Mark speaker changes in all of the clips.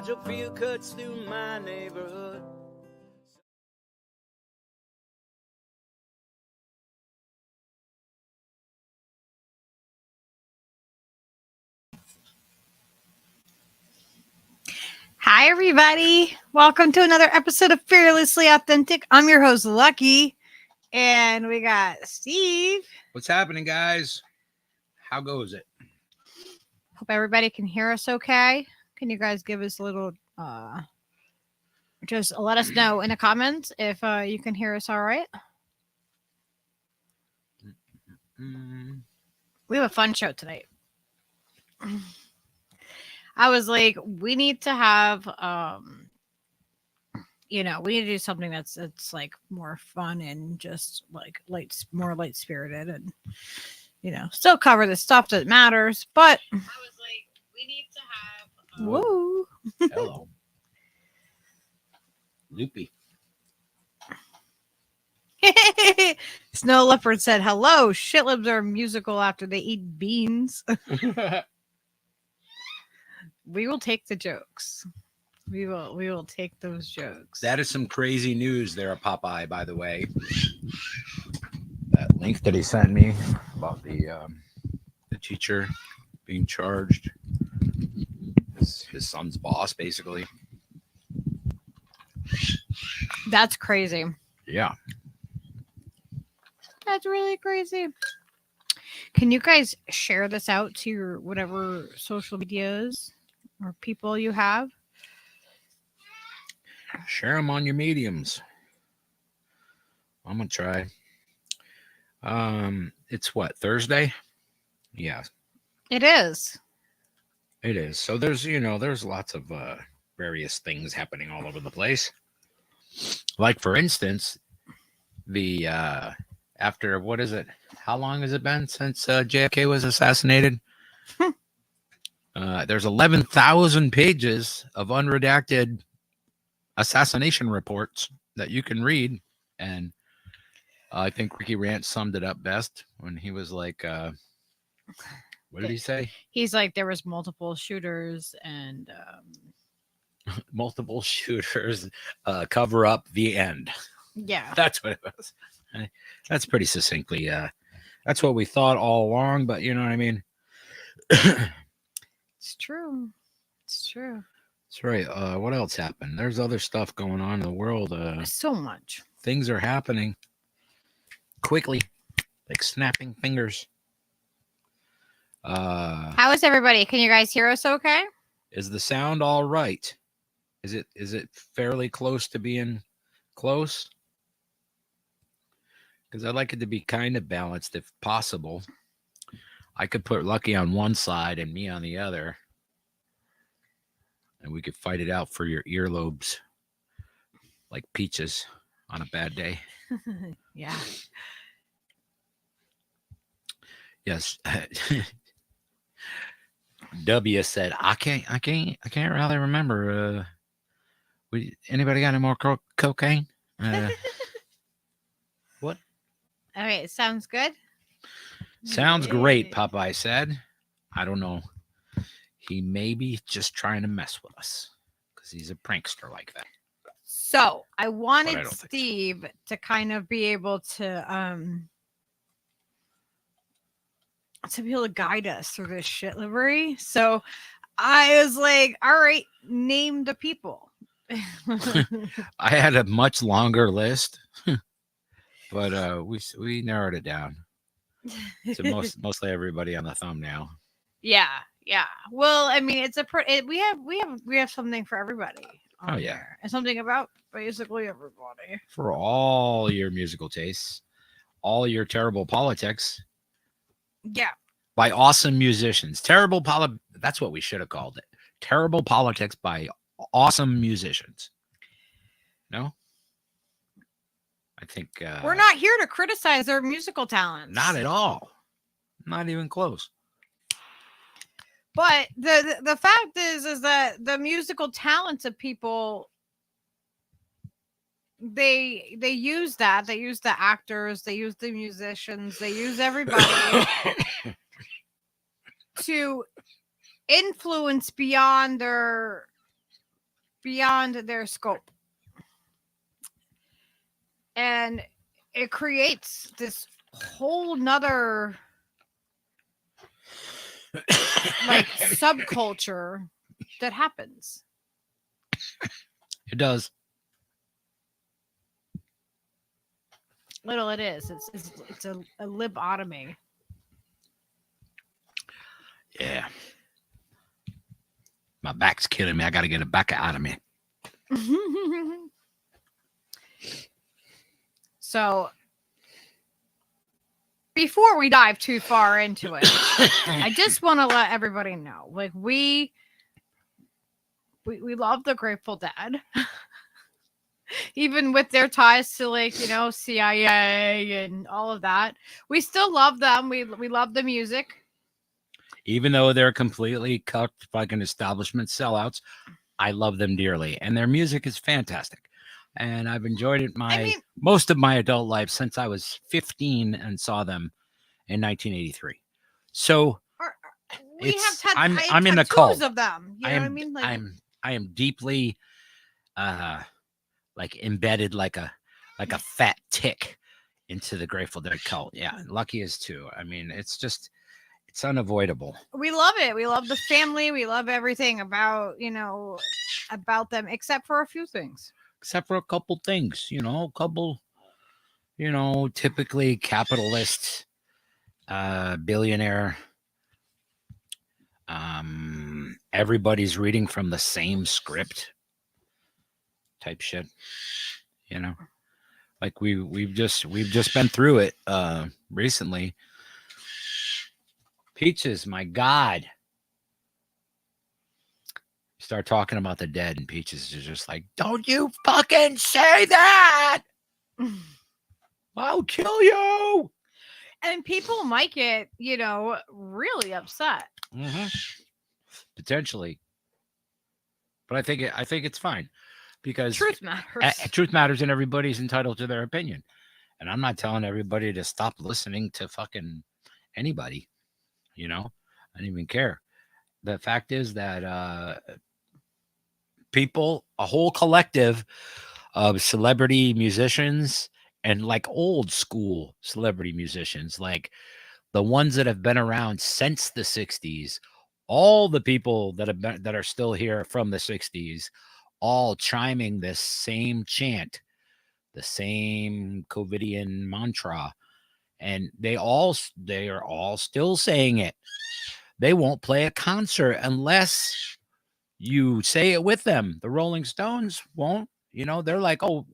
Speaker 1: Nigel Field cuts through my neighborhood.
Speaker 2: Hi, everybody. Welcome to another episode of Fearlessly Authentic. I'm your host, Lucky, and we got Steve.
Speaker 3: What's happening, guys? How goes it?
Speaker 2: Hope everybody can hear us okay. Can you guys give us a little, just let us know in the comments if you can hear us all right? We have a fun show tonight. I was like, we need to have, we need to do something that's like more fun and just like more light spirited and, still cover the stuff that matters. But I was like, we need to have, woo.
Speaker 3: Hello. Loopy.
Speaker 2: Snow Leopard said, hello. Shitlibs are musical after they eat beans. We will take the jokes. We will take those jokes.
Speaker 3: That is some crazy news there, Popeye, by the way. That link that he sent me about the teacher being charged. His son's boss, basically.
Speaker 2: That's crazy.
Speaker 3: Yeah.
Speaker 2: That's really crazy. Can you guys share this out to your whatever social medias or people you have?
Speaker 3: Share them on your mediums. I'm going to try. It's what, Thursday? Yeah.
Speaker 2: It is.
Speaker 3: It is. So there's lots of various things happening all over the place. Like, for instance, the after, what is it? How long has it been since JFK was assassinated? There's 11,000 pages of unredacted assassination reports that you can read. And I think Ricky Rant summed it up best when he was like, what did he say?
Speaker 2: He's like, there was multiple shooters and
Speaker 3: multiple shooters, cover up, the end.
Speaker 2: Yeah.
Speaker 3: That's what it was. That's pretty succinctly. That's what we thought all along, but you know what I mean?
Speaker 2: It's true. It's true.
Speaker 3: That's right. What else happened? There's other stuff going on in the world.
Speaker 2: So much.
Speaker 3: Things are happening quickly, like snapping fingers.
Speaker 2: How is everybody? Can you guys hear us okay?
Speaker 3: Is the sound all right? Is it fairly close to being close? Because I'd like it to be kind of balanced if possible. I could put Lucky on one side and me on the other. And we could fight it out for your earlobes like peaches on a bad day.
Speaker 2: Yeah.
Speaker 3: Yes. W said, I can't really remember. Anybody got any more cocaine? What?
Speaker 2: Okay, sounds good.
Speaker 3: Sounds great, Popeye said. I don't know. He may be just trying to mess with us because he's a prankster like that.
Speaker 2: So I wanted Steve to kind of be able to be able to guide us through this shit livery. So I was like, all right, name the people.
Speaker 3: I had a much longer list, but we narrowed it down to mostly everybody on the thumbnail.
Speaker 2: Yeah. Well, I mean, it's we have something for everybody.
Speaker 3: Oh yeah,
Speaker 2: there. And something about basically everybody.
Speaker 3: For all your musical tastes, all your terrible politics.
Speaker 2: Yeah.
Speaker 3: By awesome musicians. That's what we should have called it. Terrible politics by awesome musicians. No? I think
Speaker 2: we're not here to criticize their musical talents.
Speaker 3: Not at all. Not even close.
Speaker 2: But the fact is that the musical talents of people, they use that. They use the actors, they use the musicians, they use everybody to influence beyond their beyond their scope. And it creates this whole nother like subculture that happens.
Speaker 3: It does.
Speaker 2: Little it is. It's a libotomy.
Speaker 3: Yeah. My back's killing me. I got to get it back out of me.
Speaker 2: So, before we dive too far into it, I just want to let everybody know, like we love the Grateful Dead, even with their ties to like CIA and all of that. We still love them. We love the music.
Speaker 3: Even though they're completely cut like an establishment sellouts, I love them dearly, and their music is fantastic. And I've enjoyed it most of my adult life since I was 15 and saw them in 1983. So I'm in the cult
Speaker 2: of them. You know what I mean? Like,
Speaker 3: I am deeply like embedded like a fat tick into the Grateful Dead cult. Yeah, Lucky is too. I mean, it's unavoidable.
Speaker 2: We love it. We love the family. We love everything about them, except for a few things.
Speaker 3: Except for a couple things, typically capitalist, billionaire. Everybody's reading from the same script type shit, like we've just been through it recently. Peaches, my God. Start talking about the dead, and Peaches is just like, don't you fucking say that! I'll kill you!
Speaker 2: And people might get, really upset.
Speaker 3: Mm-hmm. Potentially. But I think it's fine. Because
Speaker 2: truth matters.
Speaker 3: Truth matters, and everybody's entitled to their opinion. And I'm not telling everybody to stop listening to fucking anybody. I don't even care. The fact is that people, a whole collective of celebrity musicians and like old school celebrity musicians, like the ones that have been around since the 60s, all the people that are still here from the 60s, all chiming this same chant, the same COVIDian mantra. And they are all still saying it. They won't play a concert unless you say it with them. The Rolling Stones won't. They're like, oh,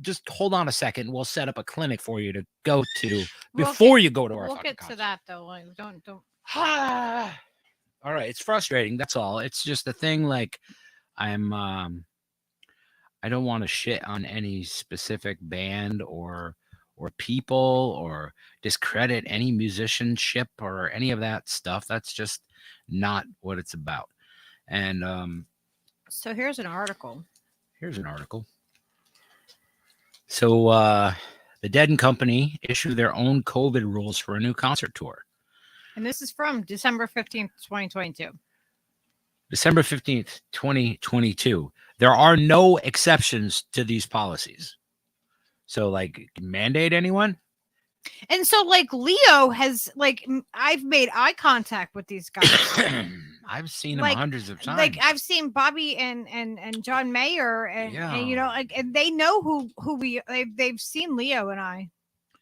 Speaker 3: just hold on a second. We'll set up a clinic for you to go to before you go to our fucking concert.
Speaker 2: We'll get to that though. Like, don't.
Speaker 3: All right, it's frustrating. That's all. It's just a thing. Like, I don't want to shit on any specific band or people or discredit any musicianship or any of that stuff. That's just not what it's about. And
Speaker 2: so here's an article.
Speaker 3: So the Dead and Company issue their own COVID rules for a new concert tour.
Speaker 2: And this is from December 15th, 2022.
Speaker 3: December 15th, 2022. There are no exceptions to these policies. So, like, mandate anyone?
Speaker 2: And so, like, Leo has, like, I've made eye contact with these guys.
Speaker 3: I've seen them hundreds of times.
Speaker 2: Like, I've seen Bobby and John Mayer, and and they know who they've seen Leo and I.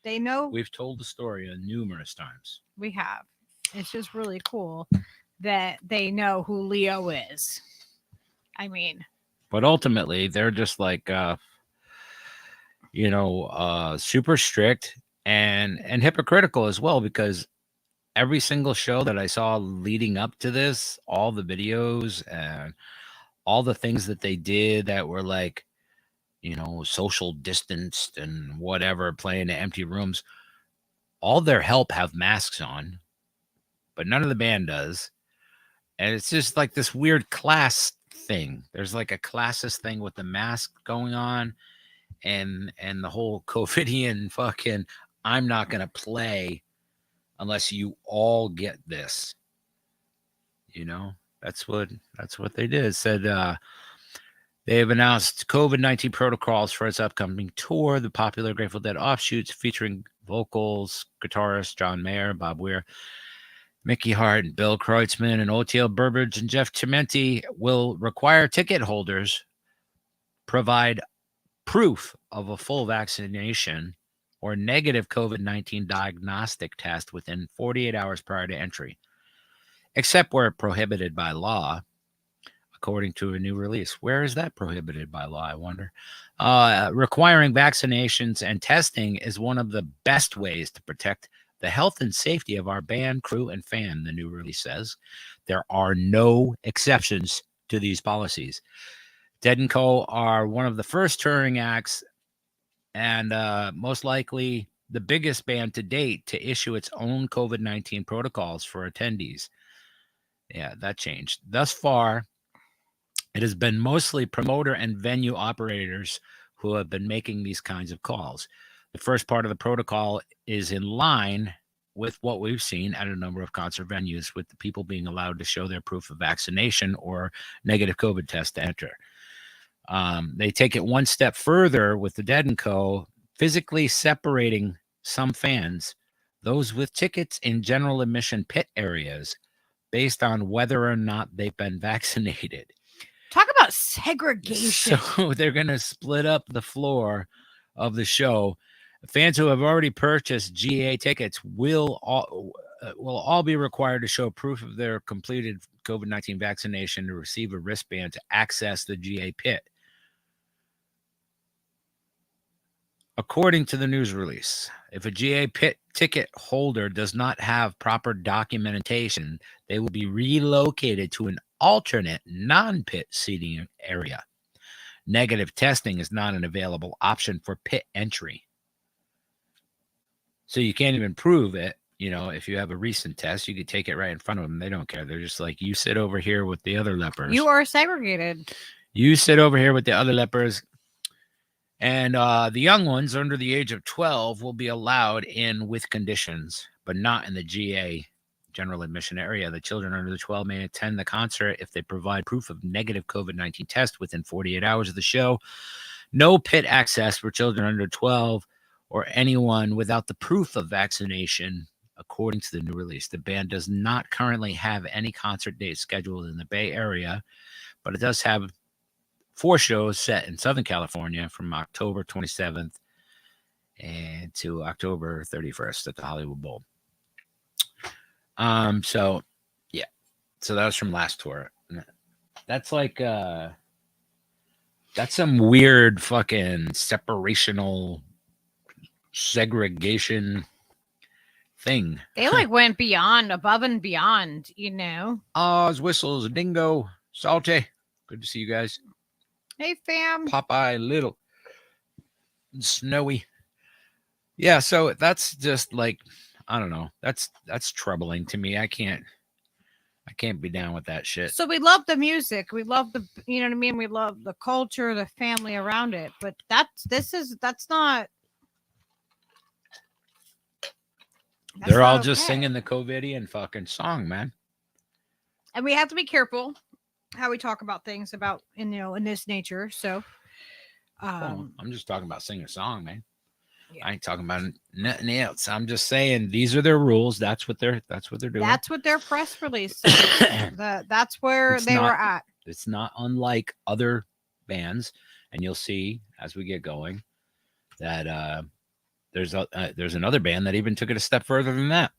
Speaker 2: They know.
Speaker 3: We've told the story numerous times.
Speaker 2: We have. It's just really cool that they know who Leo is. I mean.
Speaker 3: But ultimately, they're just like, super strict and hypocritical as well, because every single show that I saw leading up to this, all the videos and all the things that they did that were like, social distanced and whatever, playing in empty rooms, all their help have masks on, but none of the band does. And it's just like this weird class thing. There's like a classist thing with the mask going on, and the whole COVIDian fucking, I'm not going to play unless you all get this. That's what they did. It said They have announced COVID-19 protocols for its upcoming tour. The popular Grateful Dead offshoots featuring vocals, guitarist John Mayer, Bob Weir, Mickey Hart, and Bill Kreutzmann, and Oteil Burbridge and Jeff Chimenti will require ticket holders provide proof of a full vaccination or negative COVID-19 diagnostic test within 48 hours prior to entry, except where prohibited by law, according to a new release. Where is that prohibited by law, I wonder? Requiring vaccinations and testing is one of the best ways to protect the health and safety of our band, crew, and fan, the new release says. There are no exceptions to these policies. Dead & Co. are one of the first touring acts and most likely the biggest band to date to issue its own COVID-19 protocols for attendees. Yeah, that changed. Thus far, it has been mostly promoter and venue operators who have been making these kinds of calls. The first part of the protocol is in line with what we've seen at a number of concert venues, with the people being allowed to show their proof of vaccination or negative COVID test to enter. They take it one step further with the Dead & Co., physically separating some fans, those with tickets in general admission pit areas, based on whether or not they've been vaccinated.
Speaker 2: Talk about segregation.
Speaker 3: So they're going to split up the floor of the show. Fans who have already purchased GA tickets will all be required to show proof of their completed COVID-19 vaccination to receive a wristband to access the GA pit. According to the news release, if a GA pit ticket holder does not have proper documentation, they will be relocated to an alternate non-pit seating area. Negative testing is not an available option for pit entry. So you can't even prove it. You know, if you have a recent test, you could take it right in front of them. They don't care. They're just like, you sit over here with the other lepers.
Speaker 2: You are segregated.
Speaker 3: You sit over here with the other lepers. And the young ones under the age of 12 will be allowed in with conditions, but not in the GA general admission area. The children under the 12 may attend the concert if they provide proof of negative COVID-19 test within 48 hours of the show. No pit access for children under 12 or anyone without the proof of vaccination, according to the new release. The band does not currently have any concert dates scheduled in the Bay Area, but it does have 4 shows set in Southern California from October 27th and to October 31st at the Hollywood Bowl. So yeah, so that was from last tour. That's like that's some weird fucking separational segregation thing.
Speaker 2: They like went beyond, above and beyond, you know.
Speaker 3: Oz, Whistles, Dingo, Salty. Good to see you guys.
Speaker 2: Hey, fam.
Speaker 3: Popeye, Little, Snowy. Yeah, so that's just like, I don't know. That's troubling to me. I can't be down with that shit.
Speaker 2: So we love the music. We love the, you know what I mean? We love the culture, the family around it. But that's not.
Speaker 3: They're all just singing the COVIDian fucking song, man.
Speaker 2: And we have to be careful how we talk about things about, you know, in this nature. So
Speaker 3: I'm just talking about singing a song, man.
Speaker 2: Yeah.
Speaker 3: I ain't talking about nothing else. I'm just saying these are their rules. That's what they're doing.
Speaker 2: That's what their press release says. That's where they were at.
Speaker 3: It's not unlike other bands, and you'll see as we get going that there's another band that even took it a step further than that.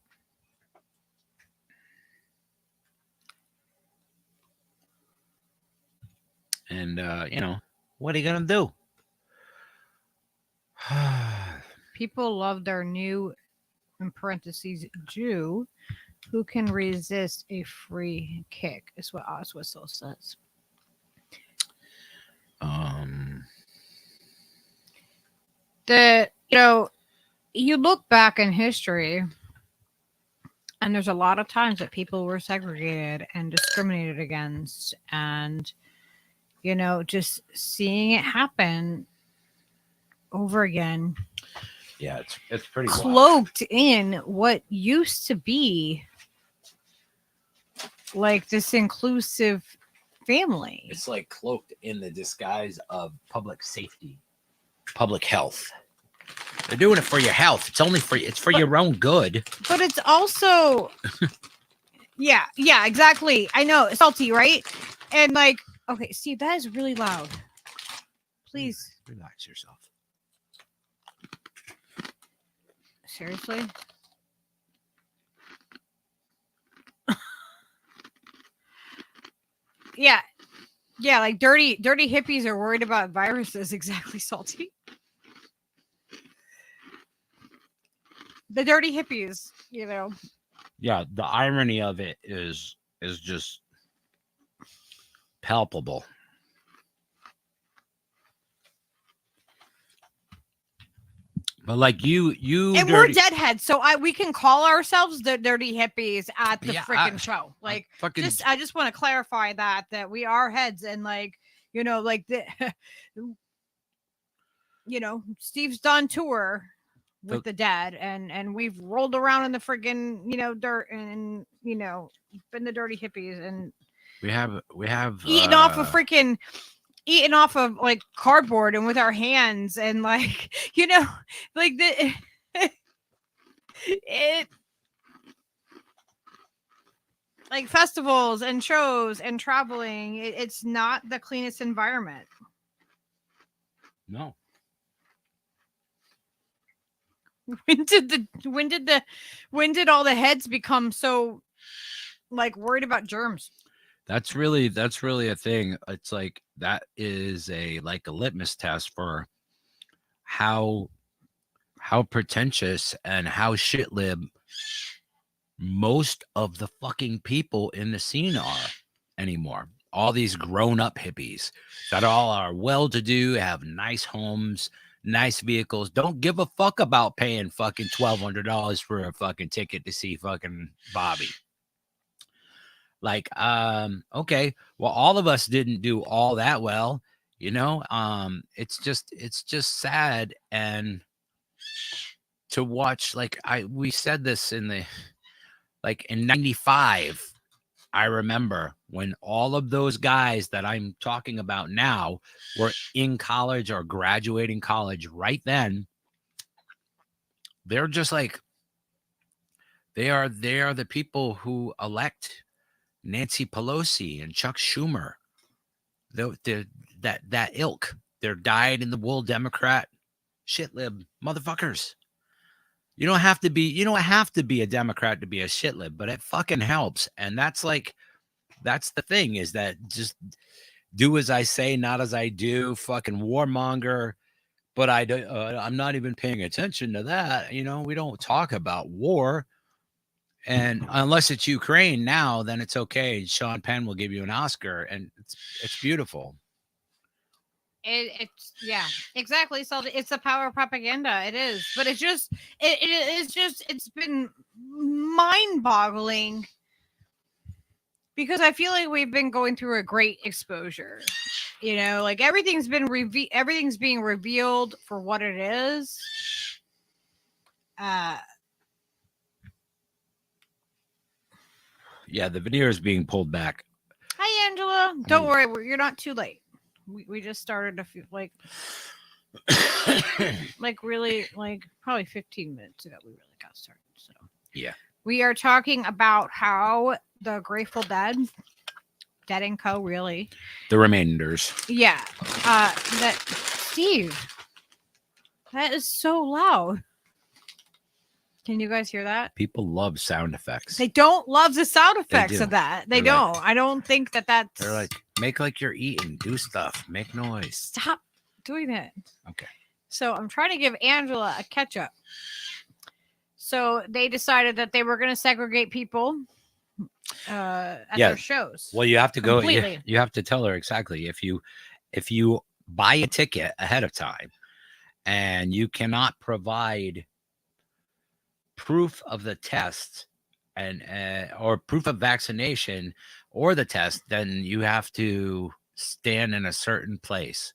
Speaker 3: And you know, what are you gonna do?
Speaker 2: People love their new, in parentheses, Jew, who can resist a free kick, is what Oz Whistle says. You know, you look back in history, and there's a lot of times that people were segregated and discriminated against, and you know, just seeing it happen over again.
Speaker 3: Yeah, it's pretty
Speaker 2: cloaked in what used to be like this inclusive family.
Speaker 3: It's like cloaked in the disguise of public safety, public health. They're doing it for your health. It's only for it's for your own good.
Speaker 2: But it's also yeah, exactly. I know, salty, right? And like, okay, Steve, that is really loud. Please
Speaker 3: Relax yourself.
Speaker 2: seriously. Yeah, like dirty hippies are worried about viruses. Exactly, salty. The dirty hippies, you know.
Speaker 3: Yeah, the irony of it is just palpable. But like you
Speaker 2: and
Speaker 3: dirty,
Speaker 2: we're deadheads, so we can call ourselves the dirty hippies at the freaking show. Like, I just want to clarify that we are heads, and like, you know, like the, you know, Steve's done tour with the dead, and we've rolled around in the friggin', you know, dirt, and you know, been the dirty hippies, and
Speaker 3: we have
Speaker 2: eaten off of like cardboard and with our hands, and like, you know, like the it like festivals and shows and traveling, it's not the cleanest environment.
Speaker 3: No.
Speaker 2: When did all the heads become so like worried about germs?
Speaker 3: That's really a thing. It's like that is a litmus test for how pretentious and how shit lib most of the fucking people in the scene are anymore. All these grown up hippies that all are well to do, have nice homes, nice vehicles, don't give a fuck about paying fucking $1,200 for a fucking ticket to see fucking Bobby. Like, okay, well, all of us didn't do all that well, you know. It's just sad, and to watch, like, we said this in the, like, in 95, I remember when all of those guys that I'm talking about now were in college or graduating college right then. They're just like, they are the people who elect Nancy Pelosi and Chuck Schumer. That ilk. They're dyed-in-the-wool Democrat shit lib motherfuckers. You don't have to be a Democrat to be a shit lib, but it fucking helps. And that's the thing, is that just do as I say, not as I do. Fucking warmonger. But I'm not even paying attention to that. You know, we don't talk about war. And unless it's Ukraine now, then it's okay. Sean Penn will give you an Oscar, and it's beautiful.
Speaker 2: It's yeah, exactly. So it's the power of propaganda. It is, but it's been mind-boggling, because I feel like we've been going through a great exposure. You know, like everything's being revealed for what it is.
Speaker 3: Yeah, the veneer is being pulled back.
Speaker 2: Hi, Angela. Don't worry, you're not too late. We just started a few, like really, like probably 15 minutes ago. We really got started. So
Speaker 3: yeah,
Speaker 2: we are talking about how the Grateful Dead and Co. Really,
Speaker 3: the remainders.
Speaker 2: Yeah, that Steve. That is so loud. Can you guys hear that?
Speaker 3: People love sound effects.
Speaker 2: They don't love the sound effects of that. They don't. I don't think that's.
Speaker 3: They're like, make like you're eating. Do stuff. Make noise.
Speaker 2: Stop doing that.
Speaker 3: Okay.
Speaker 2: So I'm trying to give Angela a catch up. So they decided that they were going to segregate people at their shows.
Speaker 3: Well, you have to go. You have to tell her exactly. If you buy a ticket ahead of time and you cannot provide proof of the test and or proof of vaccination or the test, then you have to stand in a certain place.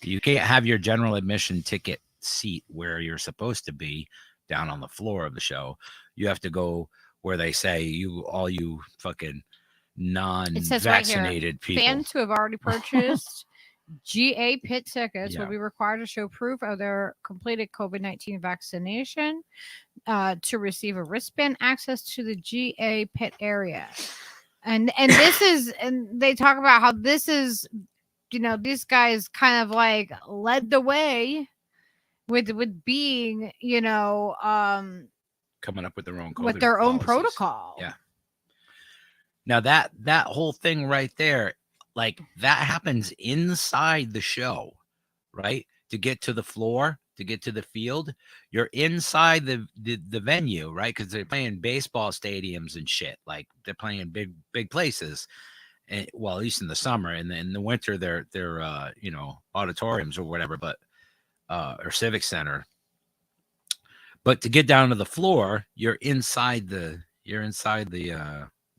Speaker 3: You can't have your general admission ticket seat where you're supposed to be down on the floor of the show. You have to go where they say all you fucking non-vaccinated people.
Speaker 2: Fans who have already purchased GA pit tickets will
Speaker 3: Yeah.
Speaker 2: be required to show proof of their completed COVID-19 vaccination to receive a wristband access to the GA pit area. And this is, and they talk about how this is, these guys kind of like led the way with being,
Speaker 3: coming up with their own
Speaker 2: with
Speaker 3: COVID
Speaker 2: their own
Speaker 3: policies.
Speaker 2: protocol.
Speaker 3: Yeah. Now that whole thing right there, like that happens inside the show, right? To get to the floor, to get to the field, you're inside the venue, right? Because they're playing baseball stadiums and shit. Like they're playing big places. And, well, at least in the summer, and in the winter, they're auditoriums or whatever, but or civic center. But to get down to the floor, you're inside the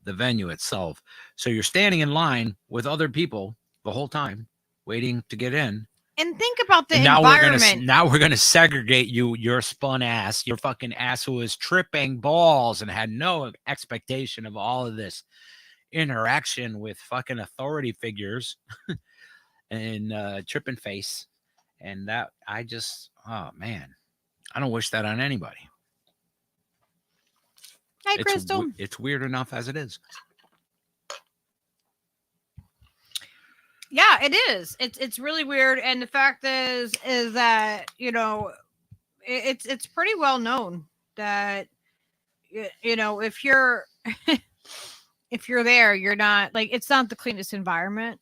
Speaker 3: venue itself. So you're standing in line with other people the whole time, waiting to get in.
Speaker 2: And think about the
Speaker 3: now
Speaker 2: environment.
Speaker 3: We're gonna segregate you, your spun ass, your fucking ass who was tripping balls and had no expectation of all of this interaction with fucking authority figures and tripping face. And that oh man, I don't wish that on anybody.
Speaker 2: Hi, Crystal.
Speaker 3: It's weird enough as it is.
Speaker 2: Yeah, it is. It's really weird, and the fact is that it's pretty well known that if you're if you're there, you're not like, it's not the cleanest environment,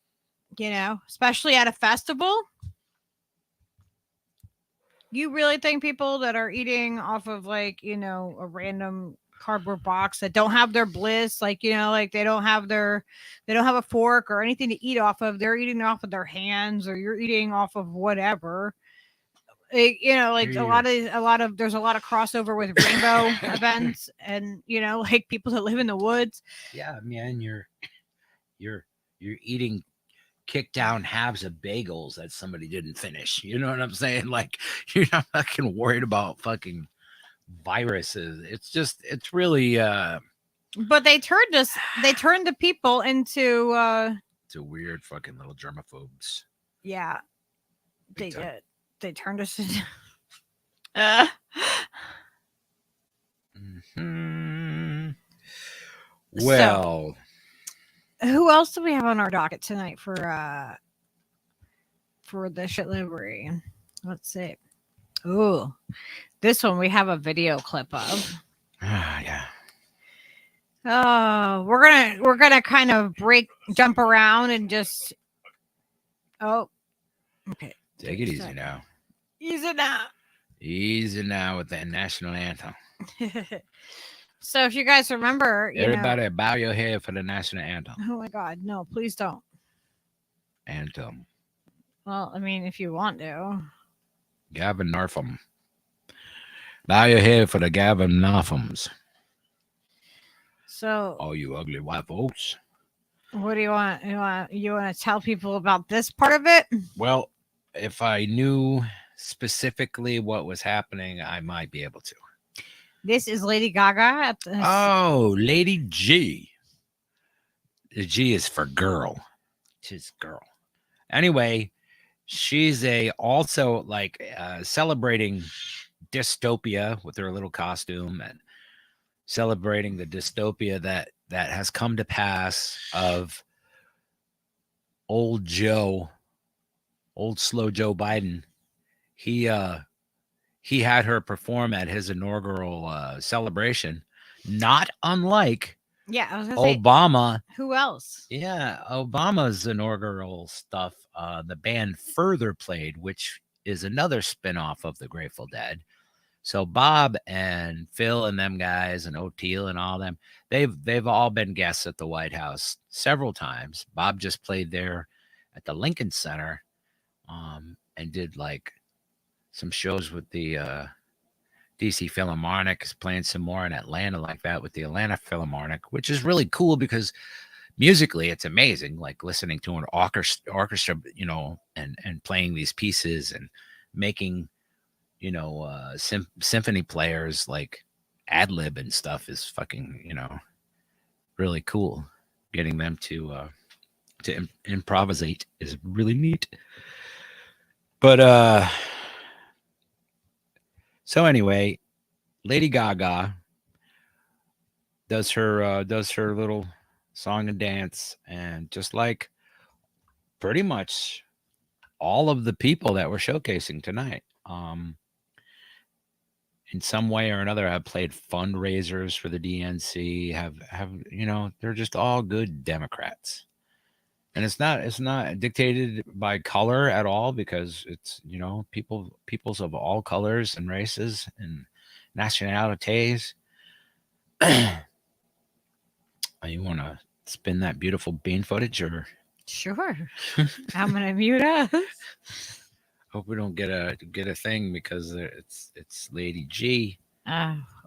Speaker 2: especially at a festival. You really think people that are eating off of like a random cardboard box that don't have their bliss, like like they don't have a fork or anything to eat off of, they're eating off of their hands, or you're eating off of whatever, like there's a lot of crossover with rainbow events, and like people that live in the woods.
Speaker 3: Yeah, man, you're eating kick down halves of bagels that somebody didn't finish. You know what I'm saying? Like, you're not fucking worried about fucking viruses. It's really
Speaker 2: but they turned the people into
Speaker 3: to weird fucking little germaphobes.
Speaker 2: Yeah, they did. They turned us into
Speaker 3: Well,
Speaker 2: so, who else do we have on our docket tonight for the shit livery? Let's see. Ooh, this one we have a video clip of.
Speaker 3: Yeah.
Speaker 2: Oh, we're gonna kind of jump around and just. Oh, okay.
Speaker 3: Take it easy now.
Speaker 2: Easy now.
Speaker 3: Easy now with the national anthem.
Speaker 2: So if you guys remember,
Speaker 3: everybody bow your head for the national anthem.
Speaker 2: Oh my God, no, please don't.
Speaker 3: Anthem.
Speaker 2: Well, I mean, if you want to.
Speaker 3: Gavin Northam. Bow your head for the Gavin Northams.
Speaker 2: So,
Speaker 3: all you ugly white folks.
Speaker 2: What do you want? You want to tell people about this part of it?
Speaker 3: Well, if I knew specifically what was happening, I might be able to.
Speaker 2: This is Lady Gaga.
Speaker 3: Oh, Lady G. The G is for girl. She's girl. Anyway, she's also celebrating dystopia with her little costume and celebrating the dystopia that has come to pass of old slow Joe Biden. He had her perform at his inaugural celebration, not unlike
Speaker 2: I was gonna
Speaker 3: Obama.
Speaker 2: Say, who else?
Speaker 3: Yeah, Obama's inaugural stuff. The band Further played, which is another spinoff of the Grateful Dead. So Bob and Phil and them guys and O'Teal and all them, they've all been guests at the White House several times. Bob just played there at the Lincoln Center, and did like some shows with the DC Philharmonic, is playing some more in Atlanta like that with the Atlanta Philharmonic, which is really cool because musically it's amazing, like listening to an orchestra, and playing these pieces and making, symphony players like ad lib and stuff is fucking, really cool. getting them to improvisate is really neat. But so anyway, Lady Gaga does her little song and dance, and just like pretty much all of the people that we're showcasing tonight, in some way or another, have played fundraisers for the DNC. Have they're just all good Democrats, and it's not dictated by color at all, because it's peoples of all colors and races and nationalities. You want to spin that beautiful bean footage, or
Speaker 2: Sure. I'm gonna mute us.
Speaker 3: hope we don't get a thing because it's Lady G.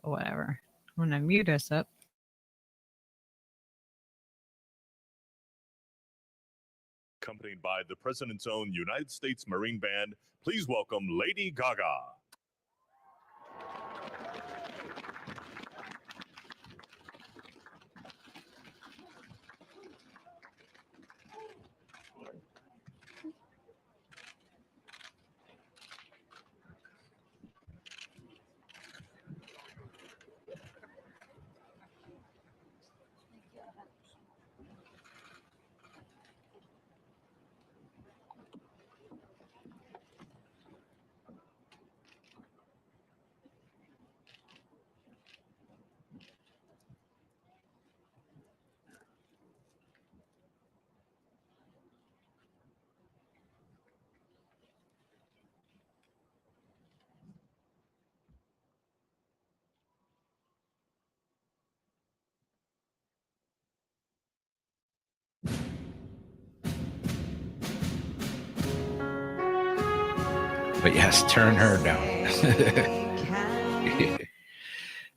Speaker 2: Whatever. I'm gonna mute us up.
Speaker 4: Accompanied by the President's own United States Marine Band, please welcome Lady Gaga.
Speaker 3: But yes, turn her down.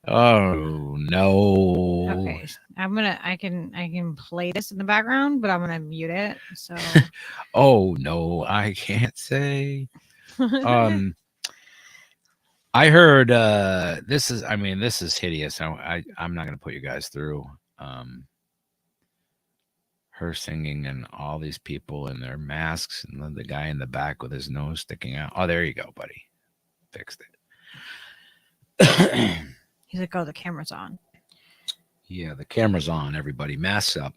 Speaker 3: Oh no.
Speaker 2: Okay, I can play this in the background, but I'm gonna mute it. So
Speaker 3: Oh no, I can't say. I heard this is hideous. I'm not gonna put you guys through her singing and all these people in their masks, and then the guy in the back with his nose sticking out. Oh, there you go, buddy. Fixed
Speaker 2: it. He's like, oh, the camera's on.
Speaker 3: Yeah, the camera's on, everybody. Masks up.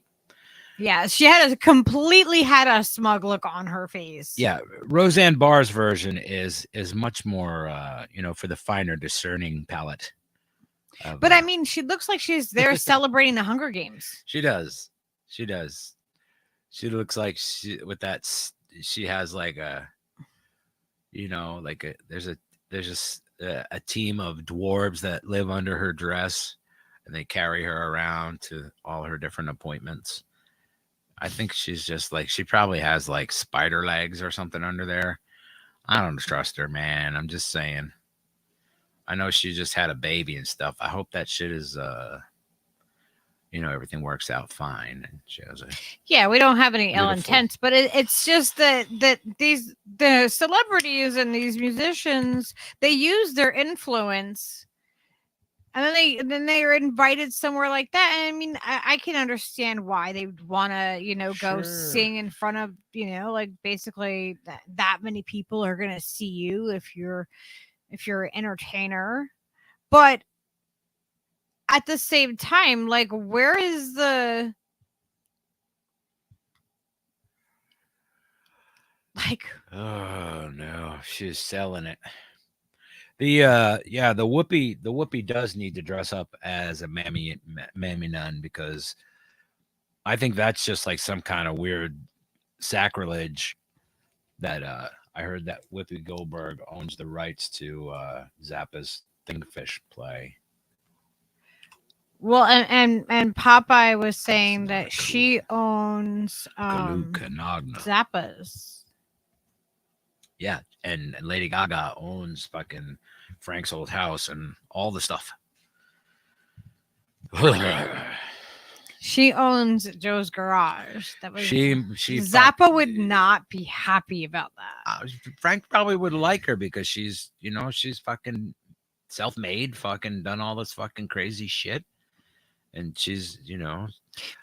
Speaker 2: Yeah, she completely had a smug look on her face.
Speaker 3: Yeah, Roseanne Barr's version is much more for the finer discerning palate.
Speaker 2: But I mean, she looks like she's there celebrating the Hunger Games.
Speaker 3: She does. She looks like she has like there's a team of dwarves that live under her dress, and they carry her around to all her different appointments. I think she's just like, she probably has like spider legs or something under there. I don't trust her, man. I'm just saying. I know she just had a baby and stuff. I hope that shit is everything works out fine. And she has
Speaker 2: we don't have any ill intents, but it's just that the celebrities and these musicians, they use their influence, and then they are invited somewhere like that. And I mean, I can understand why they would want to go sing in front of like basically that many people are gonna see you if you're an entertainer, but at the same time, like, where is the
Speaker 3: oh no, she's selling it. The Whoopi does need to dress up as a mammy nun, because I think that's just like some kind of weird sacrilege that I heard that Whoopi Goldberg owns the rights to Zappa's Thingfish play.
Speaker 2: Well, and Popeye was saying that she owns Zappa's.
Speaker 3: Yeah, and Lady Gaga owns fucking Frank's Old House and all the stuff.
Speaker 2: She owns Joe's Garage. That was
Speaker 3: she
Speaker 2: Zappa would not be happy about that.
Speaker 3: Frank probably would like her because she's fucking self-made, fucking done all this fucking crazy shit. And she's, you know,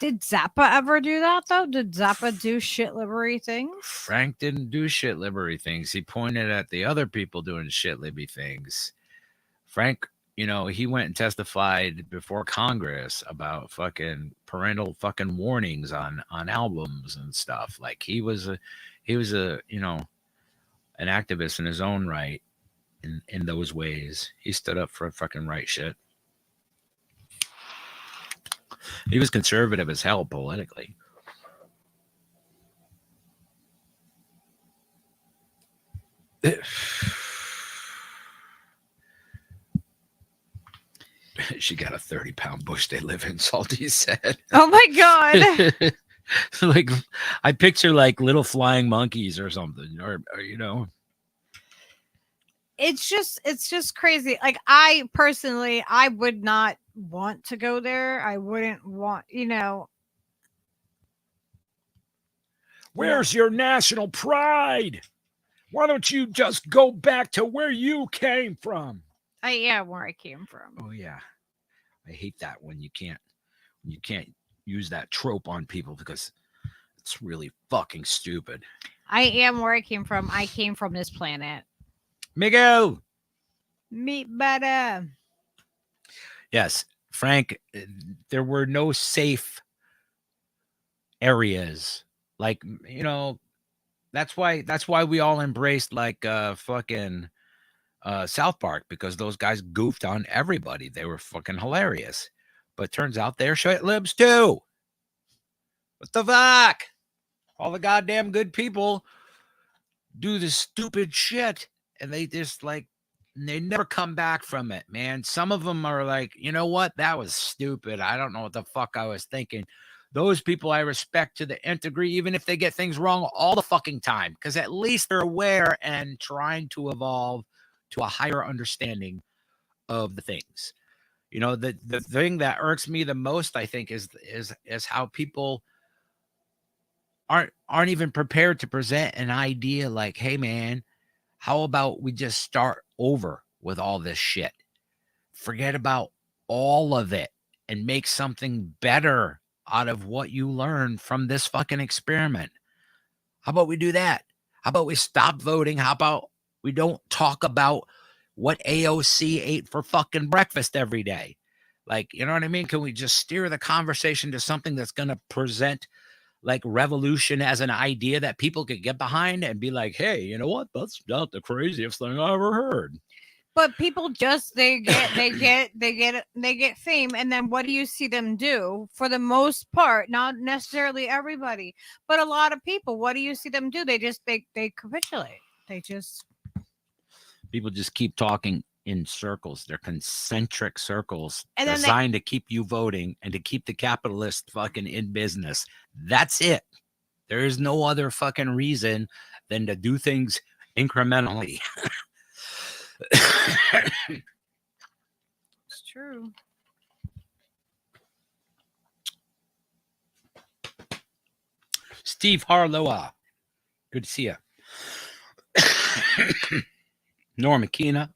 Speaker 2: Did Zappa ever do that though? Did Zappa do shit livery things?
Speaker 3: Frank didn't do shit livery things. He pointed at the other people doing shit libby things. Frank, you know, he went and testified before Congress about fucking parental fucking warnings on albums and stuff. Like he was a you know, an activist in his own right in those ways. He stood up for fucking right shit. He was conservative as hell politically. She got a 30-pound bush they live in, Salty said.
Speaker 2: Oh my God.
Speaker 3: Like, I picture like little flying monkeys or something, or you know.
Speaker 2: It's just crazy. Like, I personally, I would not want to go there. I wouldn't want, you know.
Speaker 3: Where's your national pride? Why don't you just go back to where you came from?
Speaker 2: I am where I came from.
Speaker 3: Oh yeah, I hate that when you can't use that trope on people because it's really fucking stupid.
Speaker 2: I am where I came from. I came from this planet.
Speaker 3: Miguel.
Speaker 2: Meat butter.
Speaker 3: Yes, Frank, there were no safe areas. Like, you know, that's why we all embraced like fucking South Park, because those guys goofed on everybody. They were fucking hilarious. But turns out they're shit libs too. What the fuck? All the goddamn good people do this stupid shit, and they just like, they never come back from it, man. Some of them are like, you know what? That was stupid. I don't know what the fuck I was thinking. Those people I respect to the nth degree, even if they get things wrong all the fucking time, because at least they're aware and trying to evolve to a higher understanding of the things. You know, the thing that irks me the most, I think, is how people aren't even prepared to present an idea like, hey man, how about we just start over with all this shit? Forget about all of it and make something better out of what you learned from this fucking experiment. How about we do that? How about we stop voting? How about we don't talk about what AOC ate for fucking breakfast every day? Like, you know what I mean? Can we just steer the conversation to something that's going to present like revolution as an idea that people could get behind and be like, hey, you know what? That's not the craziest thing I ever heard.
Speaker 2: But people just they get fame, and then what do you see them do? For the most part, not necessarily everybody, but a lot of people, what do you see them do? They capitulate.
Speaker 3: People just keep talking in circles. They're concentric circles
Speaker 2: and
Speaker 3: designed to keep you voting and to keep the capitalists fucking in business. That's it. There is no other fucking reason than to do things incrementally.
Speaker 2: It's true.
Speaker 3: Steve Harlow, good to see you. Norma Keena.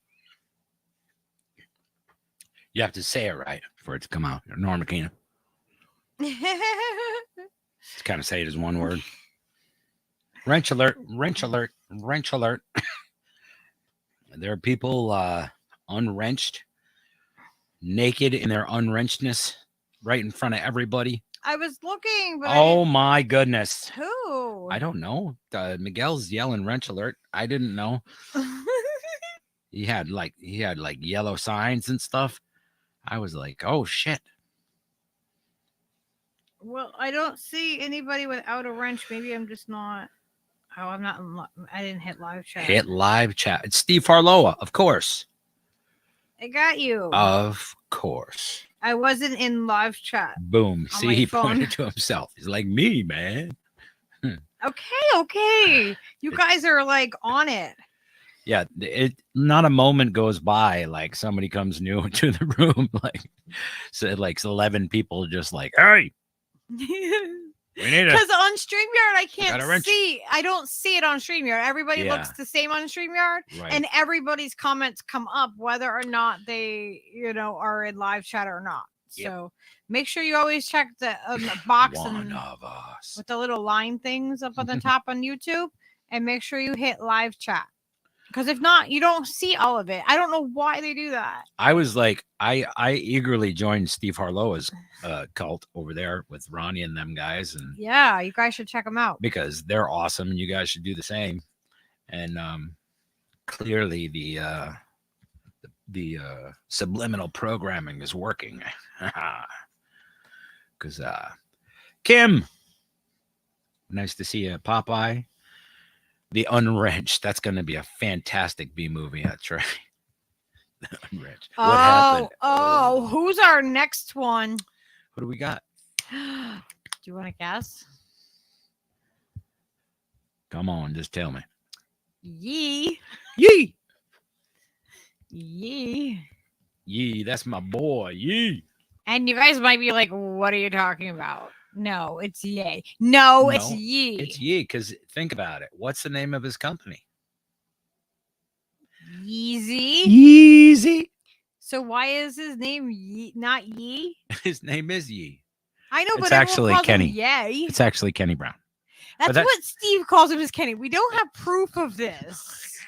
Speaker 3: You have to say it right for it to come out. Norma Keena. Just kind of say it as one word. Wrench alert, wrench alert, wrench alert. There are people unwrenched, naked in their unwrenchedness, right in front of everybody.
Speaker 2: I was looking, but
Speaker 3: oh my goodness.
Speaker 2: Who?
Speaker 3: I don't know. Miguel's yelling wrench alert. I didn't know. He had like yellow signs and stuff. I was like, oh shit.
Speaker 2: Well, I don't see anybody without a wrench. Maybe I'm just not. Oh, I'm not. I didn't hit live chat.
Speaker 3: Hit live chat. It's Steve Harlow, of course.
Speaker 2: I got you.
Speaker 3: Of course.
Speaker 2: I wasn't in live chat.
Speaker 3: Boom. See, he pointed to himself. He's like, me, man.
Speaker 2: Okay. You guys are like on it.
Speaker 3: Yeah, not a moment goes by like somebody comes new into the room, like 11 people just like, hey, we need it.
Speaker 2: Because on StreamYard I can't see. I don't see it on StreamYard. Everybody looks the same on StreamYard, and everybody's comments come up whether or not they, are in live chat or not.
Speaker 3: Yep.
Speaker 2: So make sure you always check the box
Speaker 3: One of us.
Speaker 2: with the little line things up on the top on YouTube, and make sure you hit live chat. Because if not, you don't see all of it. I don't know why they do that.
Speaker 3: I was like, I eagerly joined Steve Harlowa's cult over there with Ronnie and them guys, and
Speaker 2: Yeah, you guys should check them out.
Speaker 3: because they're awesome, and you guys should do the same. And clearly, the subliminal programming is working. Because Kim, nice to see you, Popeye. The Unwrenched. That's going to be a fantastic B movie. That's right. The Unwrenched. What happened?
Speaker 2: Oh, who's our next one?
Speaker 3: Who do we got?
Speaker 2: Do you want to guess?
Speaker 3: Come on, just tell me.
Speaker 2: Yee.
Speaker 3: Yee.
Speaker 2: Yee.
Speaker 3: Yee, that's my boy. Yee.
Speaker 2: And you guys might be like, what are you talking about? No, it's Yay. No, it's
Speaker 3: No,
Speaker 2: Yee.
Speaker 3: It's Yee, because think about it. What's the name of his company?
Speaker 2: Yeezy.
Speaker 3: Yeezy.
Speaker 2: So why is his name Yee, not Yee?
Speaker 3: His name is Yee.
Speaker 2: I know,
Speaker 3: It's
Speaker 2: but
Speaker 3: actually
Speaker 2: everyone calls
Speaker 3: Kenny.
Speaker 2: him Yay.
Speaker 3: It's actually Kenny Brown.
Speaker 2: That's
Speaker 3: that-
Speaker 2: what Steve calls him, is Kenny. We don't have proof of this.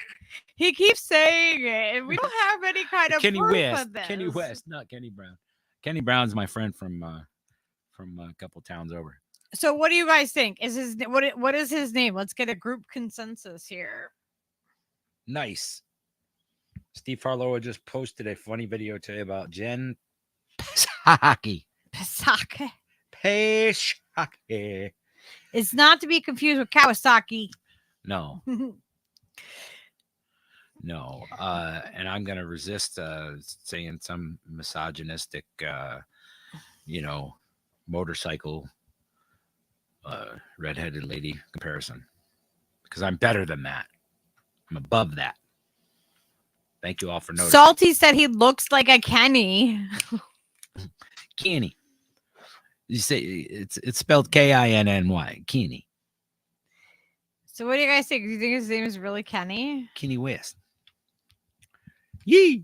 Speaker 2: He keeps saying it, and we don't have any kind of
Speaker 3: Kenny
Speaker 2: proof
Speaker 3: West.
Speaker 2: of this.
Speaker 3: Kenny West, not Kenny Brown. Kenny Brown's my friend from a couple towns over.
Speaker 2: So, what do you guys think? Is his what is his name? Let's get a group consensus here.
Speaker 3: Nice. Steve Harlowa just posted a funny video today about Jen Psaki.
Speaker 2: Pisaki.
Speaker 3: Psaki.
Speaker 2: It's not to be confused with Kawasaki.
Speaker 3: No, no. And I'm gonna resist saying some misogynistic, motorcycle redheaded lady comparison, because I'm better than that. I'm above that. Thank you all for noticing.
Speaker 2: Salty said he looks like a Kenny.
Speaker 3: Kenny. You say it's spelled Kinny. Kenny.
Speaker 2: So, what do you guys think? Do you think his name is really Kenny?
Speaker 3: Kenny West. Yee.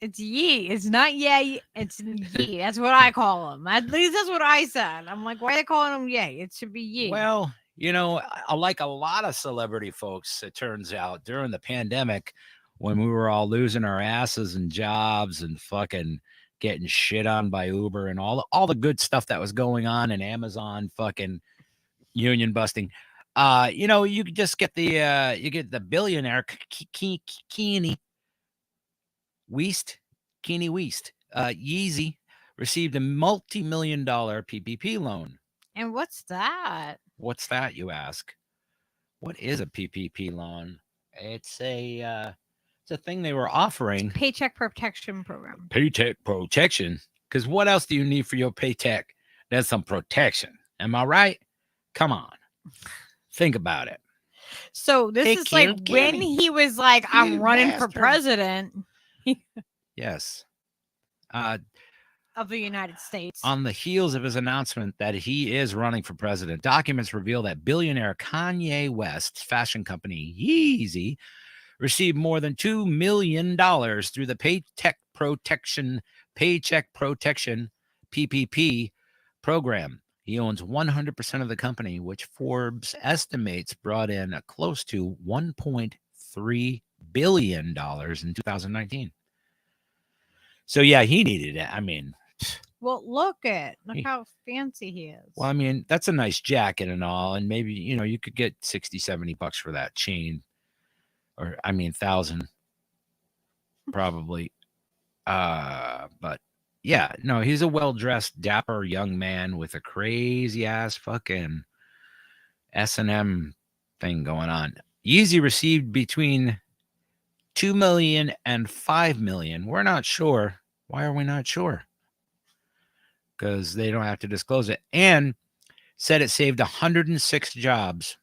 Speaker 2: It's Yee. It's not Yay. It's Yee. That's what I call him. At least that's what I said. I'm like, why are they calling him Yay? It should be Yee.
Speaker 3: Well, like a lot of celebrity folks, it turns out during the pandemic, when we were all losing our asses and jobs and fucking getting shit on by Uber and all the good stuff that was going on, and Amazon fucking union busting, you could just get the billionaire Kenny West, Yeezy, received a multi-million-dollar PPP loan.
Speaker 2: And what's that?
Speaker 3: What's that, you ask? What is a PPP loan? It's a thing they were offering.
Speaker 2: Paycheck protection program.
Speaker 3: Paycheck protection? Because what else do you need for your paycheck? There's some protection. Am I right? Come on. Think about it.
Speaker 2: So this
Speaker 3: Hey,
Speaker 2: is like when
Speaker 3: Kenny.
Speaker 2: he was like, I'm
Speaker 3: You
Speaker 2: running for
Speaker 3: bastard.
Speaker 2: president
Speaker 3: Yes.
Speaker 2: of the United States.
Speaker 3: On the heels of his announcement that he is running for president, documents reveal that billionaire Kanye West's fashion company Yeezy received more than $2 million through the Paycheck Protection PPP program. He owns 100% of the company, which Forbes estimates brought in close to $1.3 billion in 2019. So yeah, he needed it. I mean,
Speaker 2: Well, look
Speaker 3: He-
Speaker 2: how fancy he is.
Speaker 3: well, I mean, that's a nice jacket and all, and maybe you could get $60-$70 for that chain, or 1,000 probably. But yeah, no, he's a well-dressed, dapper young man with a crazy ass fucking S&M thing going on. Yeezy received between $2 million and $5 million. We're not sure. Why are we not sure? Because they don't have to disclose it. And said it saved 106 jobs.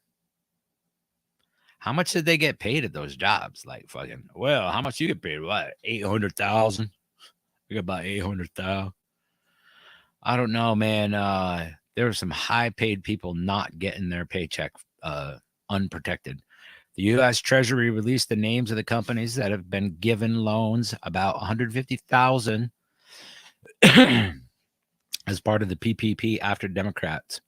Speaker 3: How much did they get paid at those jobs? Like fucking, well, how much you get paid? What, 800,000? We got about 800,000. I don't know, man. There were some high-paid people not getting their paycheck unprotected. The U.S. Treasury released the names of the companies that have been given loans, about 150,000 as part of the PPP after Democrats.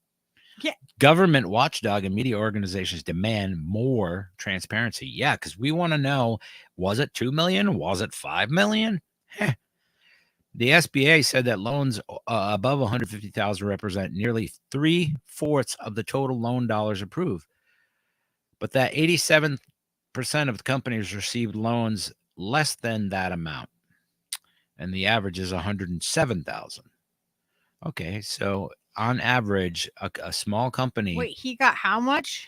Speaker 2: Yeah.
Speaker 3: Government watchdog and media organizations demand more transparency. Yeah, because we want to know, was it 2 million? Was it 5 million? Heh. The SBA said that loans above 150,000 represent nearly 3/4 of the total loan dollars approved, but that 87% of the companies received loans less than that amount, and the average is 107,000. Okay, so on average, a small company.
Speaker 2: Wait, he got how much?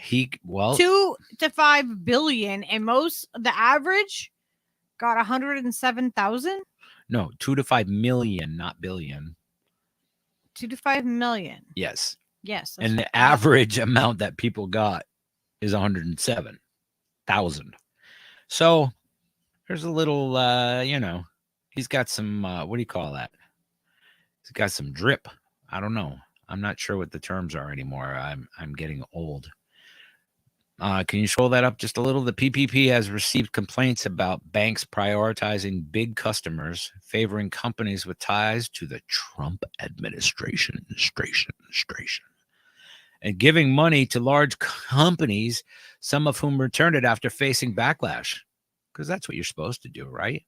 Speaker 3: 2
Speaker 2: to 5 billion, and the average got 107,000.
Speaker 3: No, 2 to 5 million, not billion.
Speaker 2: 2 to 5 million.
Speaker 3: Yes.
Speaker 2: Yes.
Speaker 3: And the average amount that people got is 107,000. So there's a little, he's got some, what do you call that? He's got some drip. I don't know. I'm not sure what the terms are anymore. I'm getting old. Can you scroll that up just a little? The PPP has received complaints about banks prioritizing big customers, favoring companies with ties to the Trump administration, and giving money to large companies, some of whom returned it after facing backlash. Because that's what you're supposed to do, right?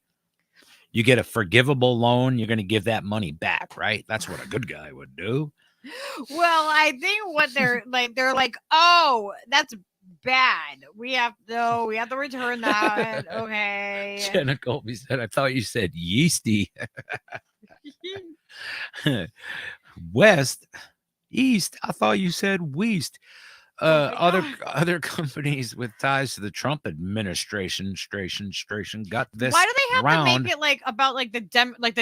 Speaker 3: You get a forgivable loan, you're going to give that money back, right? That's what a good guy would do.
Speaker 2: Well, I think what they're like, oh, that's bad. We have to return that. Okay.
Speaker 3: Jenna Colby said, I thought you said yeasty. West, east. I thought you said west. Other companies with ties to the Trump administration got this.
Speaker 2: Why do they have
Speaker 3: round.
Speaker 2: to make it like about like the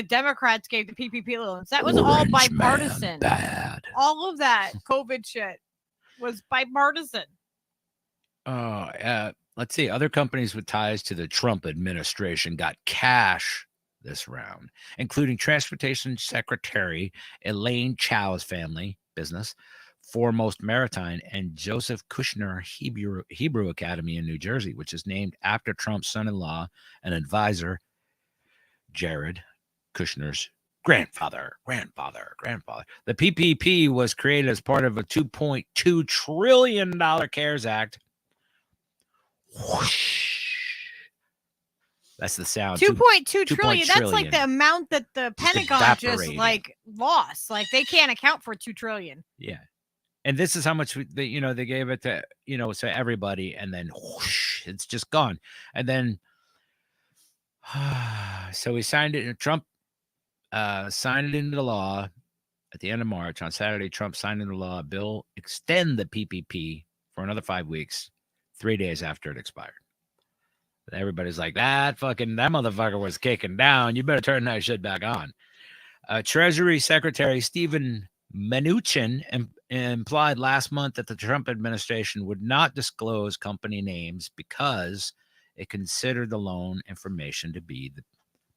Speaker 2: Democrats gave the PPP loans? That was all bipartisan.
Speaker 3: Bad.
Speaker 2: All of that COVID shit was bipartisan.
Speaker 3: Let's see. Other companies with ties to the Trump administration got cash this round, including Transportation Secretary Elaine Chao's family business, Foremost Maritime, and Joseph Kushner Hebrew Academy in New Jersey, which is named after Trump's son-in-law and advisor, Jared Kushner's grandfather. The PPP was created as part of a $2.2 trillion CARES Act. Whoosh. That's the sound.
Speaker 2: 2.2 trillion. That's like the amount that the Pentagon just like lost. Like they can't account for 2 trillion.
Speaker 3: Yeah. And this is how much they gave it to, to everybody. And then whoosh, it's just gone. And then, so he signed it. Trump signed it into law at the end of March. On Saturday, Trump signed into law a bill extend the PPP for another 5 weeks, 3 days after it expired. But everybody's like, that motherfucker was kicking down. You better turn that shit back on. Treasury Secretary Stephen Mnuchin implied last month that the Trump administration would not disclose company names because it considered the loan information to be the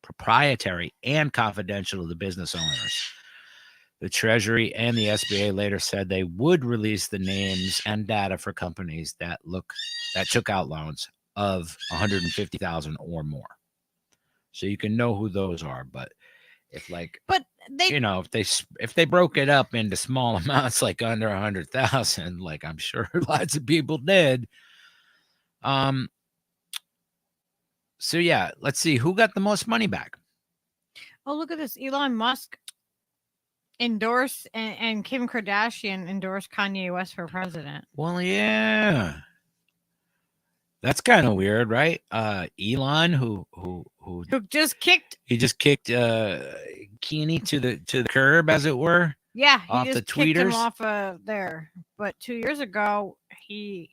Speaker 3: proprietary and confidential to the business owners. The Treasury and the SBA later said they would release the names and data for companies that took out loans of 150,000 or more, so you can know who those are. But if if they broke it up into small amounts, like under 100,000, like I'm sure lots of people did. So yeah, let's see who got the most money back.
Speaker 2: Oh, look at this. Elon Musk endorsed and Kim Kardashian endorsed Kanye West for president.
Speaker 3: Well, yeah. That's kind of weird, right? Elon, who
Speaker 2: just kicked
Speaker 3: Keeney to the curb, as it were.
Speaker 2: Yeah, he
Speaker 3: off
Speaker 2: just
Speaker 3: the
Speaker 2: kicked
Speaker 3: tweeters.
Speaker 2: him off of there. But 2 years ago, he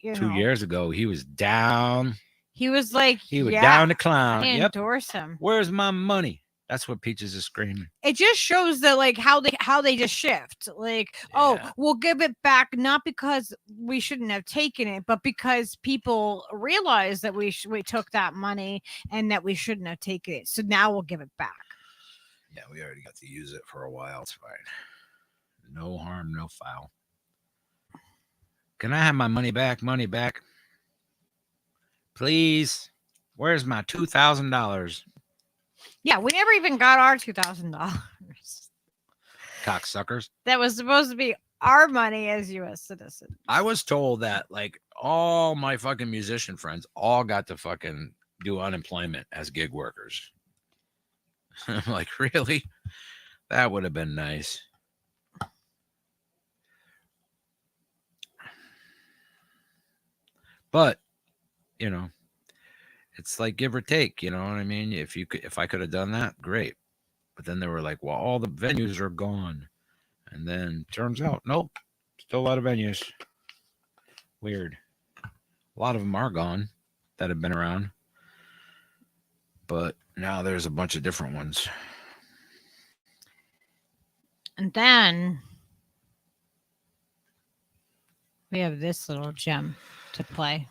Speaker 3: was down.
Speaker 2: He was like,
Speaker 3: down to clown.
Speaker 2: I endorse him.
Speaker 3: Where's my money? That's what Peaches is screaming.
Speaker 2: It just shows that like how they just shift. Like, oh, we'll give it back not because we shouldn't have taken it, but because people realize that we took that money and that we shouldn't have taken it. So now we'll give it back.
Speaker 3: Yeah, we already got to use it for a while. It's fine. No harm, no foul. Can I have my money back? Money back, please. Where's my $2,000?
Speaker 2: Yeah, we never even got our $2,000.
Speaker 3: Cocksuckers.
Speaker 2: That was supposed to be our money as U.S. citizens.
Speaker 3: I was told that like all my fucking musician friends all got to fucking do unemployment as gig workers. I'm like, really? That would have been nice. But, you know, it's like give or take, you know what I mean? If I could have done that, great. But then they were like, well, all the venues are gone. And then turns out, nope, still a lot of venues. Weird. A lot of them are gone that have been around. But now there's a bunch of different ones.
Speaker 2: And then we have this little gem to play.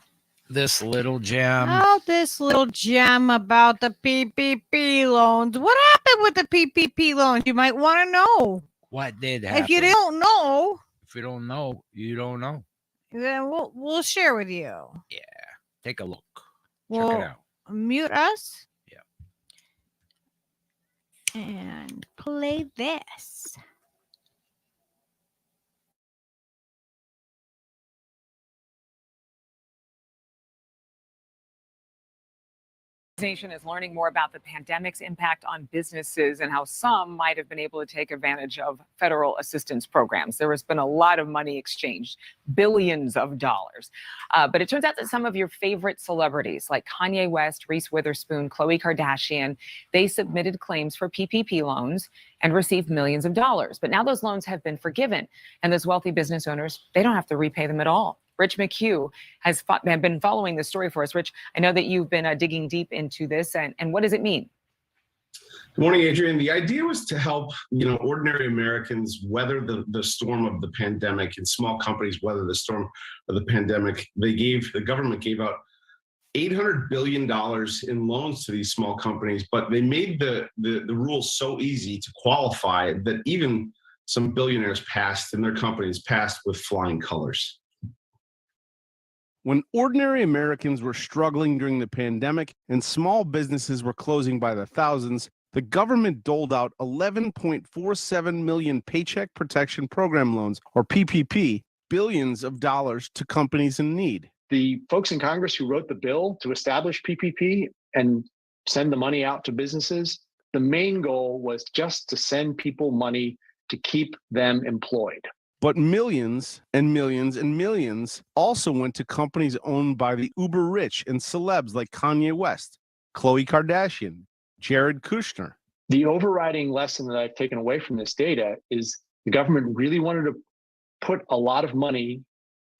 Speaker 3: This little gem.
Speaker 2: Oh, this little gem about the PPP loans. What happened with the PPP loans? You might want to know.
Speaker 3: What did happen?
Speaker 2: If you don't know,
Speaker 3: you don't know.
Speaker 2: Then we'll share with you.
Speaker 3: Yeah. Take a look.
Speaker 2: We'll
Speaker 3: Check it out.
Speaker 2: mute us.
Speaker 3: Yeah.
Speaker 2: And play this.
Speaker 5: Nation is learning more about the pandemic's impact on businesses and how some might have been able to take advantage of federal assistance programs. There has been a lot of money exchanged, billions of dollars. But it turns out that some of your favorite celebrities like Kanye West, Reese Witherspoon, Khloe Kardashian, they submitted claims for PPP loans and received millions of dollars. But now those loans have been forgiven, and those wealthy business owners, they don't have to repay them at all. Rich McHugh has been following this story for us. Rich, I know that you've been digging deep into this, and what does it mean?
Speaker 6: Good morning, Adrian. The idea was to help, ordinary Americans weather the storm of the pandemic, and small companies weather the storm of the pandemic. The government gave out $800 billion in loans to these small companies, but they made the rules so easy to qualify that even some billionaires passed, and their companies passed with flying colors.
Speaker 7: When ordinary Americans were struggling during the pandemic and small businesses were closing by the thousands, the government doled out 11.47 million Paycheck Protection Program loans, or PPP, billions of dollars to companies in need.
Speaker 8: The folks in Congress who wrote the bill to establish PPP and send the money out to businesses, the main goal was just to send people money to keep them employed.
Speaker 7: But millions and millions and millions also went to companies owned by the uber rich and celebs like Kanye West, Khloe Kardashian, Jared Kushner.
Speaker 8: The overriding lesson that I've taken away from this data is the government really wanted to put a lot of money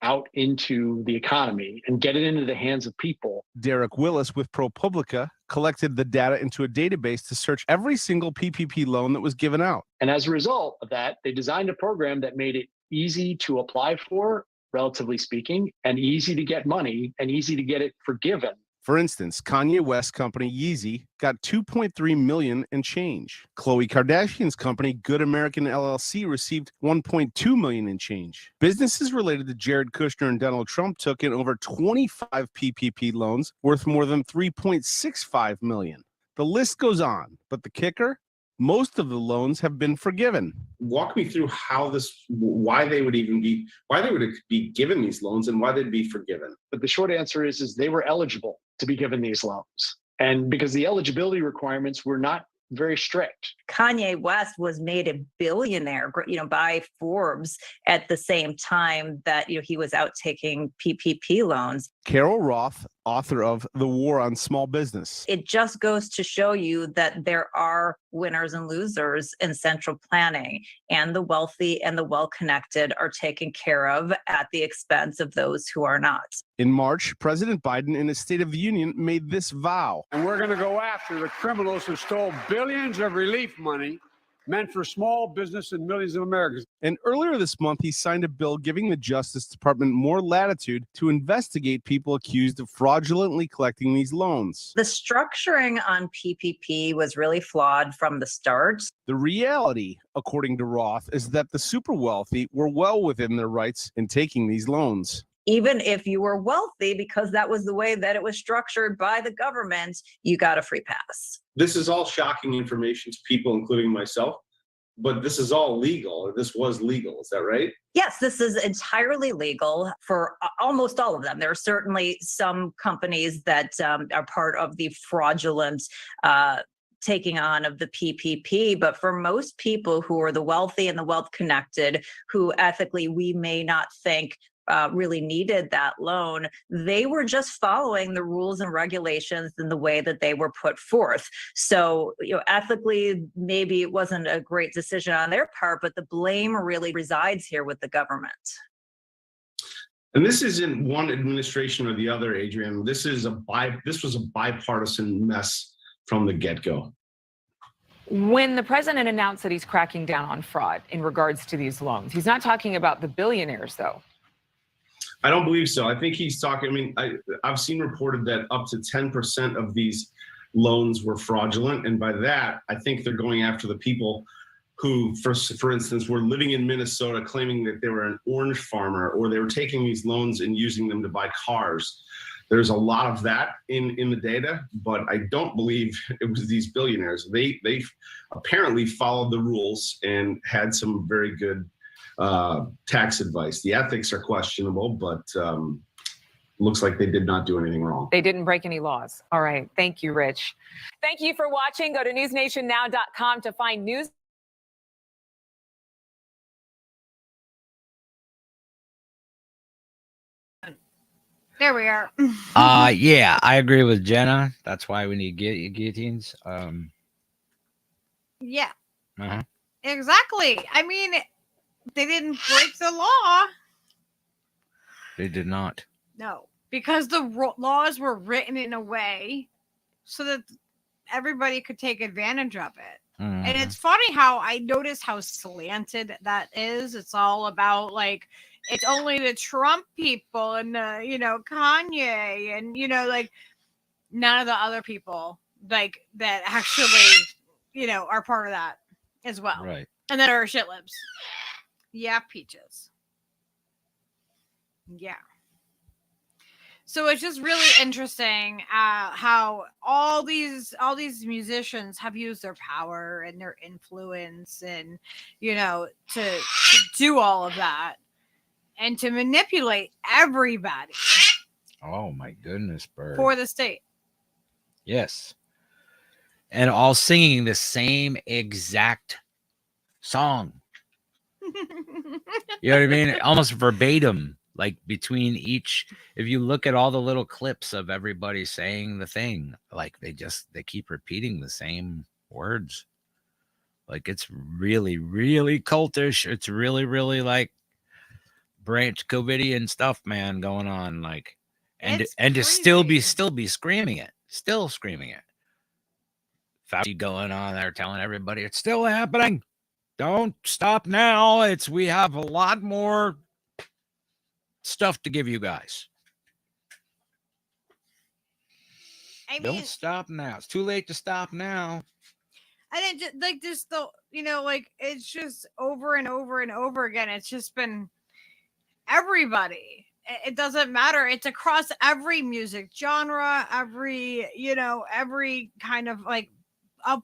Speaker 8: out into the economy and get it into the hands of people.
Speaker 7: Derek Willis with ProPublica collected the data into a database to search every single PPP loan that was given out.
Speaker 8: And as a result of that, they designed a program that made it easy to apply for, relatively speaking, and easy to get money and easy to get it forgiven.
Speaker 7: For instance, Kanye West's company Yeezy got $2.3 million and change. Khloe Kardashian's company Good American LLC received $1.2 million and change. Businesses related to Jared Kushner and Donald Trump took in over 25 PPP loans worth more than $3.65 million. The list goes on, but the kicker? Most of the loans have been forgiven.
Speaker 6: Walk me through why they would be given these loans and why they'd be forgiven.
Speaker 8: But the short answer is they were eligible to be given these loans. And because the eligibility requirements were not very strict.
Speaker 9: Kanye West was made a billionaire, by Forbes at the same time that, he was out taking PPP loans.
Speaker 7: Carol Roth, author of The War on Small Business.
Speaker 9: It just goes to show you that there are winners and losers in central planning, and the wealthy and the well-connected are taken care of at the expense of those who are not.
Speaker 7: In March, President Biden in his State of the Union made this vow.
Speaker 10: And we're going to go after the criminals who stole billions of relief money meant for small business and millions of Americans.
Speaker 7: And earlier this month, he signed a bill giving the Justice Department more latitude to investigate people accused of fraudulently collecting these loans.
Speaker 9: The structuring on PPP was really flawed from the start.
Speaker 7: The reality, according to Roth, is that the super wealthy were well within their rights in taking these loans.
Speaker 9: even if you were wealthy, because that was the way that it was structured by the government, you got a free pass.
Speaker 6: This is all shocking information to people, including myself, but this is all legal. This was legal. Is that right?
Speaker 9: Yes, this is entirely legal for almost all of them. There are certainly some companies that are part of the fraudulent taking on of the PPP, but for most people who are the wealthy and the wealth connected, who ethically we may not think really needed that loan, they were just following the rules and regulations in the way that they were put forth. So, ethically, maybe it wasn't a great decision on their part, but the blame really resides here with the government.
Speaker 6: And this isn't one administration or the other, Adrian. This was a bipartisan mess from the get-go.
Speaker 5: When the president announced that he's cracking down on fraud in regards to these loans, he's not talking about the billionaires, though.
Speaker 6: I don't believe so. I think he's talking, I've seen reported that up to 10% of these loans were fraudulent. And by that, I think they're going after the people who, for instance, were living in Minnesota claiming that they were an orange farmer, or they were taking these loans and using them to buy cars. There's a lot of that in the data, but I don't believe it was these billionaires. They apparently followed the rules and had some very good tax advice. The ethics are questionable, but looks like they did not do anything wrong.
Speaker 5: They didn't break any laws. All right. Thank you, Rich. Thank you for watching. Go to newsnationnow.com to find news.
Speaker 2: There we are.
Speaker 3: Yeah, I agree with Jenna. That's why we need guillotines.
Speaker 2: Yeah.
Speaker 3: Uh-huh.
Speaker 2: Exactly. I mean, they didn't break the law.
Speaker 3: They did not.
Speaker 2: No, because the laws were written in a way so that everybody could take advantage of it.
Speaker 3: Mm-hmm.
Speaker 2: And it's funny how I notice how slanted that is. It's all about like, it's only the Trump people and the, Kanye and, like none of the other people like that actually, are part of that as well.
Speaker 3: Right.
Speaker 2: And that are shit libs. Yeah, peaches. Yeah. So it's just really interesting how all these musicians have used their power and their influence and, to do all of that and to manipulate everybody.
Speaker 3: Oh my goodness, Bird.
Speaker 2: For the state.
Speaker 3: Yes. And all singing the same exact song. You know what I mean? Almost verbatim, like between each. If you look at all the little clips of everybody saying the thing, like they keep repeating the same words. Like it's really, really cultish. It's really, really like Branch Covidian stuff, man, going on. Like, and to still be screaming it, still screaming it. Fauci going on there telling everybody it's still happening. Don't stop now. We have a lot more stuff to give you guys. Don't stop now. It's too late to stop now.
Speaker 2: And it just like this, it's just over and over and over again. It's just been everybody. It doesn't matter. It's across every music genre, every kind of like up,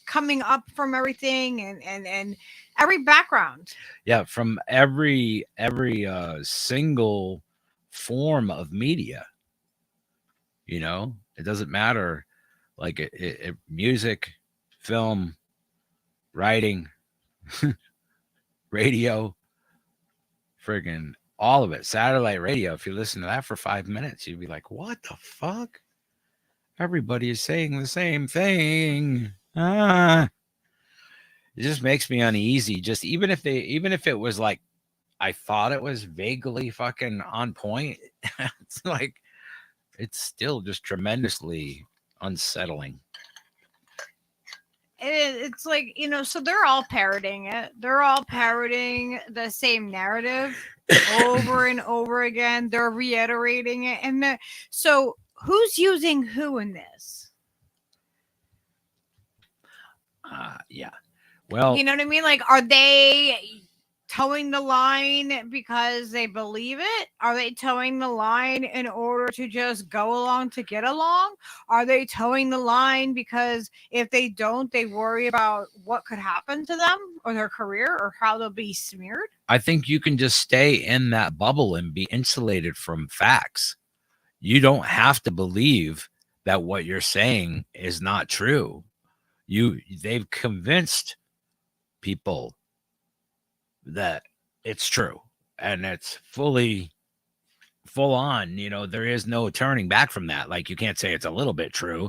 Speaker 2: coming up from everything and every background.
Speaker 3: Yeah, from every single form of media. It doesn't matter, like it music, film, writing, radio, friggin' all of it. Satellite radio. If you listen to that for 5 minutes, you'd be like, "What the fuck? Everybody is saying the same thing." It just makes me uneasy. Just even if it was like I thought it was vaguely fucking on point, it's like it's still just tremendously unsettling.
Speaker 2: It's like, so they're all parroting it. They're all parroting the same narrative over and over again. They're reiterating it. And so who's using who in this?
Speaker 3: Yeah. Well,
Speaker 2: you know what I mean? Like, are they towing the line because they believe it? Are they towing the line in order to just go along to get along? Are they towing the line because if they don't, they worry about what could happen to them or their career or how they'll be smeared?
Speaker 3: I think you can just stay in that bubble and be insulated from facts. You don't have to believe that what you're saying is not true. They've convinced people that it's true and it's full on, there is no turning back from that. Like, you can't say it's a little bit true.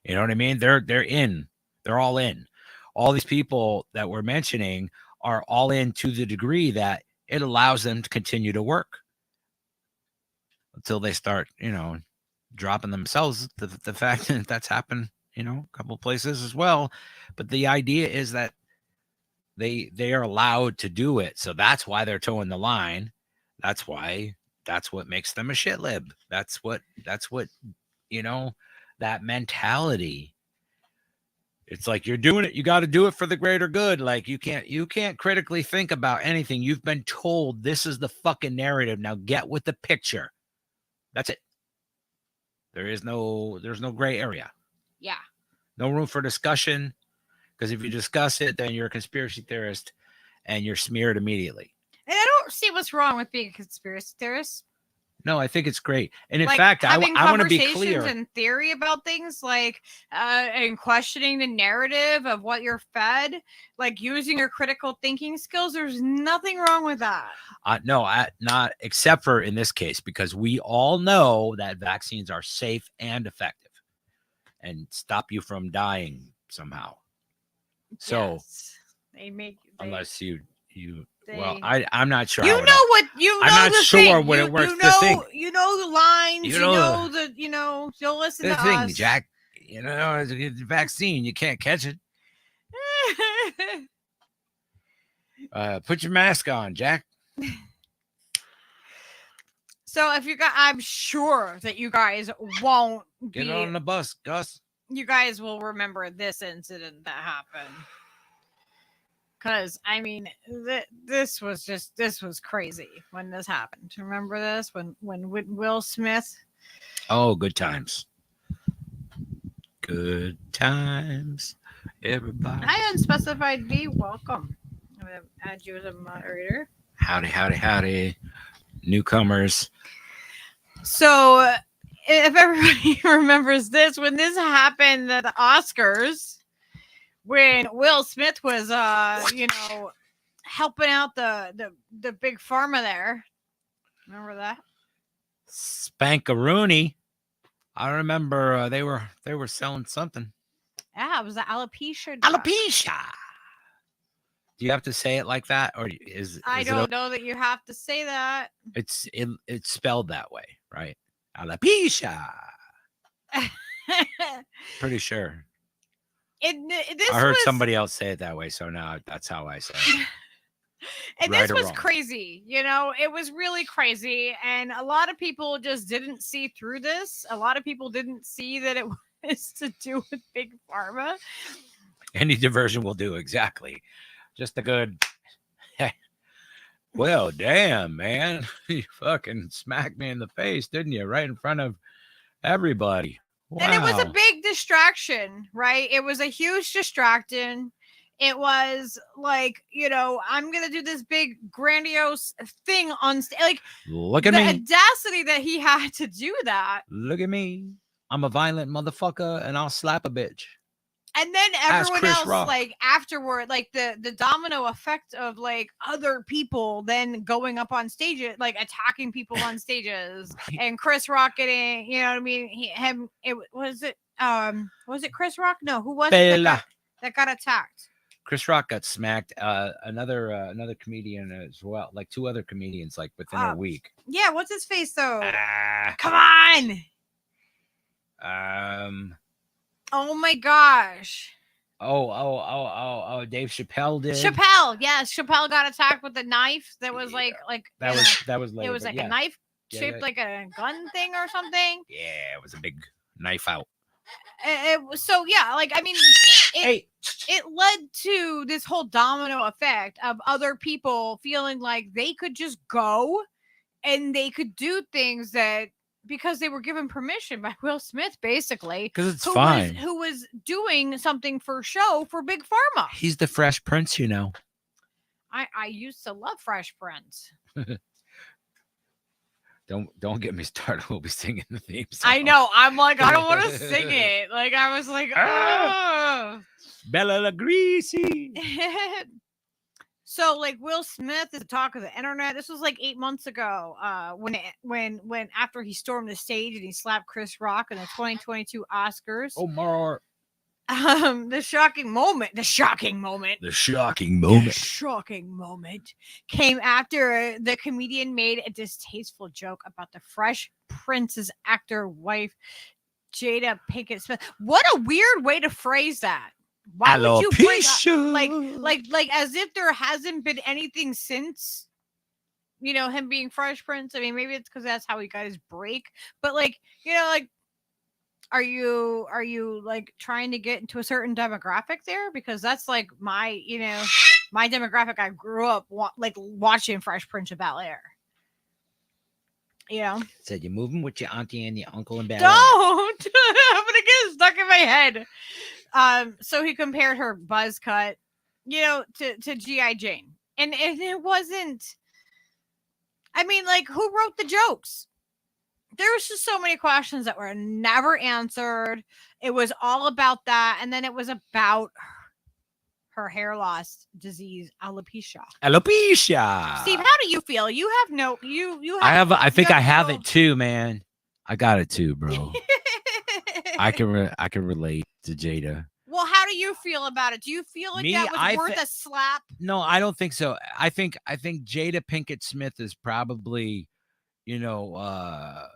Speaker 3: You know what I mean? They're all in. All these people that we're mentioning are all in to the degree that it allows them to continue to work until they start, dropping themselves. The fact that that's happened, a couple places as well. But the idea is that they are allowed to do it. So that's why they're towing the line. That's what makes them a shit lib. That's what, that mentality. It's like, you're doing it. You got to do it for the greater good. Like, you can't critically think about anything. You've been told this is the fucking narrative. Now get with the picture. That's it. There's no gray area.
Speaker 2: Yeah.
Speaker 3: No room for discussion. Because if you discuss it, then you're a conspiracy theorist and you're smeared immediately.
Speaker 2: And I don't see what's wrong with being a conspiracy theorist.
Speaker 3: No, I think it's great. And in
Speaker 2: Like,
Speaker 3: fact, I want to be
Speaker 2: conversations
Speaker 3: clear.
Speaker 2: and theory about things, like and questioning the narrative of what you're fed, like using your critical thinking skills. There's nothing wrong with that.
Speaker 3: No, not except for in this case, because we all know that vaccines are safe and effective and stop you from dying somehow. So
Speaker 2: Yes.
Speaker 3: unless I'm not sure.
Speaker 2: I'm not
Speaker 3: sure what it works.
Speaker 2: You know the lines. You'll listen
Speaker 3: The
Speaker 2: to
Speaker 3: thing,
Speaker 2: us.
Speaker 3: Jack. It's a vaccine. You can't catch it. Put your mask on, Jack.
Speaker 2: So I'm sure that you guys won't
Speaker 3: Get on the bus, Gus.
Speaker 2: You guys will remember this incident that happened. Because, this was crazy when this happened. Remember this? When Will Smith?
Speaker 3: Oh, good times. Good times, everybody.
Speaker 2: Hi, Unspecified V. Welcome. I'm going to add you as a moderator.
Speaker 3: Howdy. Newcomers.
Speaker 2: So, if everybody remembers this, when this happened at the Oscars, when Will Smith was, helping out the big pharma there. Remember that?
Speaker 3: Spankaroony. I remember they were selling something.
Speaker 2: Yeah, it was the alopecia.
Speaker 3: Alopecia. Do you have to say it like that, or
Speaker 2: I don't know that you have to say that.
Speaker 3: It's spelled that way, right? Alopecia. Pretty sure. I heard somebody else say it that way, so now that's how I say it.
Speaker 2: And
Speaker 3: Right
Speaker 2: this
Speaker 3: or
Speaker 2: was
Speaker 3: wrong.
Speaker 2: crazy. It was really crazy. And a lot of people just didn't see through this. A lot of people didn't see that it was to do with Big Pharma.
Speaker 3: Any diversion will do, exactly. Just a good, well, damn, man. You fucking smacked me in the face, didn't you? Right in front of everybody. Wow.
Speaker 2: And it was a big distraction, right? It was a huge distraction. It was like, I'm going to do this big grandiose thing on stage. Like,
Speaker 3: look at me.
Speaker 2: The audacity that he had to do that.
Speaker 3: Look at me. I'm a violent motherfucker and I'll slap a bitch.
Speaker 2: And then everyone
Speaker 3: Chris
Speaker 2: else,
Speaker 3: Rock.
Speaker 2: like, afterward, like, the domino effect of, like, other people then going up on stages, like, attacking people on stages. And Chris Rock getting, you know what I mean? Was it Chris Rock? No, who was it that got attacked?
Speaker 3: Chris Rock got smacked. Another comedian as well, like two other comedians, like within a week.
Speaker 2: Yeah, what's his face though? Come on. Oh my gosh.
Speaker 3: Oh, Dave Chappelle did.
Speaker 2: Chappelle, yes, Chappelle got attacked with a knife that was like
Speaker 3: that was later,
Speaker 2: it was like
Speaker 3: yeah.
Speaker 2: a knife shaped like a gun thing or something.
Speaker 3: Yeah, it was a big knife out.
Speaker 2: So yeah, like I mean, it led to this whole domino effect of other people feeling like they could just go and they could do things that because they were given permission by Will Smith, basically,
Speaker 3: because it's fine.
Speaker 2: Who was doing something for show for Big Pharma.
Speaker 3: He's the Fresh Prince, you know.
Speaker 2: I used to love Fresh Prince.
Speaker 3: Don't get me started. We'll be singing the theme song.
Speaker 2: I know. I'm like, I don't want to sing it. Like I was like, oh.
Speaker 3: Bella La Greasy.
Speaker 2: So like Will Smith is the talk of the internet. This was like 8 months ago. When after he stormed the stage and he slapped Chris Rock in the 2022 Oscars.
Speaker 3: Oh, Mar.
Speaker 2: The shocking moment came after the comedian made a distasteful joke about the Fresh Prince's actor wife, Jada Pinkett Smith. What a weird way to phrase that. Why would you bring up, like as if there hasn't been anything since, you know, him being Fresh Prince? I mean, maybe it's because that's how he got his break. But like, you know, like, are you like trying to get into a certain demographic there? Because that's like my, you know, my demographic. I grew up like watching Fresh Prince of Bel-Air. You know,
Speaker 3: said you're moving with your auntie and your uncle in bed.
Speaker 2: Don't. I'm gonna get stuck in my head. So he compared her buzz cut, you know, to G.I. Jane. And it wasn't, I mean, like, who wrote the jokes? There was just so many questions that were never answered. It was all about that. And then it was about her hair loss disease, alopecia. Steve, how do you feel? You have no, you have.
Speaker 3: I think I have it too, man. I got it too, bro. I can relate to Jada.
Speaker 2: Well, how do you feel about it? Do you feel like that was worth a slap?
Speaker 3: No, I don't think so. I think Jada Pinkett Smith is probably, you know,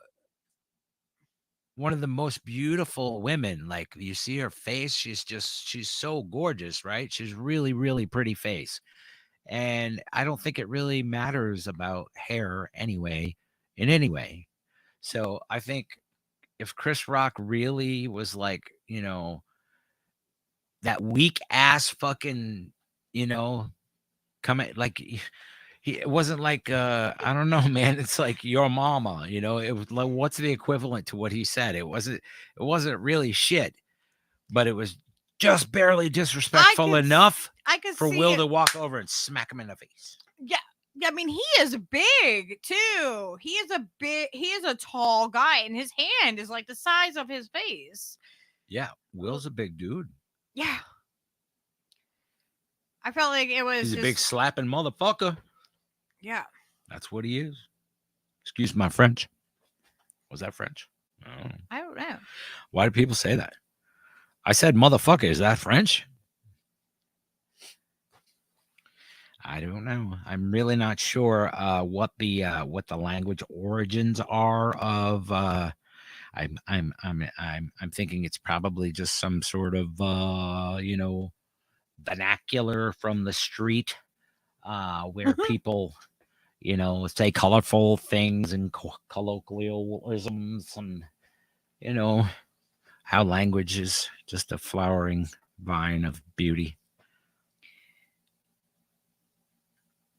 Speaker 3: one of the most beautiful women. Like, you see her face, she's so gorgeous, right? She's really, really pretty face. And I don't think it really matters about hair anyway, in any way. So I think if Chris Rock really was like, you know, that weak ass fucking, you know, coming, like, it wasn't like, I don't know, man. It's like your mama, you know, it was like, what's the equivalent to what he said? It wasn't really shit, but it was just barely disrespectful enough for Will to walk over and smack him in the face.
Speaker 2: Yeah. I mean, he is big too. He is a tall guy, and his hand is like the size of his face.
Speaker 3: Yeah, Will's a big dude.
Speaker 2: Yeah. I felt like it was
Speaker 3: He's a big slapping motherfucker.
Speaker 2: Yeah.
Speaker 3: That's what he is. Excuse my French. Was that French?
Speaker 2: I don't know.
Speaker 3: Why do people say that? I said motherfucker. Is that French? I don't know. I'm really not sure what the language origins are of. I'm thinking it's probably just some sort of you know, vernacular from the street where people, you know, say colorful things and colloquialisms, and you know how language is just a flowering vine of beauty.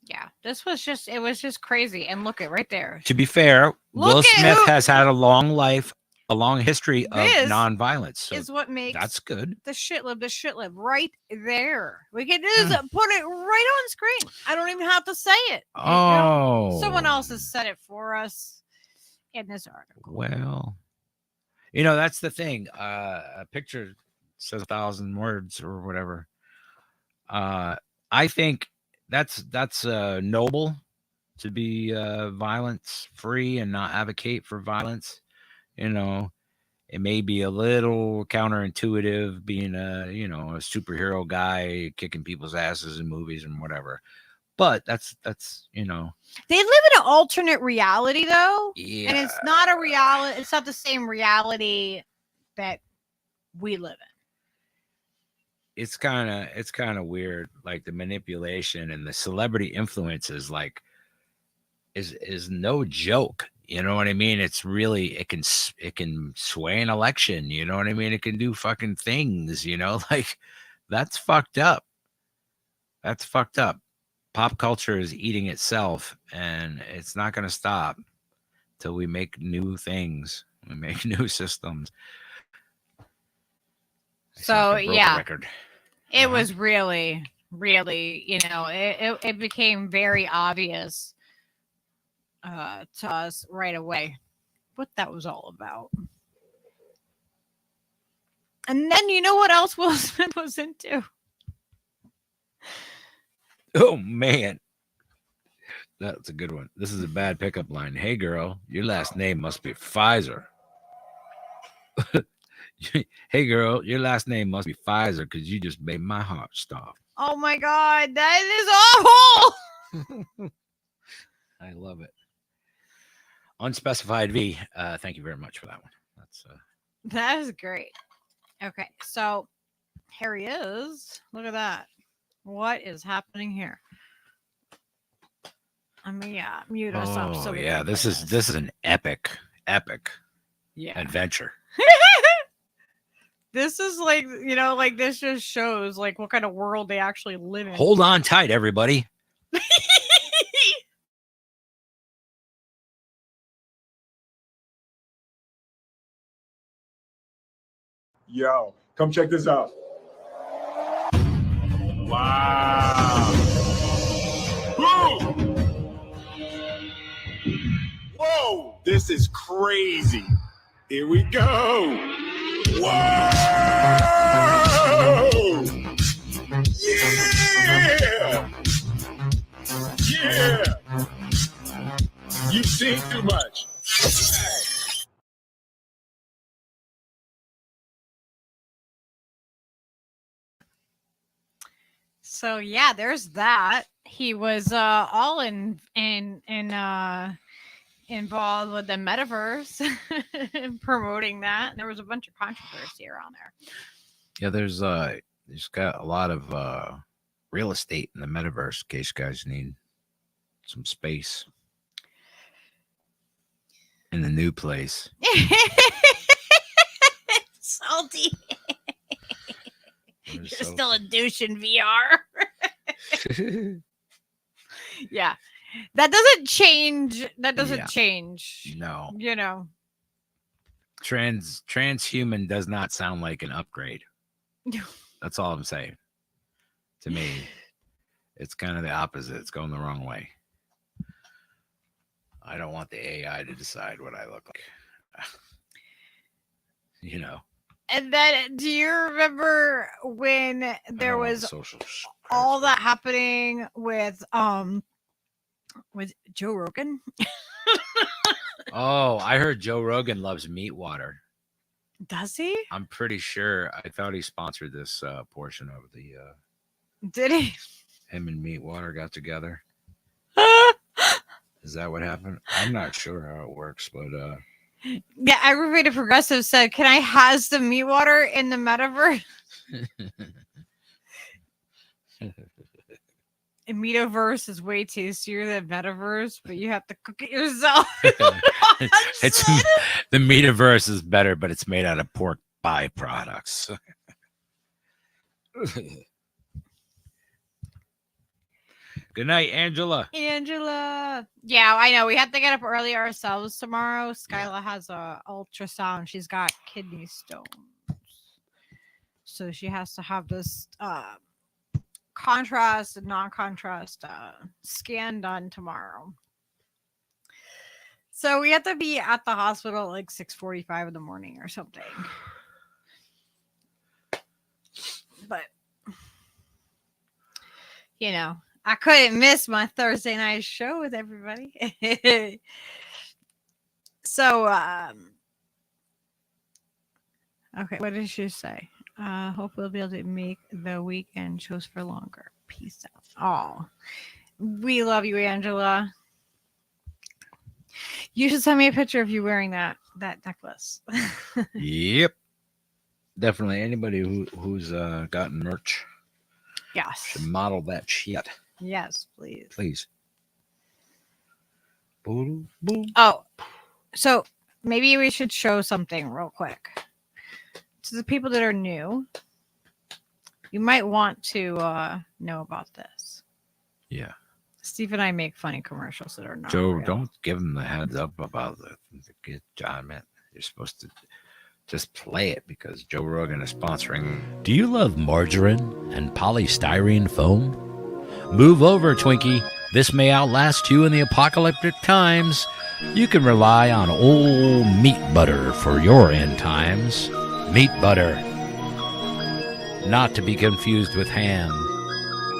Speaker 2: Yeah, it was just crazy. And look at right there.
Speaker 3: To be fair, Will Smith has had a long life, a long history of nonviolence. So
Speaker 2: is what makes
Speaker 3: that's good.
Speaker 2: The shit lib right there. We can just put it right on screen. I don't even have to say it.
Speaker 3: Oh,
Speaker 2: you know? Someone else has said it for us in this article.
Speaker 3: Well, you know, that's the thing. A picture says 1,000 words or whatever. I think that's noble to be violence free and not advocate for violence. You know, it may be a little counterintuitive being a superhero guy kicking people's asses in movies and whatever, but that's you know,
Speaker 2: they live in an alternate reality though.
Speaker 3: Yeah.
Speaker 2: And it's not a reality. It's not the same reality that we live in.
Speaker 3: It's kind of weird, like the manipulation and the celebrity influence is like is no joke. You know what I mean? It's really, it can sway an election. You know what I mean? It can do fucking things, you know, like that's fucked up. That's fucked up. Pop culture is eating itself, and it's not going to stop till we make new things. We make new systems.
Speaker 2: So yeah,
Speaker 3: record.
Speaker 2: it was really, really, you know, it became very obvious to us right away what that was all about. And then you know what else Will Smith was into?
Speaker 3: Oh man, that's a good one. This is a bad pickup line. Hey girl, your last name must be Pfizer. Hey girl, your last name must be Pfizer because you just made my heart stop.
Speaker 2: Oh my God, that is awful.
Speaker 3: I love it. Unspecified V. Thank you very much for that one.
Speaker 2: That is great. Okay, so here he is. Look at that. What is happening here? I mean, mute us up. So
Speaker 3: yeah, this is an epic adventure.
Speaker 2: This is like, you know, like this just shows like what kind of world they actually live in.
Speaker 3: Hold on tight, everybody.
Speaker 11: Yo, come check this out. Wow. Whoa, this is crazy. Here we go. Whoa! Yeah! Yeah! You've seen too much.
Speaker 2: So yeah, there's that. He was all involved with the metaverse and promoting that. And there was a bunch of controversy around there.
Speaker 3: Yeah, there's got a lot of real estate in the metaverse in case you guys need some space in the new place.
Speaker 2: Salty. You're still a douche in VR. Yeah. That doesn't change. That doesn't change.
Speaker 3: No.
Speaker 2: You know.
Speaker 3: Transhuman does not sound like an upgrade. That's all I'm saying. To me, it's kind of the opposite. It's going the wrong way. I don't want the AI to decide what I look like. You know.
Speaker 2: And then, do you remember when there was all that happening with Joe Rogan?
Speaker 3: Oh, I heard Joe Rogan loves meat water.
Speaker 2: Does he?
Speaker 3: I'm pretty sure. I thought he sponsored this portion of the.
Speaker 2: Did he?
Speaker 3: Him and meat water got together. Is that what happened? I'm not sure how it works, but.
Speaker 2: Yeah, Aggravated Progressive said, "Can I has the meat water in the metaverse?" The metaverse is way tastier than metaverse, but you have to cook it yourself.
Speaker 3: It's the metaverse is better, but it's made out of pork byproducts. Good night, Angela.
Speaker 2: Angela. Yeah, I know. We have to get up early ourselves tomorrow. Skyla has a ultrasound. She's got kidney stones. So she has to have this contrast and non-contrast scan done tomorrow. So we have to be at the hospital at like 6:45 in the morning or something. But, you know, I couldn't miss my Thursday night show with everybody. So, okay, what did she say? Hope we'll be able to make the weekend shows for longer. Peace out. Oh, we love you, Angela. You should send me a picture of you wearing that necklace.
Speaker 3: Yep. Definitely anybody who's gotten merch.
Speaker 2: Yes.
Speaker 3: Should model that shit.
Speaker 2: Yes, please.
Speaker 3: Please. Boom, boom.
Speaker 2: Oh, So maybe we should show something real quick to the people that are new. You might want to know about this.
Speaker 3: Yeah.
Speaker 2: Steve and I make funny commercials that are not
Speaker 3: Joe,
Speaker 2: real.
Speaker 3: don't give him the heads up about the good John, man. You're supposed to just play it because Joe Rogan is sponsoring.
Speaker 12: Do you love margarine and polystyrene foam? Move over, Twinkie. This may outlast you in the apocalyptic times. You can rely on old meat butter for your end times. Meat butter. Not to be confused with ham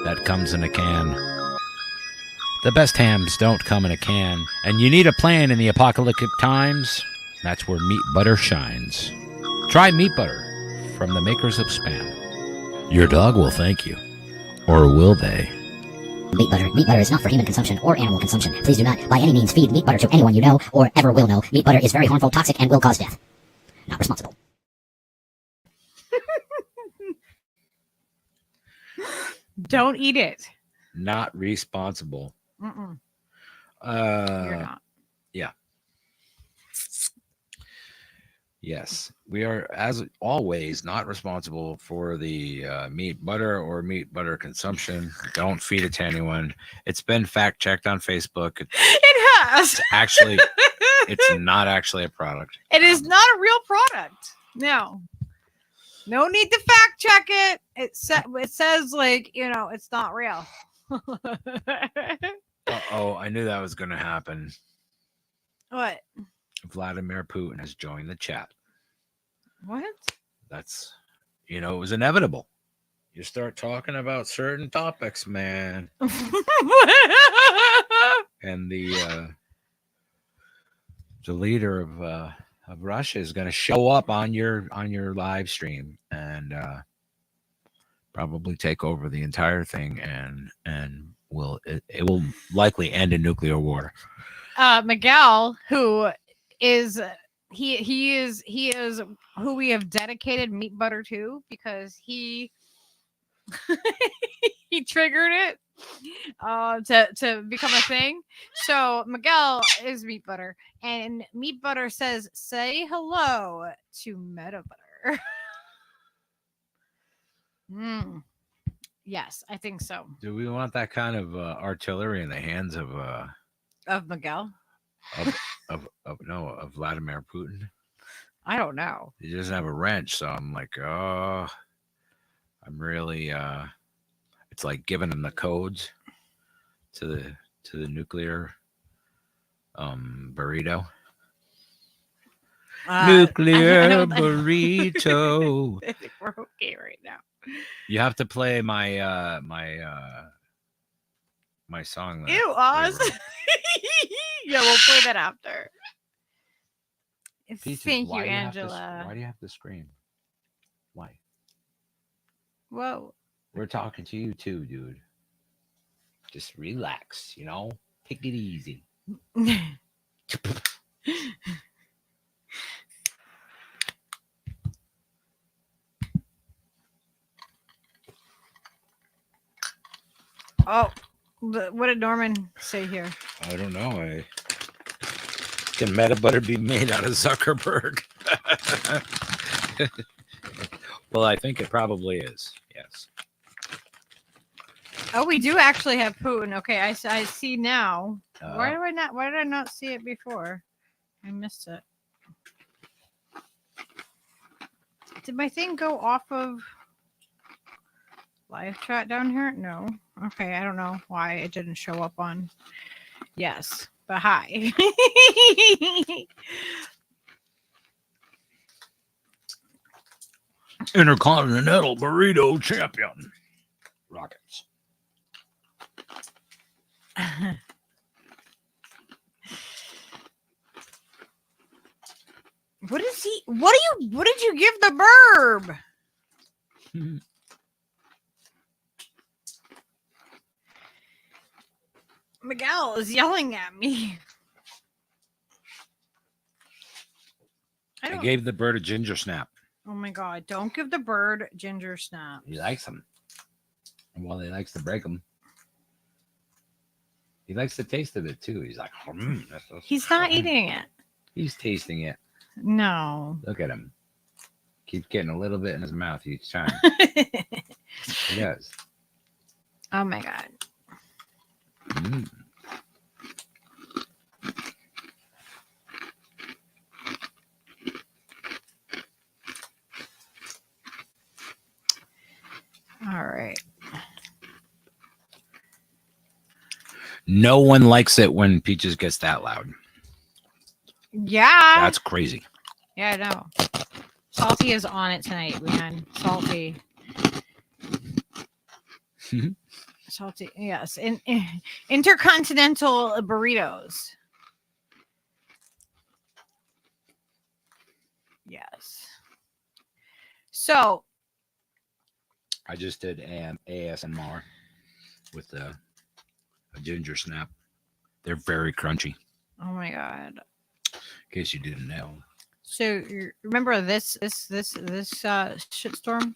Speaker 12: that comes in a can. The best hams don't come in a can, and you need a plan in the apocalyptic times. That's where meat butter shines. Try meat butter from the makers of Spam. Your dog will thank you. Or will they?
Speaker 13: Meat butter. Meat butter is not for human consumption or animal consumption. Please do not, by any means, feed meat butter to anyone you know or ever will know. Meat butter is very harmful, toxic, and will cause death. Not responsible.
Speaker 2: Don't eat it.
Speaker 3: Not responsible.
Speaker 2: Mm-mm.
Speaker 3: You're
Speaker 2: not.
Speaker 3: Yeah. Yes, we are, as always, not responsible for the meat butter or meat butter consumption. Don't feed it to anyone. It's been fact checked on Facebook.
Speaker 2: It has.
Speaker 3: It's not actually a product.
Speaker 2: It is not a real product. No. No need to fact check it. It says like, it's not real.
Speaker 3: Oh, I knew that was going to happen.
Speaker 2: What?
Speaker 3: Vladimir Putin has joined the chat.
Speaker 2: What?
Speaker 3: That's, it was inevitable. You start talking about certain topics, man. And the leader of Russia is going to show up on your live stream and probably take over the entire thing, and it will likely end in nuclear war.
Speaker 2: Miguel, who is he is who we have dedicated meat butter to because he he triggered it to become a thing. So Miguel is meat butter, and meat butter says, "Say hello to meta butter." Yes, I think so.
Speaker 3: Do we want that kind of artillery in the hands of
Speaker 2: Miguel?
Speaker 3: Of Vladimir Putin?
Speaker 2: I don't know.
Speaker 3: He doesn't have a wrench, so I'm like, I'm really it's like giving him the codes to the nuclear burrito. Nuclear burrito.
Speaker 2: I think we're okay right now.
Speaker 3: You have to play my my song.
Speaker 2: Ew, Oz. Yeah, we'll play that after.
Speaker 3: Peaches,
Speaker 2: Thank you,
Speaker 3: why
Speaker 2: Angela.
Speaker 3: Why do you have to scream? Why?
Speaker 2: Whoa.
Speaker 3: We're talking to you too, dude. Just relax, Take it easy.
Speaker 2: Oh, what did Norman say here?
Speaker 3: I don't know. Can meta butter be made out of Zuckerberg? Well, I think it probably is. Yes.
Speaker 2: Oh, we do actually have Putin. Okay, I see now. Why did I not see it before? I missed it. Did my thing go off of live chat down here? No. Okay, I don't know why it didn't show up on. Yes, but hi.
Speaker 3: Intercontinental burrito champion. Rockets.
Speaker 2: What is he? What did you give the burb? Miguel is yelling at me.
Speaker 3: I gave the bird a ginger snap.
Speaker 2: Oh my god, don't give the bird ginger snap.
Speaker 3: He likes them. Well, he likes to break them. He likes the taste of it too. He's like,
Speaker 2: he's not eating it.
Speaker 3: He's tasting it.
Speaker 2: No.
Speaker 3: Look at him. Keeps getting a little bit in his mouth each time. He does.
Speaker 2: Oh my God.
Speaker 3: Mm.
Speaker 2: All right.
Speaker 3: No one likes it when Peaches gets that loud.
Speaker 2: Yeah.
Speaker 3: That's crazy.
Speaker 2: Yeah, I know. Salty is on it tonight, man. Salty. Salty, yes. Intercontinental burritos. Yes. So
Speaker 3: I just did ASMR with a ginger snap. They're very crunchy.
Speaker 2: oh my God.
Speaker 3: In case you didn't know.
Speaker 2: So you remember this shitstorm?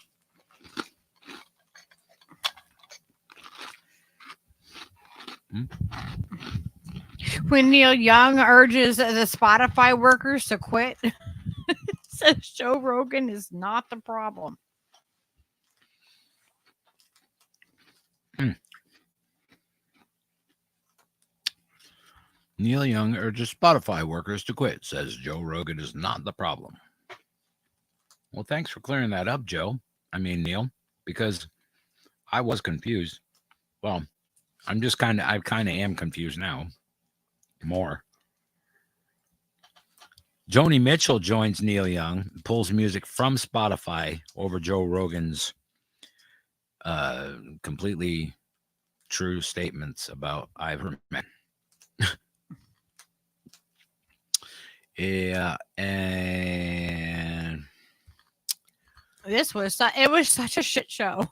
Speaker 2: When Neil Young urges the Spotify workers to quit, says Joe Rogan is not the problem.
Speaker 3: Neil Young urges Spotify workers to quit, says Joe Rogan is not the problem. Well, thanks for clearing that up, Joe. I mean, Neil, because I was confused. Well, I kind of am confused now. More. Joni Mitchell joins Neil Young, pulls music from Spotify over Joe Rogan's completely true statements about Iverman. Yeah, and
Speaker 2: it was such a shit show.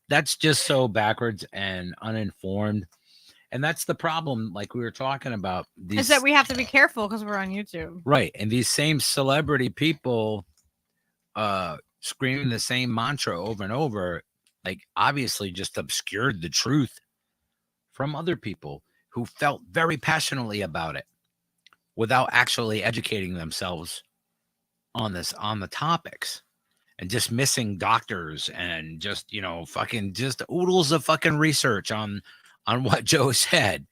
Speaker 3: that's just so backwards and uninformed. And that's the problem, like we were talking about.
Speaker 2: Is that we have to be careful because we're on YouTube.
Speaker 3: Right. And these same celebrity people screaming the same mantra over and over, like obviously just obscured the truth from other people who felt very passionately about it without actually educating themselves on the topics, and dismissing doctors and just, fucking just oodles of fucking research on what Joe said.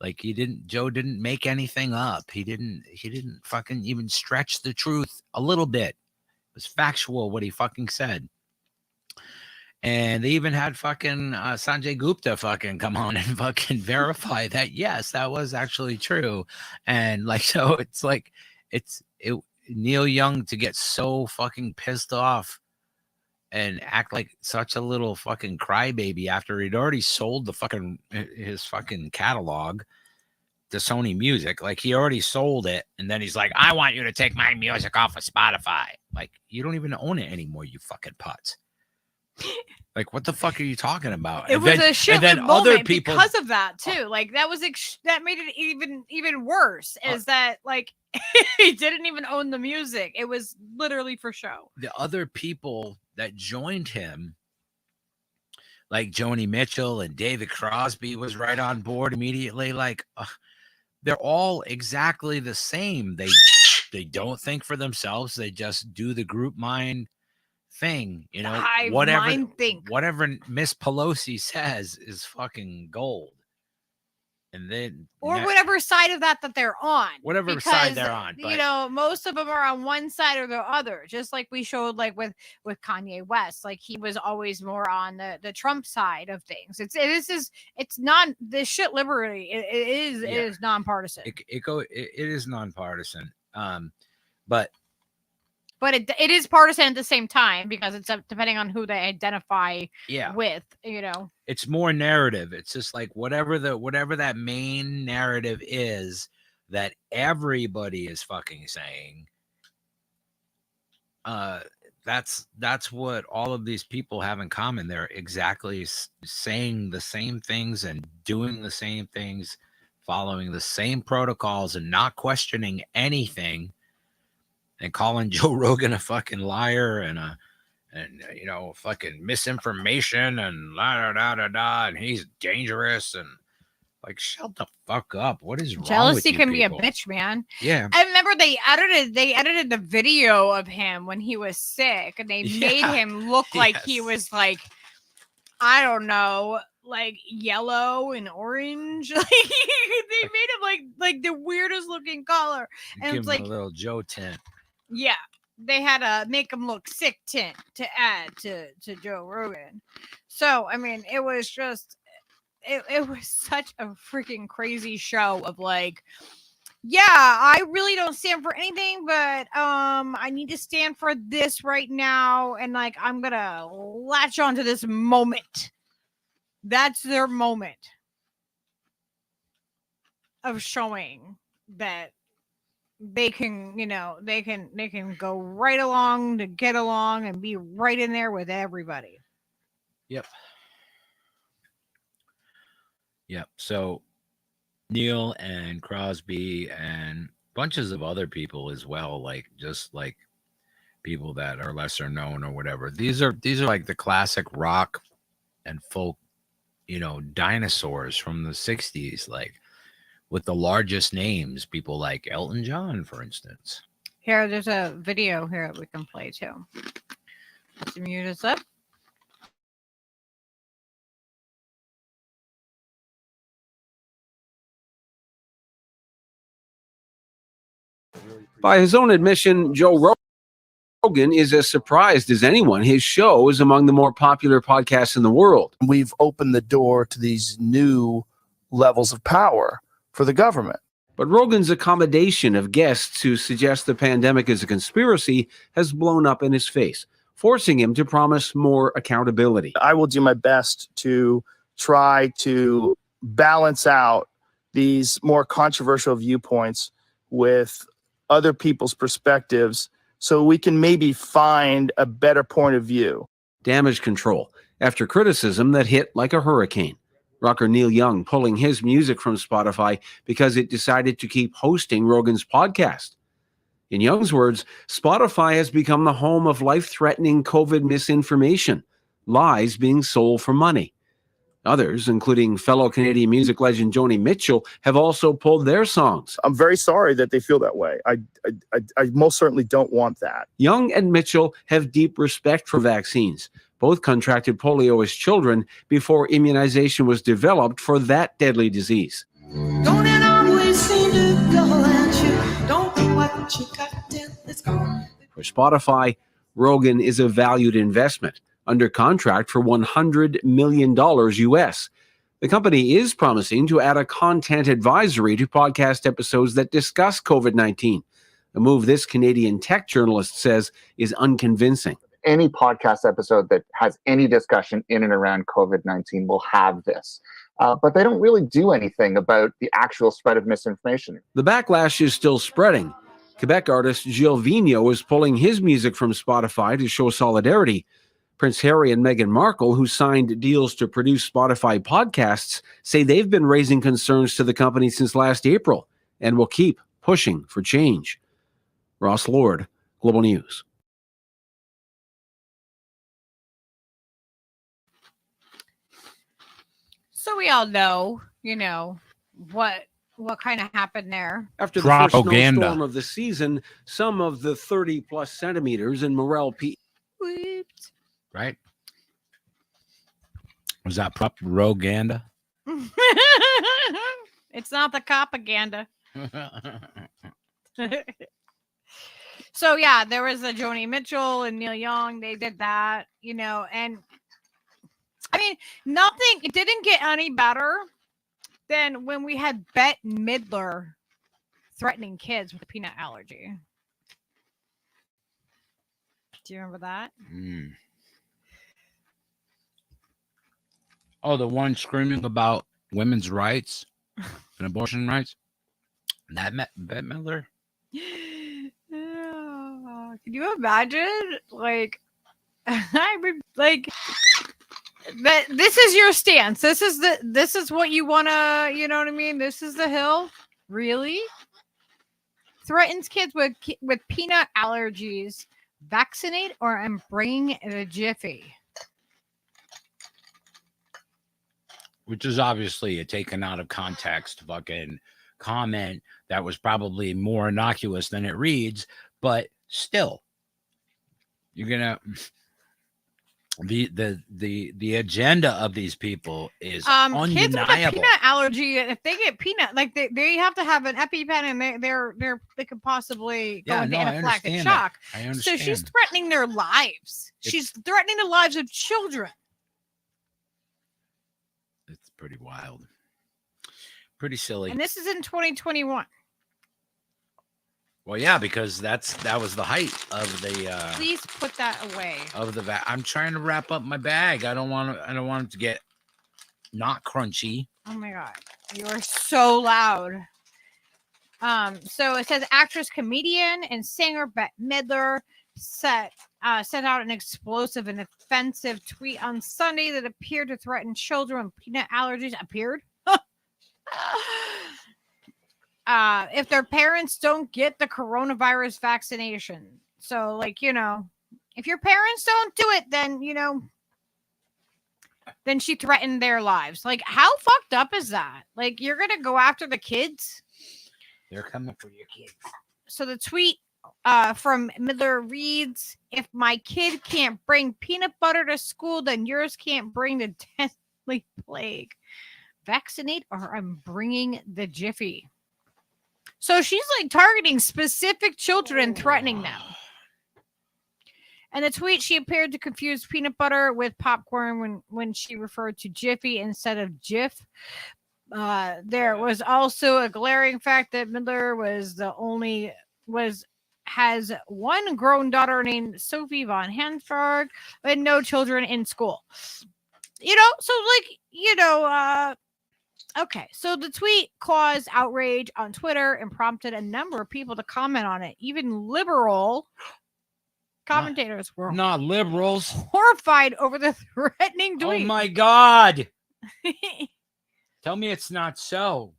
Speaker 3: Like Joe didn't make anything up. He didn't fucking even stretch the truth a little bit. It was factual what he fucking said. And they even had fucking Sanjay Gupta fucking come on and fucking verify that, yes, that was actually true. And like, so it's like, Neil Young to get so fucking pissed off and act like such a little fucking crybaby after he'd already sold his fucking catalog to Sony Music. Like he already sold it. And then he's like, I want you to take my music off of Spotify. Like you don't even own it anymore, you fucking putz. Like, what the fuck are you talking about?
Speaker 2: It was a shit moment other people because of that too. Like that that made it even worse. Is that like he didn't even own the music? It was literally for show.
Speaker 3: The other people that joined him, like Joni Mitchell and David Crosby, was right on board immediately. Like they're all exactly the same. They don't think for themselves. They just do the group mind thing, whatever Miss Pelosi says is fucking gold. And then
Speaker 2: whatever side of that they're on,
Speaker 3: whatever side they're on,
Speaker 2: but, most of them are on one side or the other, just like we showed like with Kanye West. Like he was always more on the Trump side of things. It's not this shit liberty. It is nonpartisan.
Speaker 3: It is nonpartisan. But
Speaker 2: it is partisan at the same time because it's depending on who they identify with,
Speaker 3: It's more narrative. It's just like whatever that main narrative is that everybody is fucking saying. That's what all of these people have in common. They're exactly saying the same things and doing the same things, following the same protocols and not questioning anything. And calling Joe Rogan a fucking liar and fucking misinformation and and he's dangerous and Like, shut the fuck up. What is wrong
Speaker 2: Jealousy
Speaker 3: with you
Speaker 2: can
Speaker 3: people?
Speaker 2: be a bitch, man.
Speaker 3: Yeah.
Speaker 2: I remember they edited the video of him when he was sick, and they made him look like he was like, I don't know, like yellow and orange. Like they made him like the weirdest looking color. And
Speaker 3: Give
Speaker 2: it's
Speaker 3: him
Speaker 2: like
Speaker 3: a little Joe tint.
Speaker 2: yeah, they had to make him look sick tint to add to Joe Rogan. So I mean, it was just it was such a freaking crazy show of like, yeah, I really don't stand for anything, but I need to stand for this right now, and like I'm gonna latch onto this moment. That's their moment of showing that they can, you know, they can go right along to get along and be right in there with everybody.
Speaker 3: Yep. Yep. So Neil and Crosby and bunches of other people as well, like just like people that are lesser known or whatever. These are like the classic rock and folk, you know, dinosaurs from the 60s, like with the largest names, people like Elton John, for instance.
Speaker 2: Here, there's a video here that we can play too. Let's mute us up.
Speaker 10: By his own admission, Joe Rogan is as surprised as anyone. His show is among the more popular podcasts in the world.
Speaker 14: We've opened the door to these new levels of power for the government.
Speaker 10: But Rogan's accommodation of guests who suggest the pandemic is a conspiracy has blown up in his face, forcing him to promise more accountability.
Speaker 14: I will do my best to try to balance out these more controversial viewpoints with other people's perspectives so we can maybe find a better point of view.
Speaker 10: Damage control after criticism that hit like a hurricane. Rocker Neil Young pulling his music from Spotify because it decided to keep hosting Rogan's podcast. In Young's words, Spotify has become the home of life-threatening COVID misinformation, lies being sold for money. Others, including fellow Canadian music legend Joni Mitchell, have also pulled their songs.
Speaker 14: I'm very sorry that they feel that way. I most certainly don't want that.
Speaker 10: Young and Mitchell have deep respect for vaccines. Both contracted polio as children before immunization was developed for that deadly disease.
Speaker 15: Don't it always seem to go at you? Don't do what you got till it's gone.
Speaker 10: For Spotify, Rogan is a valued investment, under contract for $100 million US. The company is promising to add a content advisory to podcast episodes that discuss COVID-19, a move this Canadian tech journalist says is unconvincing.
Speaker 16: Any podcast episode that has any discussion in and around COVID-19 will have this. But they don't really do anything about the actual spread of misinformation.
Speaker 10: The backlash is still spreading. Quebec artist Gilles Vigneault is pulling his music from Spotify to show solidarity. Prince Harry and Meghan Markle, who signed deals to produce Spotify podcasts, say they've been raising concerns to the company since last April and will keep pushing for change. Ross Lord, Global News.
Speaker 2: So we all know, you know, what kind of happened there.
Speaker 10: After the first snowstorm of the season, some of the 30-plus centimeters in Morel Peak.
Speaker 3: Right? Was that propaganda?
Speaker 2: It's not the propaganda. So yeah, there was a Joni Mitchell and Neil Young. They did that, you know, and I mean, it didn't get any better than when we had Bette Midler threatening kids with a peanut allergy. Do you remember that?
Speaker 3: Mm. Oh, the one screaming about women's rights and abortion rights? That Bette Midler?
Speaker 2: Can you imagine? Like, I would like that. This is your stance. This is what you want to, you know what I mean? This is the hill. Really? Threatens kids with peanut allergies. Vaccinate or I'm bringing the jiffy.
Speaker 3: which is obviously a taken out of context fucking comment that was probably more innocuous than it reads, but still, you're gonna the agenda of these people is
Speaker 2: Kids with a
Speaker 3: undeniable.
Speaker 2: peanut allergy, if they get peanut, like they have to have an EpiPen, and they could possibly go into anaphylactic shock.
Speaker 3: I understand.
Speaker 2: So she's threatening their lives. She's threatening the lives of children.
Speaker 3: It's pretty wild, pretty silly.
Speaker 2: And this is in 2021.
Speaker 3: Well, yeah, because that was the height of the.
Speaker 2: Please put that away.
Speaker 3: Of the I'm trying to wrap up my bag. I don't want it to get not crunchy.
Speaker 2: Oh my god, you are so loud. So it says actress, comedian, and singer Bette Midler sent out an explosive and offensive tweet on Sunday that appeared to threaten children with peanut allergies. If their parents don't get the coronavirus vaccination. So, like, you know, if your parents don't do it, then, you know, then she threatened their lives. Like, how fucked up is that? Like, you're going to go after the kids?
Speaker 3: They're coming for your kids.
Speaker 2: So the tweet from Midler reads, if my kid can't bring peanut butter to school, then yours can't bring the deadly plague. Vaccinate or I'm bringing the jiffy. So she's like targeting specific children and threatening them. And the tweet, she appeared to confuse peanut butter with popcorn when she referred to Jiffy instead of Jif. There was also a glaring fact that Midler has one grown daughter named Sophie von Hansberg and no children in school. You know, so like, you know, okay, so the tweet caused outrage on Twitter and prompted a number of people to comment on it. Even liberal commentators were
Speaker 3: not liberals
Speaker 2: horrified over the threatening tweet.
Speaker 3: Oh my god! Tell me it's not so.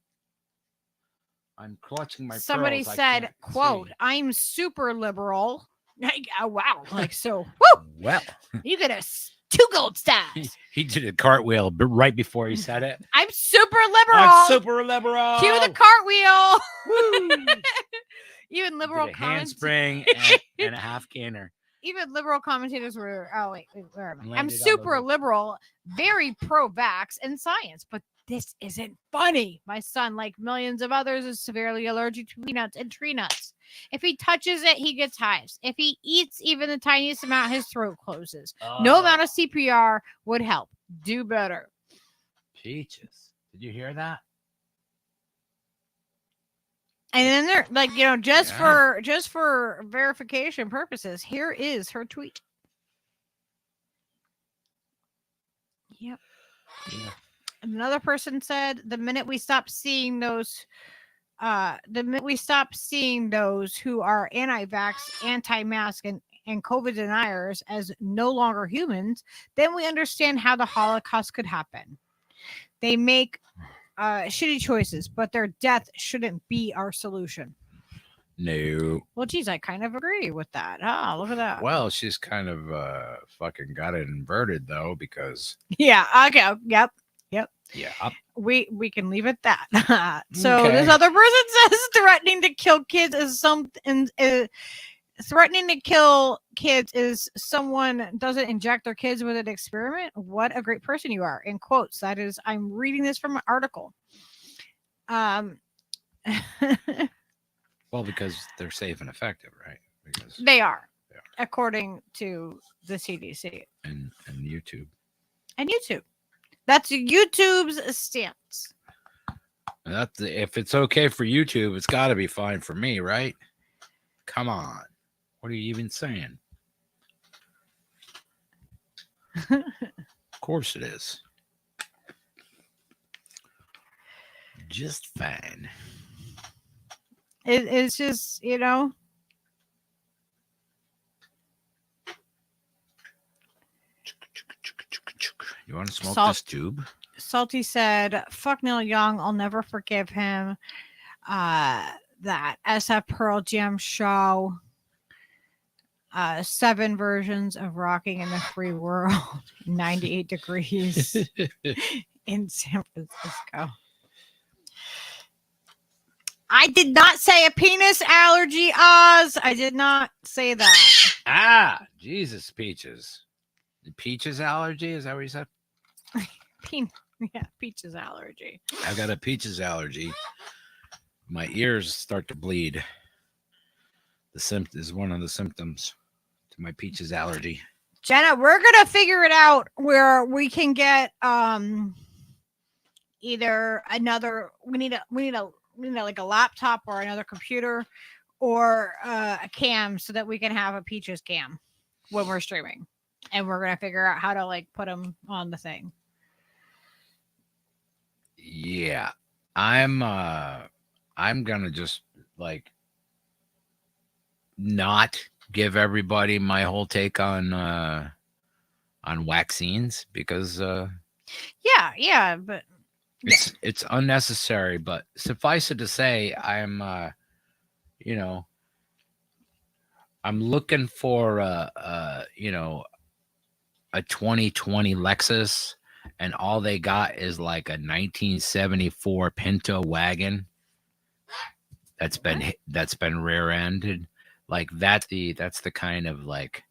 Speaker 3: I'm clutching my
Speaker 2: Somebody
Speaker 3: pearls.
Speaker 2: said, "quote I'm super liberal." Like, oh, wow! Like so. Woo!
Speaker 3: Well,
Speaker 2: you get us 2 gold stars.
Speaker 3: He did a cartwheel right before he said it.
Speaker 2: I'm super liberal.
Speaker 3: I'm super liberal.
Speaker 2: Cue the cartwheel. Even liberal
Speaker 3: handspring and a half canner.
Speaker 2: Even liberal commentators were, where am I? I'm
Speaker 3: Landed
Speaker 2: super liberal, very pro-vax and science, but this isn't funny. My son, like millions of others, is severely allergic to peanuts and tree nuts. If he touches it, he gets hives. If he eats even the tiniest amount, his throat closes. No amount of CPR would help. Do better.
Speaker 3: Peaches. Did you hear that?
Speaker 2: And then they're like, you know, just for verification purposes, here is her tweet. Yep.
Speaker 3: Yeah.
Speaker 2: Another person said, the minute we stop seeing those who are anti-vax, anti-mask, and COVID deniers as no longer humans, then we understand how the Holocaust could happen. They make shitty choices, but their death shouldn't be our solution.
Speaker 3: No.
Speaker 2: Well, geez, I kind of agree with that. Ah, look at that.
Speaker 3: Well, she's kind of fucking got it inverted though, because
Speaker 2: yeah. Okay. Yep.
Speaker 3: Yeah.
Speaker 2: We can leave it that. So this other person says threatening to kill kids is threatening to kill kids is someone doesn't inject their kids with an experiment. What a great person you are. In quotes. That is, I'm reading this from an article.
Speaker 3: Well, because they're safe and effective, right? Because
Speaker 2: they are, according to the CDC
Speaker 3: and YouTube.
Speaker 2: And YouTube. That's YouTube's stance.
Speaker 3: That's if it's okay for YouTube, it's got to be fine for me, right? Come on. What are you even saying? Of course it is. Just fine.
Speaker 2: It's just, you know.
Speaker 3: You want to smoke this tube?
Speaker 2: Salty said, fuck Neil Young. I'll never forgive him. That SF Pearl Jam show. 7 versions of Rocking in the Free World. 98 degrees. in San Francisco. I did not say a penis allergy, Oz. I did not say that.
Speaker 3: Ah, Jesus, Peaches. The peaches allergy? Is that what you said?
Speaker 2: Yeah, peaches allergy.
Speaker 3: I've got a peaches allergy. My ears start to bleed. The is one of the symptoms to my peaches allergy.
Speaker 2: Jenna, we're gonna figure it out where we can get either another. We need like a laptop or another computer or a cam so that we can have a peaches cam when we're streaming, and we're gonna figure out how to like put them on the thing.
Speaker 3: Yeah, I'm gonna just like not give everybody my whole take on vaccines because
Speaker 2: yeah, but
Speaker 3: it's unnecessary. But suffice it to say, I'm looking for a 2020 Lexus, and all they got is like a 1974 Pinto wagon that's been rear-ended. Like that's the kind of like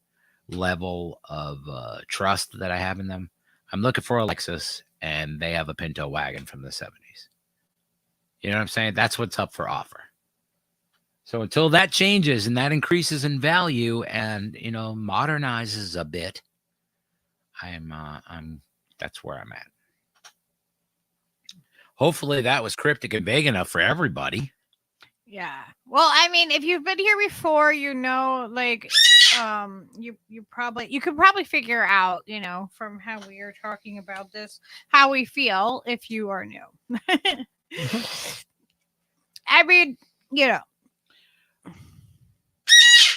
Speaker 3: level of trust that I have in them. I'm looking for a Lexus, and they have a Pinto wagon from the 70s. You know what I'm saying? That's what's up for offer. So until that changes and that increases in value and modernizes a bit, that's where I'm at. Hopefully that was cryptic and vague enough for everybody.
Speaker 2: yeah. Well, I mean, if you've been here before, like you could probably figure out, from how we are talking about this, how we feel if you are new. I mean,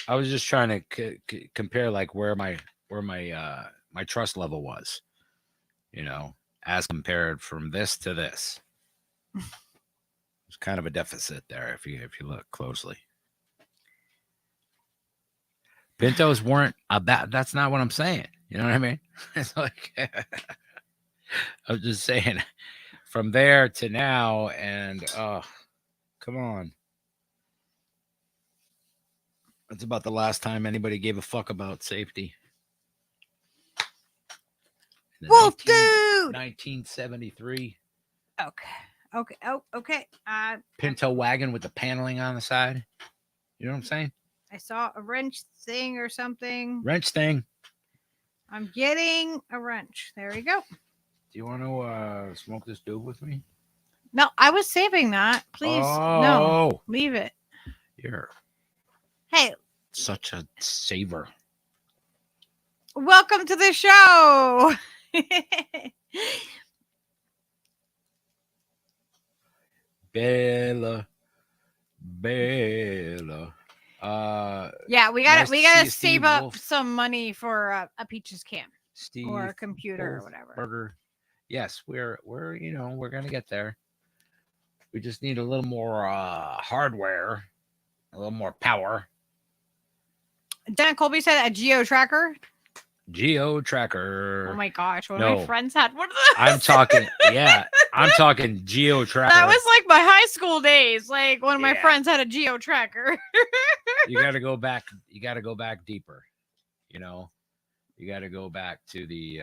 Speaker 3: I was just trying to compare like where my trust level was, as compared from this to this. There's kind of a deficit there if you look closely. Pintos weren't that's not what I'm saying. You know what I mean? It's like I was just saying from there to now, and come on. That's about the last time anybody gave a fuck about safety.
Speaker 2: Wolf dude.
Speaker 3: 1973.
Speaker 2: Okay. Oh, okay.
Speaker 3: Pinto wagon with the paneling on the side. You know what I'm saying?
Speaker 2: I saw a wrench thing or something.
Speaker 3: Wrench thing.
Speaker 2: I'm getting a wrench. There we go.
Speaker 3: Do you want to smoke this dope with me?
Speaker 2: No, I was saving that. Please, no, leave it.
Speaker 3: You're
Speaker 2: Hey,
Speaker 3: such a saver.
Speaker 2: Welcome to the show.
Speaker 3: Bella.
Speaker 2: Yeah, we gotta save
Speaker 3: Steve
Speaker 2: up
Speaker 3: Wolf.
Speaker 2: some money for a Peaches cam
Speaker 3: Steve
Speaker 2: or a computer
Speaker 3: Wolf
Speaker 2: or whatever.
Speaker 3: Burger. Yes, we're gonna get there. We just need a little more hardware, a little more power.
Speaker 2: Dan Colby said a geo tracker.
Speaker 3: Geo tracker.
Speaker 2: Oh my gosh, one of my friends had one of those.
Speaker 3: I'm talking geo tracker.
Speaker 2: That was like my high school days. Like one of my friends had a geo tracker.
Speaker 3: You got to go back. You got to go back deeper. You got to go back to the.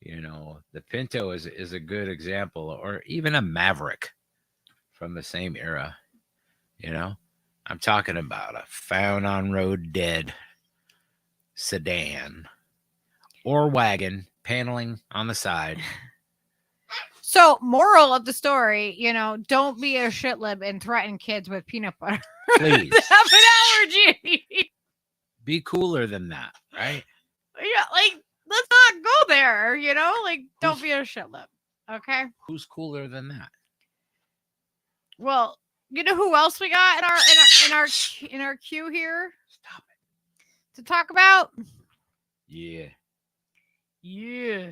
Speaker 3: The Pinto is a good example, or even a Maverick from the same era. I'm talking about a found on road dead sedan or wagon, paneling on the side.
Speaker 2: So, moral of the story, don't be a shitlib and threaten kids with peanut butter.
Speaker 3: Please.
Speaker 2: They have an allergy.
Speaker 3: Be cooler than that, right?
Speaker 2: Yeah, like, let's not go there, don't be a shitlib. Okay?
Speaker 3: Who's cooler than that?
Speaker 2: Well, you know who else we got in our queue here?
Speaker 3: Stop it.
Speaker 2: To talk about?
Speaker 3: Yeah.
Speaker 2: Yeah.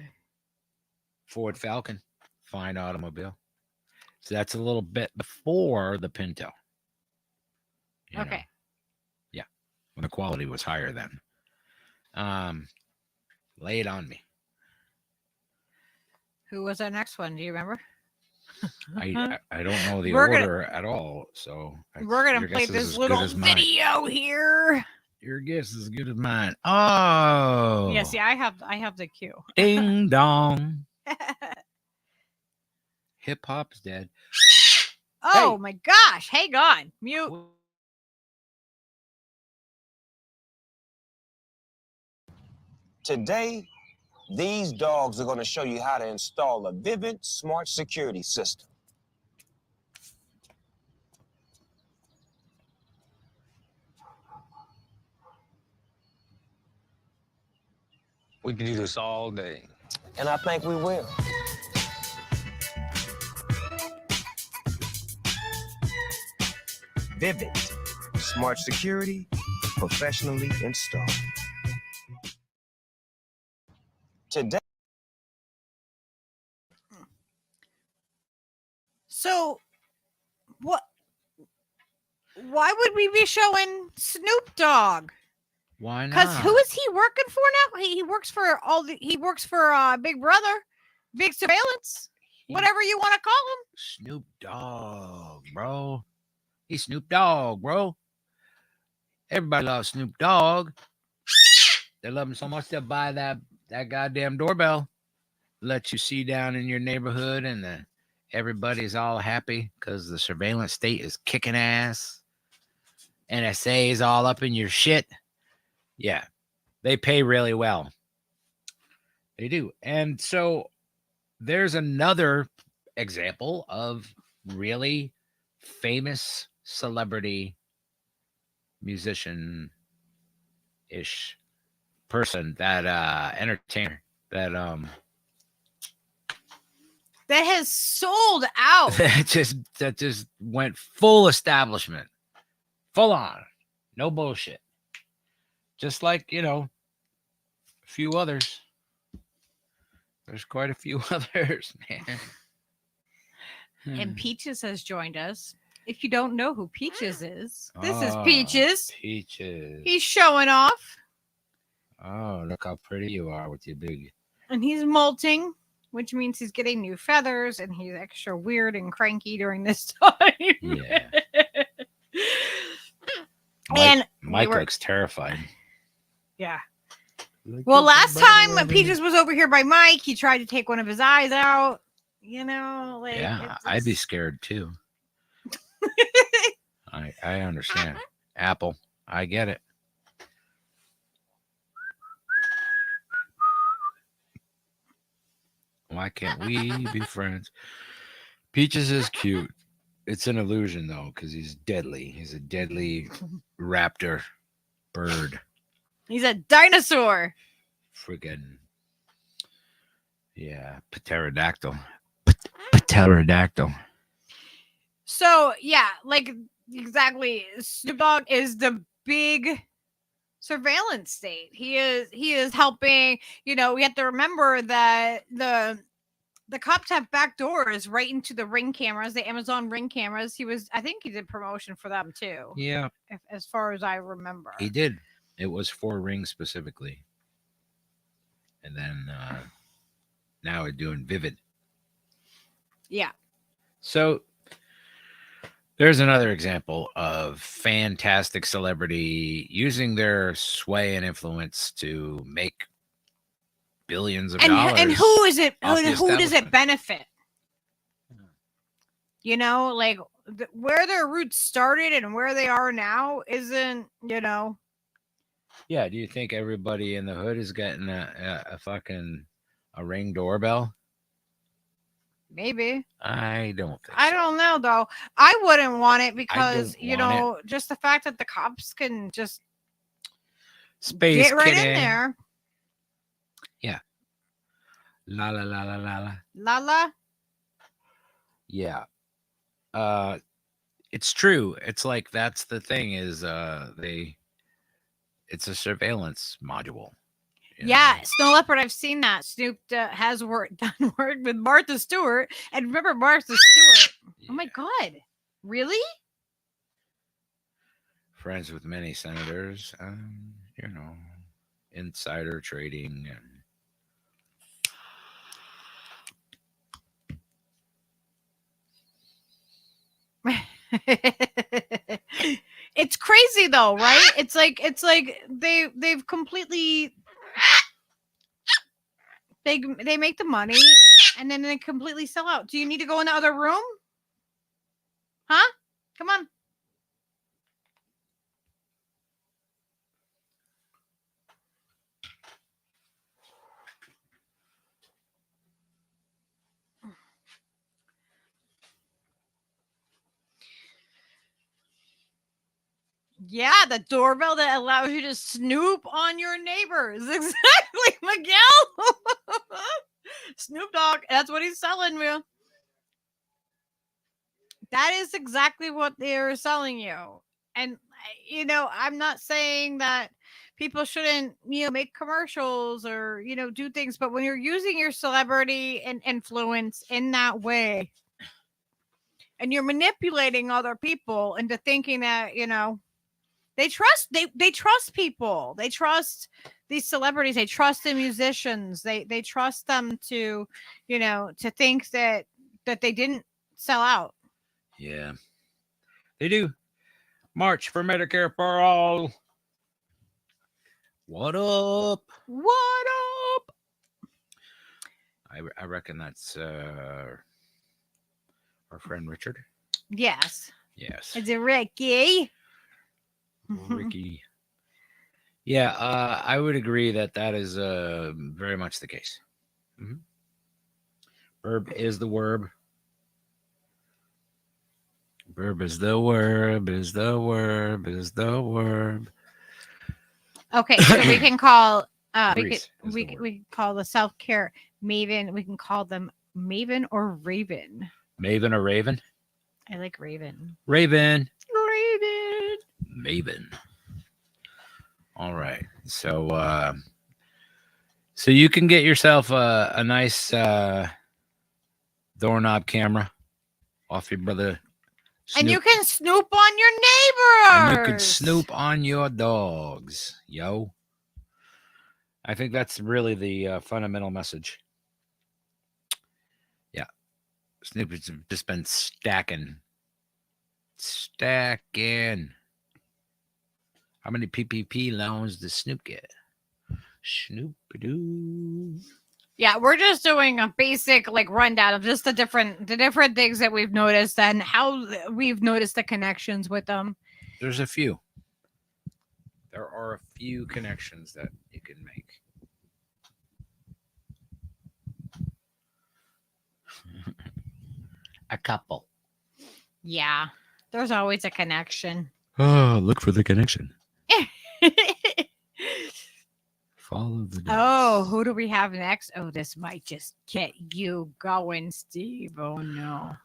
Speaker 3: Ford Falcon. Fine automobile. So that's a little bit before the Pinto.
Speaker 2: Okay.
Speaker 3: Yeah. When the quality was higher then. Lay it on me.
Speaker 2: Who was our next one? Do you remember?
Speaker 3: I don't know the
Speaker 2: We're gonna-
Speaker 3: order at all, so
Speaker 2: We're gonna
Speaker 3: your
Speaker 2: play
Speaker 3: guess is
Speaker 2: this
Speaker 3: as
Speaker 2: little
Speaker 3: good as mine.
Speaker 2: video here.
Speaker 3: Your guess is as good as mine. Oh,
Speaker 2: Yeah, see, I have the cue.
Speaker 3: Ding dong. Hip hop's dead.
Speaker 2: Oh my gosh! Hang on, mute.
Speaker 17: Today, these dogs are going to show you how to install a Vivid smart security system.
Speaker 18: We can do this all day.
Speaker 17: And I think we will. Vivid smart security, professionally installed. Today.
Speaker 2: So, what? Why would we be showing Snoop Dogg?
Speaker 3: Why not?
Speaker 2: Because who is he working for now? He works for he works for Big Brother, Big Surveillance, whatever you want to call him.
Speaker 3: Snoop Dogg, bro. He's Snoop Dogg, bro. Everybody loves Snoop Dogg. They love him so much they'll buy that goddamn doorbell. Let you see down in your neighborhood, and everybody's all happy because the surveillance state is kicking ass. NSA is all up in your shit. Yeah, they pay really well. They do. And so there's another example of really famous celebrity musician-ish person, that entertainer that
Speaker 2: has sold out.
Speaker 3: that just went full establishment, full on, no bullshit. Just like, a few others. There's quite a few others, man.
Speaker 2: And Peaches has joined us. If you don't know who Peaches is, this is Peaches.
Speaker 3: Peaches.
Speaker 2: He's showing off.
Speaker 3: Oh, look how pretty you are with your big.
Speaker 2: And he's molting, which means he's getting new feathers, and he's extra weird and cranky during this time.
Speaker 3: Yeah.
Speaker 2: And
Speaker 3: Mike looks terrified.
Speaker 2: Yeah. Well, last time Peaches was over here by Mike, he tried to take one of his eyes out.
Speaker 3: Yeah, I'd be scared too. I understand. Apple, I get it. Why can't we be friends? Peaches is cute. It's an illusion though, because he's deadly. He's a deadly raptor bird.
Speaker 2: He's a dinosaur.
Speaker 3: Friggin' yeah, pterodactyl. Pterodactyl.
Speaker 2: So yeah, exactly. Snoop Dogg is the big surveillance state. He is helping. We have to remember that the cops have back doors right into the Ring cameras, the Amazon Ring cameras. I think he did promotion for them too.
Speaker 3: Yeah,
Speaker 2: as far as I remember,
Speaker 3: he did. It was for Ring specifically, and then now we're doing Vivid.
Speaker 2: Yeah.
Speaker 3: So there's another example of fantastic celebrity using their sway and influence to make billions of dollars.
Speaker 2: And who is it?
Speaker 3: off the
Speaker 2: Who does it
Speaker 3: establishment.
Speaker 2: benefit? Where their roots started and where they are now isn't,
Speaker 3: Yeah, do you think everybody in the hood is getting a fucking Ring doorbell?
Speaker 2: Maybe.
Speaker 3: I don't think
Speaker 2: I don't know though. I wouldn't want it because
Speaker 3: don't want
Speaker 2: just the fact that the cops can just
Speaker 3: Space
Speaker 2: get right
Speaker 3: Kitty.
Speaker 2: in there.
Speaker 3: Yeah. La la la la la la.
Speaker 2: La la.
Speaker 3: Yeah. It's true. It's like that's the thing is it's a surveillance module.
Speaker 2: Yeah, Snow Leopard. I've seen that. Snoop has done work with Martha Stewart, and remember Martha Stewart. Oh my God, really?
Speaker 3: Friends with many senators, insider trading
Speaker 2: It's crazy though, right? It's like they've completely they make the money and then they completely sell out. Do you need to go in the other room? Huh? Come on. Yeah, the doorbell that allows you to snoop on your neighbors. Exactly, Miguel. Snoop Dogg. That's what he's selling you. That is exactly what they're selling you. And, I'm not saying that people shouldn't, make commercials or, do things. But when you're using your celebrity and influence in that way, and you're manipulating other people into thinking that, they trust people. They trust these celebrities. They trust the musicians. They trust them to, to think that they didn't sell out.
Speaker 3: Yeah, they do. March for Medicare for all. What up?
Speaker 2: What up?
Speaker 3: I reckon that's our friend Richard.
Speaker 2: Yes.
Speaker 3: Yes.
Speaker 2: Is it Ricky?
Speaker 3: Ricky. Yeah, I would agree that is very much the case. Mm-hmm. Verb is the verb. Verb is the verb, is the verb, is the verb.
Speaker 2: Okay, so we can call we can call the self-care Maven. We can call them Maven or Raven.
Speaker 3: Maven or Raven?
Speaker 2: I like Raven.
Speaker 3: Raven.
Speaker 2: Raven.
Speaker 3: Maven. All right. So so you can get yourself a nice doorknob camera off your brother Snoop.
Speaker 2: And you can snoop on your neighbors.
Speaker 3: And you can snoop on your dogs, yo. I think that's really the fundamental message. Yeah. Snoop has just been stacking. How many PPP loans does Snoop get? Snoop-a-doo.
Speaker 2: Yeah, we're just doing a basic rundown of just the different things that we've noticed and how we've noticed the connections with them.
Speaker 3: There's a few. There are a few connections that you can make. A couple.
Speaker 2: Yeah, there's always a connection.
Speaker 3: Oh, look for the connection. Follow the dots.
Speaker 2: Oh, who do we have next? Oh, this might just get you going, Steve. Oh, no.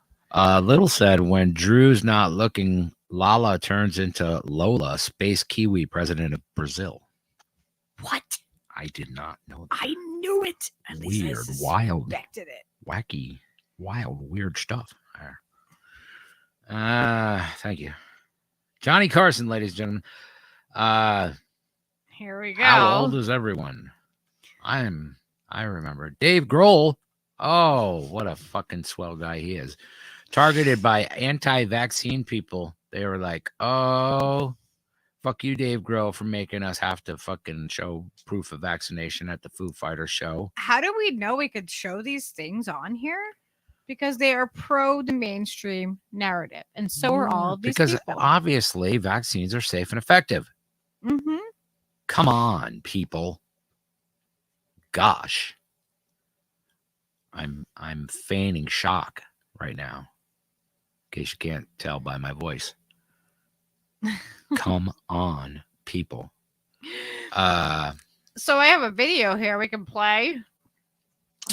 Speaker 3: Little said, when Drew's not looking, Lala turns into Lola, Space Kiwi, president of Brazil.
Speaker 2: What?
Speaker 3: I did not know that.
Speaker 2: I knew it. At least
Speaker 3: Weird,
Speaker 2: I
Speaker 3: wild,
Speaker 2: suspected it.
Speaker 3: wacky, wild, weird stuff. Thank you. Johnny Carson, ladies and gentlemen.
Speaker 2: Here we go.
Speaker 3: How old is everyone? I remember. Dave Grohl. Oh, what a fucking swell guy he is. Targeted by anti-vaccine people. They were like, oh, fuck you, Dave Grohl, for making us have to fucking show proof of vaccination at the Foo Fighters show.
Speaker 2: How do we know we could show these things on here? Because they are pro the mainstream narrative. And so are all of these
Speaker 3: because
Speaker 2: people.
Speaker 3: Obviously vaccines are safe and effective.
Speaker 2: Mm-hmm.
Speaker 3: Come on, people. Gosh. I'm feigning shock right now. In case you can't tell by my voice. Come on, people.
Speaker 2: So I have a video here we can play.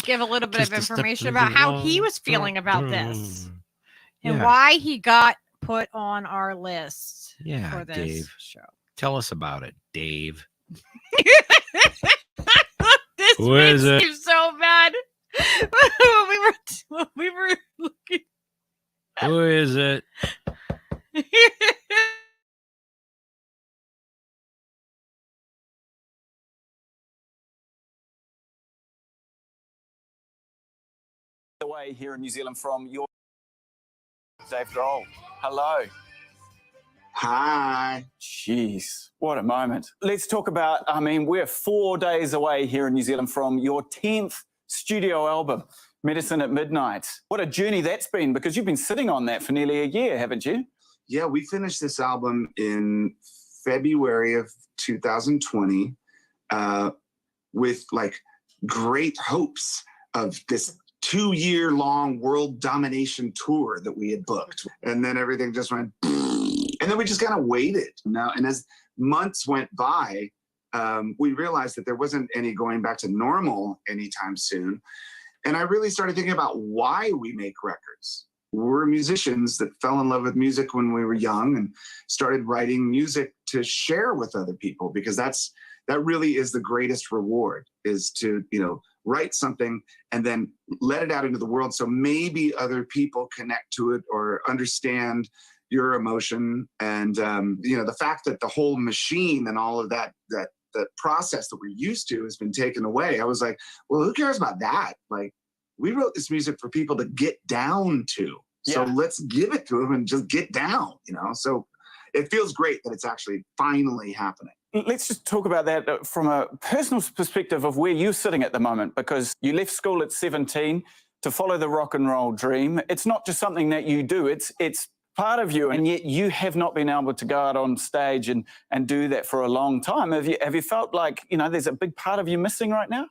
Speaker 2: Give a little bit of information about how he was feeling about this. And why he got put on our list for this
Speaker 3: Dave.
Speaker 2: show.
Speaker 3: Tell us about it, Dave.
Speaker 2: This
Speaker 3: Who
Speaker 2: makes
Speaker 3: is it?
Speaker 2: me so bad. when we were looking.
Speaker 3: Who is it?
Speaker 19: Away here in New Zealand from your Dave Grohl. Hello.
Speaker 6: Hi.
Speaker 19: Jeez, what a moment. Let's talk about, I mean, we're 4 days away here in New Zealand from your 10th studio album, Medicine at Midnight. What a journey that's been, because you've been sitting on that for nearly a year, haven't you?
Speaker 6: Yeah, we finished this album in February of 2020 with like great hopes of this 2-year-long world domination tour that we had booked. And then everything just went, and then we just kind of waited. Now, and as months went by, we realized that there wasn't any going back to normal anytime soon. And I really started thinking about why we make records. We're musicians that fell in love with music when we were young and started writing music to share with other people, because that really is the greatest reward, is to, write something and then let it out into the world so maybe other people connect to it or understand your emotion. And the fact that the whole machine and all of that the process that we're used to has been taken away, I was like, well, who cares about that? Like, we wrote this music for people to get down to. So let's give it to them and just get down, So it feels great that it's actually finally happening.
Speaker 19: Let's just talk about that from a personal perspective of where you're sitting at the moment, because you left school at 17 to follow the rock and roll dream. It's not just something that you do, it's part of you, and yet you have not been able to go out on stage and do that for a long time. Have you felt like, there's a big part of you missing right now?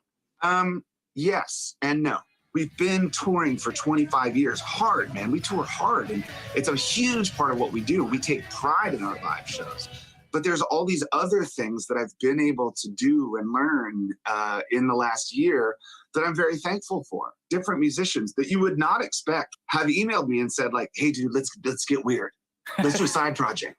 Speaker 6: Yes and no. We've been touring for 25 years. Hard, man. We tour hard, and it's a huge part of what we do. We take pride in our live shows. But there's all these other things that I've been able to do and learn in the last year that I'm very thankful for. Different musicians that you would not expect have emailed me and said, like, hey, dude, let's get weird. Let's do a side project.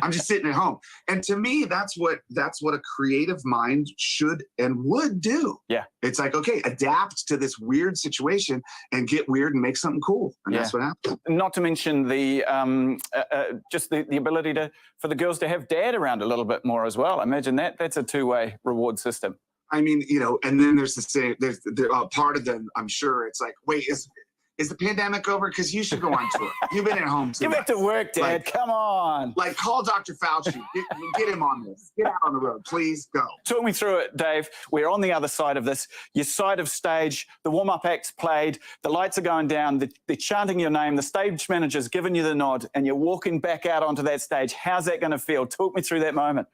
Speaker 6: I'm just sitting at home. And to me, that's what a creative mind should and would do.
Speaker 19: Yeah.
Speaker 6: It's like, okay, adapt to this weird situation and get weird and make something cool. And that's what happened.
Speaker 19: Not to mention the just the ability for the girls to have dad around a little bit more as well. Imagine that's a two-way reward system.
Speaker 6: I mean, and then there's there's part of them, I'm sure it's like, wait, is the pandemic over? Because you should go on tour. You've been at home too
Speaker 19: Get back to work, Dad.
Speaker 6: Like,
Speaker 19: come on.
Speaker 6: Like, call Dr. Fauci. Get him on this. Get out on the road. Please go.
Speaker 19: Talk me through it, Dave. We're on the other side of this. Your side of stage, the warm-up act's played, the lights are going down, they're chanting your name, the stage manager's giving you the nod, and you're walking back out onto that stage. How's that going to feel? Talk me through that moment.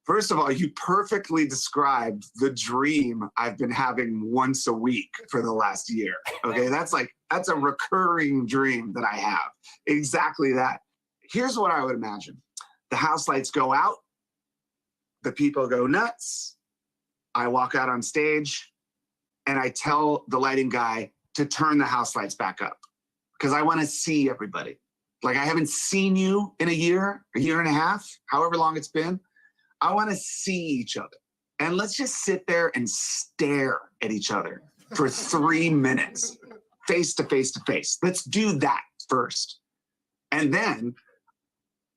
Speaker 6: First of all, you perfectly described the dream I've been having once a week for the last year. Okay, that's a recurring dream that I have. Exactly that. Here's what I would imagine. The house lights go out. The people go nuts. I walk out on stage and I tell the lighting guy to turn the house lights back up because I want to see everybody. Like, I haven't seen you in a year and a half, however long it's been. I want to see each other. And let's just sit there and stare at each other for 3 minutes, face to face to face. Let's do that first. And then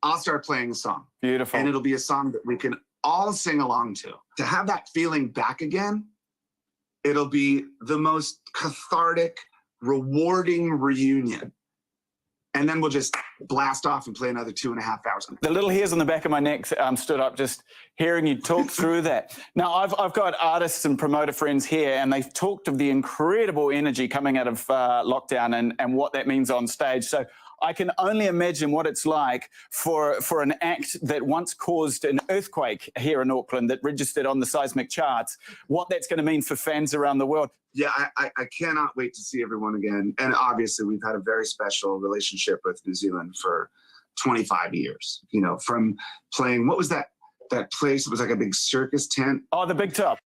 Speaker 6: I'll start playing a song.
Speaker 19: Beautiful.
Speaker 6: And it'll be a song that we can all sing along to. To have that feeling back again, it'll be the most cathartic, rewarding reunion. And then we'll just blast off and play another 2.5 hours.
Speaker 19: The little hairs on the back of my neck stood up just hearing you talk through that. Now, I've got artists and promoter friends here, and they've talked of the incredible energy coming out of lockdown and what that means on stage. So I can only imagine what it's like for an act that once caused an earthquake here in Auckland that registered on the seismic charts, what that's going to mean for fans around the world.
Speaker 6: Yeah, I cannot wait to see everyone again. And obviously, we've had a very special relationship with New Zealand for 25 years. From playing, what was that place? It was like a big circus tent.
Speaker 19: Oh, the Big Top.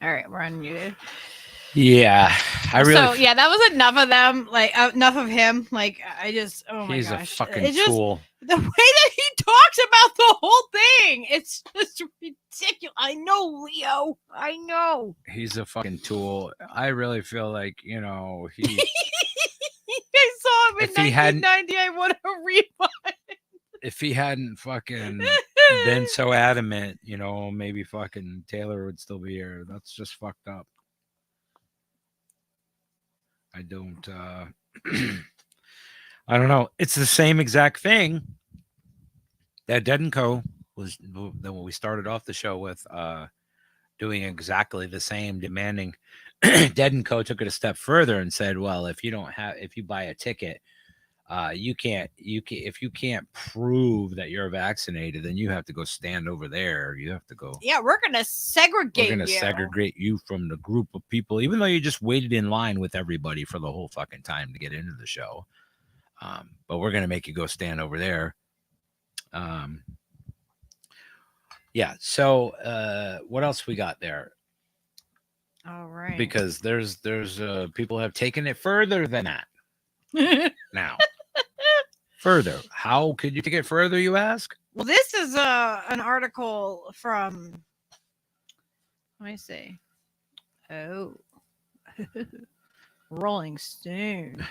Speaker 2: All right, we're unmuted.
Speaker 3: Yeah, I really.
Speaker 2: So yeah, that was enough of them. Like enough of him. Like I just. Oh my
Speaker 3: He's
Speaker 2: gosh.
Speaker 3: a fucking
Speaker 2: It's just
Speaker 3: tool.
Speaker 2: the way that he talks about the whole thing. It's just ridiculous. I know, Leo. I know.
Speaker 3: He's a fucking tool. I really feel like he.
Speaker 2: I saw him in
Speaker 3: If he hadn't-
Speaker 2: 1990. I want to rewind.
Speaker 3: If he hadn't fucking been so adamant, maybe fucking Taylor would still be here. That's just fucked up. I don't. I don't know. It's the same exact thing that Dead & Co. was that when we started off the show with, doing exactly the same, demanding. Dead & Co. took it a step further and said, well, if you buy a ticket, if you can't prove that you're vaccinated, then you have to go stand over there. You have to go.
Speaker 2: Yeah, we're gonna segregate.
Speaker 3: We're gonna segregate you from the group of people, even though you just waited in line with everybody for the whole fucking time to get into the show. But we're gonna make you go stand over there. Yeah. So, what else we got there?
Speaker 2: All right.
Speaker 3: Because there's people have taken it further than that. Now, further. How could you take it further, you ask?
Speaker 2: Well, this is an article from. Let me see. Oh, Rolling Stone.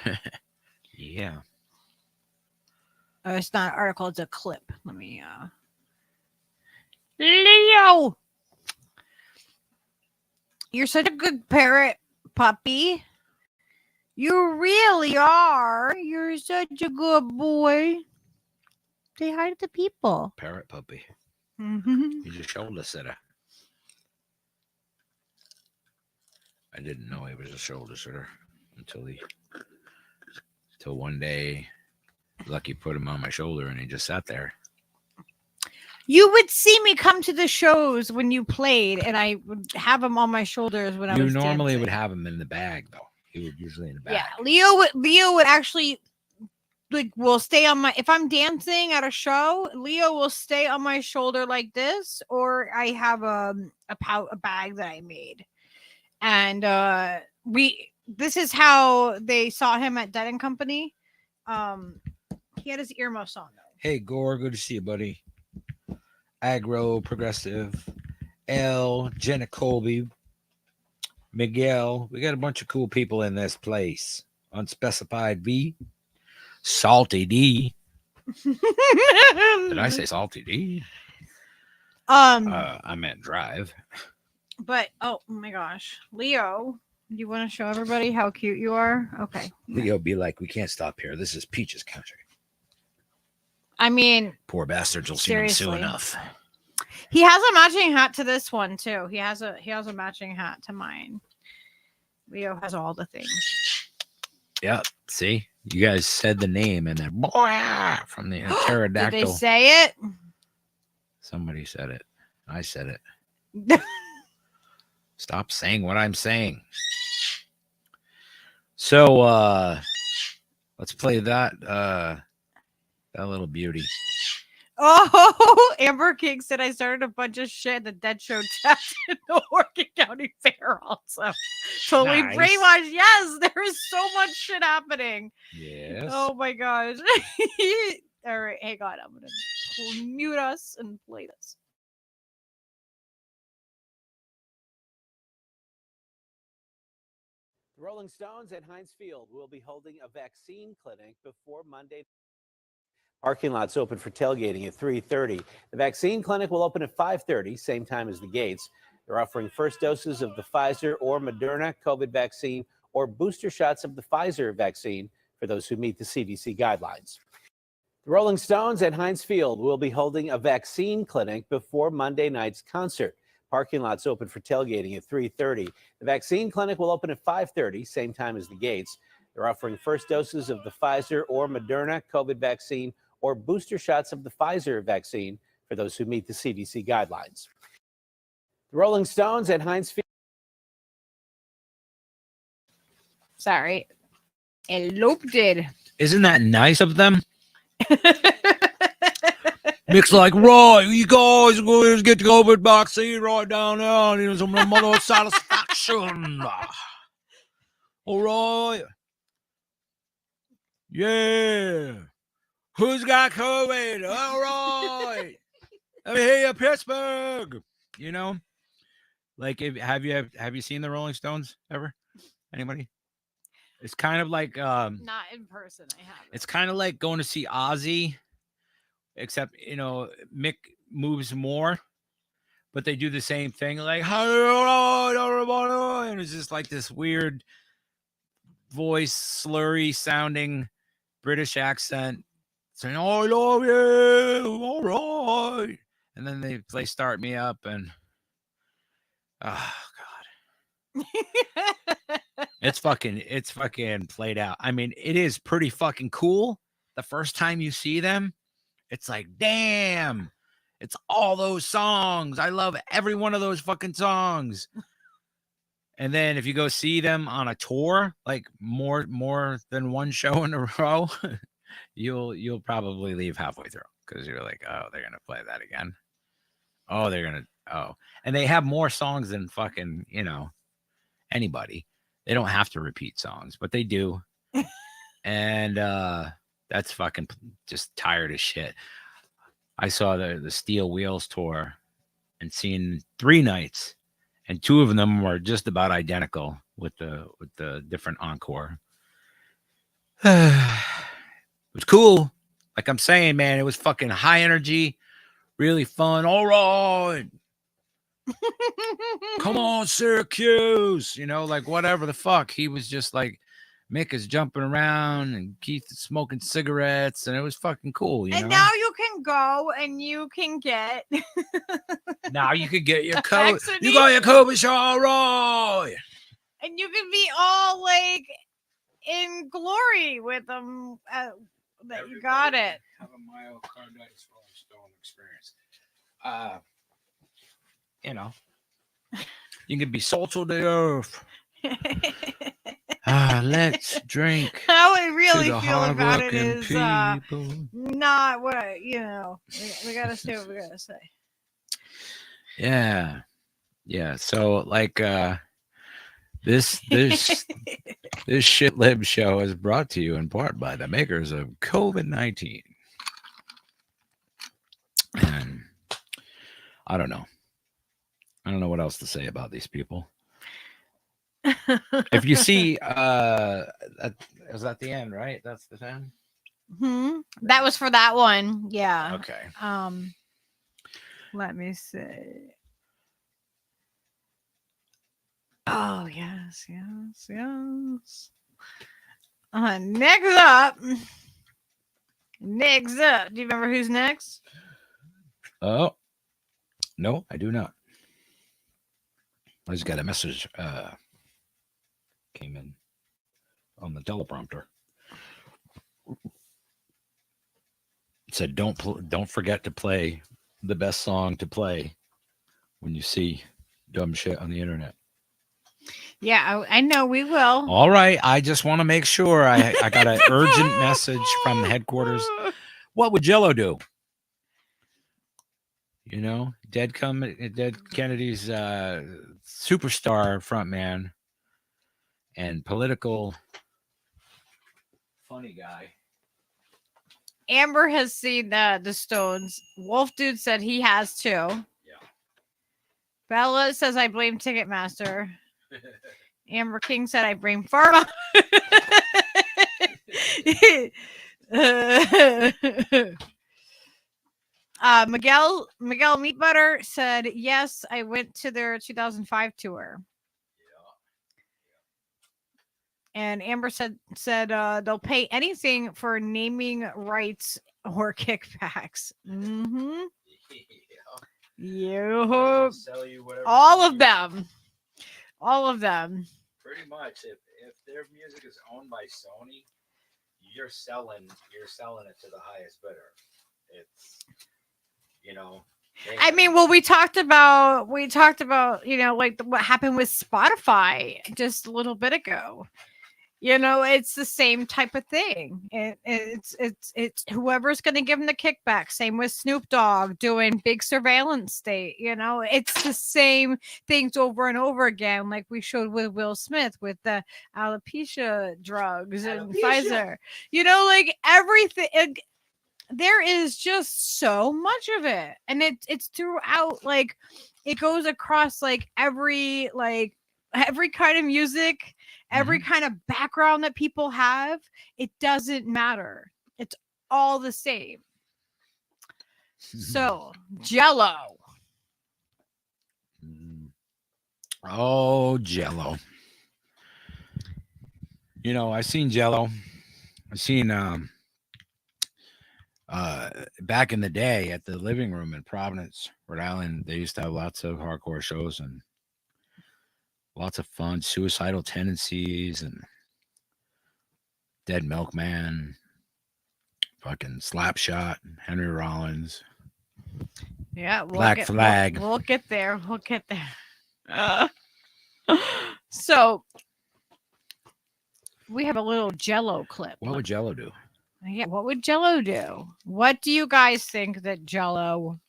Speaker 3: Yeah.
Speaker 2: It's not an article, it's a clip. Let me Leo, you're such a good parrot puppy. You really are. You're such a good boy. Say hi to the people.
Speaker 3: Parrot puppy.
Speaker 2: Mm-hmm.
Speaker 3: He's a shoulder sitter. I didn't know he was a shoulder sitter until one day Lucky put him on my shoulder and he just sat there.
Speaker 2: You would see me come to the shows when you played, and I would have him on my shoulders when I was
Speaker 3: normally
Speaker 2: dancing.
Speaker 3: would have him in the bag, though. He would usually in the bag.
Speaker 2: Yeah, Leo would actually will stay on my. If I'm dancing at a show, Leo will stay on my shoulder like this, or I have a bag that I made, and this is how they saw him at Dead & Company. He had his earmuffs on though.
Speaker 3: Hey Gore, good to see you, buddy. Agro, Progressive, L, Jenna Colby, Miguel. We got a bunch of cool people in this place. Unspecified V, Salty D. Did I say Salty D? I meant Drive.
Speaker 2: But oh my gosh, Leo, you want to show everybody how cute you are? Okay.
Speaker 3: Leo be like, we can't stop here. This is Peach's country.
Speaker 2: I mean,
Speaker 3: poor bastards will see them soon
Speaker 2: seriously.
Speaker 3: enough.
Speaker 2: He has a matching hat to this one too. He has a matching hat to mine. Leo has all the things.
Speaker 3: Yeah, see, you guys said the name and then from the pterodactyl.
Speaker 2: Did they say it?
Speaker 3: Somebody said it. I said it. Stop saying what I'm saying. So let's play that little beauty.
Speaker 2: Oh, Amber King said I started a bunch of shit at the Dead Show chat in the Oregon County Fair also. Totally
Speaker 3: Nice.
Speaker 2: brainwashed. Yes, there is so much shit happening.
Speaker 3: Yes.
Speaker 2: Oh my gosh. All right, hang on. I'm going to mute us and play this.
Speaker 20: The Rolling Stones at Heinz Field will be holding a vaccine clinic before Monday. Parking lots open for tailgating at 3:30. The vaccine clinic will open at 5:30, same time as the gates. They're offering first doses of the Pfizer or Moderna COVID vaccine or booster shots of the Pfizer vaccine for those who meet the CDC guidelines. The Rolling Stones at Heinz Field will be holding a vaccine clinic before Monday night's concert. Parking lots open for tailgating at 3:30. The vaccine clinic will open at 5:30, same time as the gates. They're offering first doses of the Pfizer or Moderna COVID vaccine or booster shots of the Pfizer vaccine for those who meet the CDC guidelines. The Rolling Stones at Heinz Field.
Speaker 2: Sorry. Eloped it.
Speaker 3: Isn't that nice of them? Mick's like, right, you guys go get the COVID vaccine right down there. I need some mother satisfaction. All right. Yeah. Who's got COVID? All right. Let me hear you, Pittsburgh. You know, like, have you seen the Rolling Stones ever? Anybody? It's kind of like
Speaker 2: Not in person. I haven't.
Speaker 3: it's kind of like going to see Ozzy, except Mick moves more, but they do the same thing. Like, and it's just like this weird voice, slurry sounding British accent saying, "Oh, I love you, all right." And then they start me up and oh god. It's fucking played out. I mean, it is pretty fucking cool. The first time you see them, it's like, damn, it's all those songs. I love every one of those fucking songs. And then if you go see them on a tour, like more than one show in a row, you'll probably leave halfway through because you're like, oh, they're gonna play that again. And they have more songs than fucking, anybody. They don't have to repeat songs, but they do. And that's fucking just tired as shit. I saw the Steel Wheels tour and seen 3 nights, and 2 of them were just about identical with the different encore. It was cool. Like I'm saying, man, it was fucking high energy, really fun. All right. Come on, Syracuse. Like whatever the fuck. He was just like, Mick is jumping around and Keith is smoking cigarettes, and it was fucking cool.
Speaker 2: And now you can go and you can get.
Speaker 3: Now you can get your COVID. You got your COVID shot, all right.
Speaker 2: And you can be all like in glory with them that you got it.
Speaker 3: Have a myocarditis Rolling Stone experience. You can be salt of the earth. Let's drink.
Speaker 2: How I really
Speaker 3: to the
Speaker 2: feel about it
Speaker 3: hardworking
Speaker 2: is
Speaker 3: people.
Speaker 2: not what we gotta say what we gotta say.
Speaker 3: Yeah. So like this shit lib show is brought to you in part by the makers of COVID-19. And I don't know what else to say about these people. If you see is that the end, right? That's the end.
Speaker 2: That was for that one. Yeah.
Speaker 3: Okay.
Speaker 2: Let me see. Oh, yes. Next up. Do you remember who's next?
Speaker 3: Oh, no, I do not. I just got a message came in on the teleprompter. It said, don't forget to play the best song to play when you see dumb shit on the internet.
Speaker 2: Yeah, I know we will.
Speaker 3: All right. I just want to make sure I got an urgent message from headquarters. What would Jello do? Dead Kennedy's superstar frontman and political funny guy.
Speaker 2: Amber has seen the Stones. Wolf Dude said he has too. Yeah. Bella says I blame Ticketmaster. Amber King said I blame Pharma. Miguel Meat Butter said yes, I went to their 2005 tour. And Amber said they'll pay anything for naming rights or kickbacks. Mm-hmm. You all of them.
Speaker 3: Pretty much. If their music is owned by Sony, you're selling it to the highest bidder. It's
Speaker 2: I mean, well, we talked about like what happened with Spotify just a little bit ago. It's the same type of thing. It's whoever's going to give them the kickback. Same with Snoop Dogg doing big surveillance state. It's the same things over and over again, like we showed with Will Smith with the alopecia drugs and Pfizer. Like everything. There is just so much of it, and it's throughout. Like it goes across like every kind of music. Every kind of background that people have, it doesn't matter. It's all the same. So, Jello.
Speaker 3: Oh, Jello. You know, I seen Jello. I seen back in the day at the living room in Providence, Rhode Island, they used to have lots of hardcore shows and lots of fun, Suicidal Tendencies and Dead Milkman, fucking Slapshot, Henry Rollins.
Speaker 2: Yeah,
Speaker 3: Black Flag.
Speaker 2: We'll get there. We'll get there. So we have a little Jello clip.
Speaker 3: What would Jello do?
Speaker 2: Yeah, what would Jello do? What do you guys think that Jello?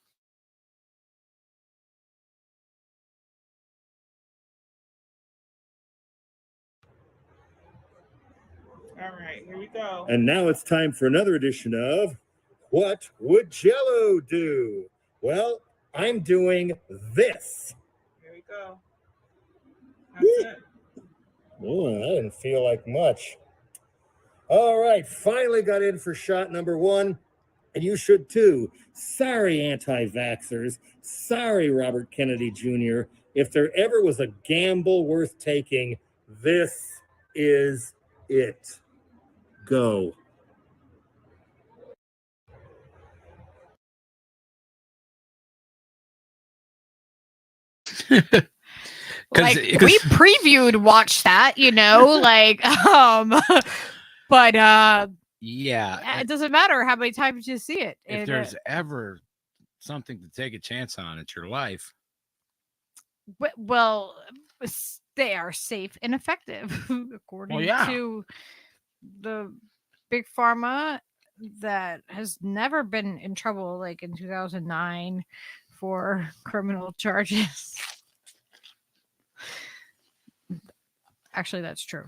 Speaker 21: All right, here we go. And now it's time for another edition of What Would Jello Do? Well, I'm doing this. Here we go. That's it. Oh, I didn't feel like much. All right, finally got in for shot number 1, and you should too. Sorry, anti-vaxxers. Sorry, Robert Kennedy Jr. If there ever was a gamble worth taking, this is it. Go.
Speaker 2: Like we previewed watch that, you know, like but
Speaker 3: yeah,
Speaker 2: it doesn't matter how many times you see it.
Speaker 3: If
Speaker 2: And,
Speaker 3: there's ever something to take a chance on, it's your life.
Speaker 2: well, they are safe and effective according to the big pharma that has never been in trouble like in 2009 for criminal charges. Actually, that's true.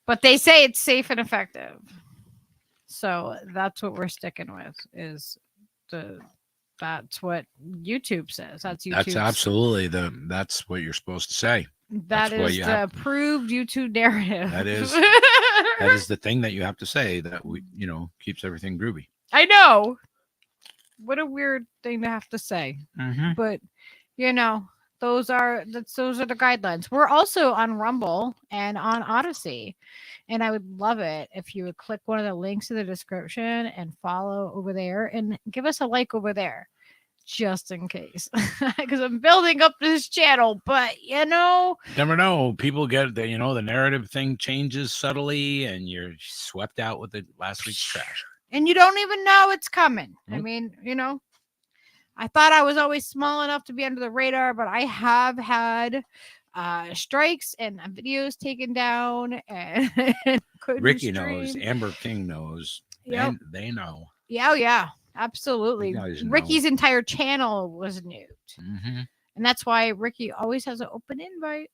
Speaker 2: But they say it's safe and effective. So that's what we're sticking with is that's what YouTube says. That's YouTube.
Speaker 3: That's absolutely that's what you're supposed to say.
Speaker 2: That is the approved YouTube narrative.
Speaker 3: That is the thing that you have to say that keeps everything groovy.
Speaker 2: I know. What a weird thing to have to say.
Speaker 3: Mm-hmm.
Speaker 2: But those are the guidelines. We're also on Rumble and on Odyssey. And I would love it if you would click one of the links in the description and follow over there and give us a like over there. Just in case. Because I'm building up this channel, but
Speaker 3: never know. People get the narrative thing changes subtly and you're swept out with the last week's trash.
Speaker 2: And you don't even know it's coming.
Speaker 3: Nope.
Speaker 2: I mean, I thought I was always small enough to be under the radar, but I have had strikes and videos taken down. And
Speaker 3: Ricky knows. Amber King knows.
Speaker 2: Yep.
Speaker 3: They know.
Speaker 2: Yeah, absolutely. Ricky's entire channel was nuked.
Speaker 3: Mm-hmm.
Speaker 2: And that's why Ricky always has an open invite.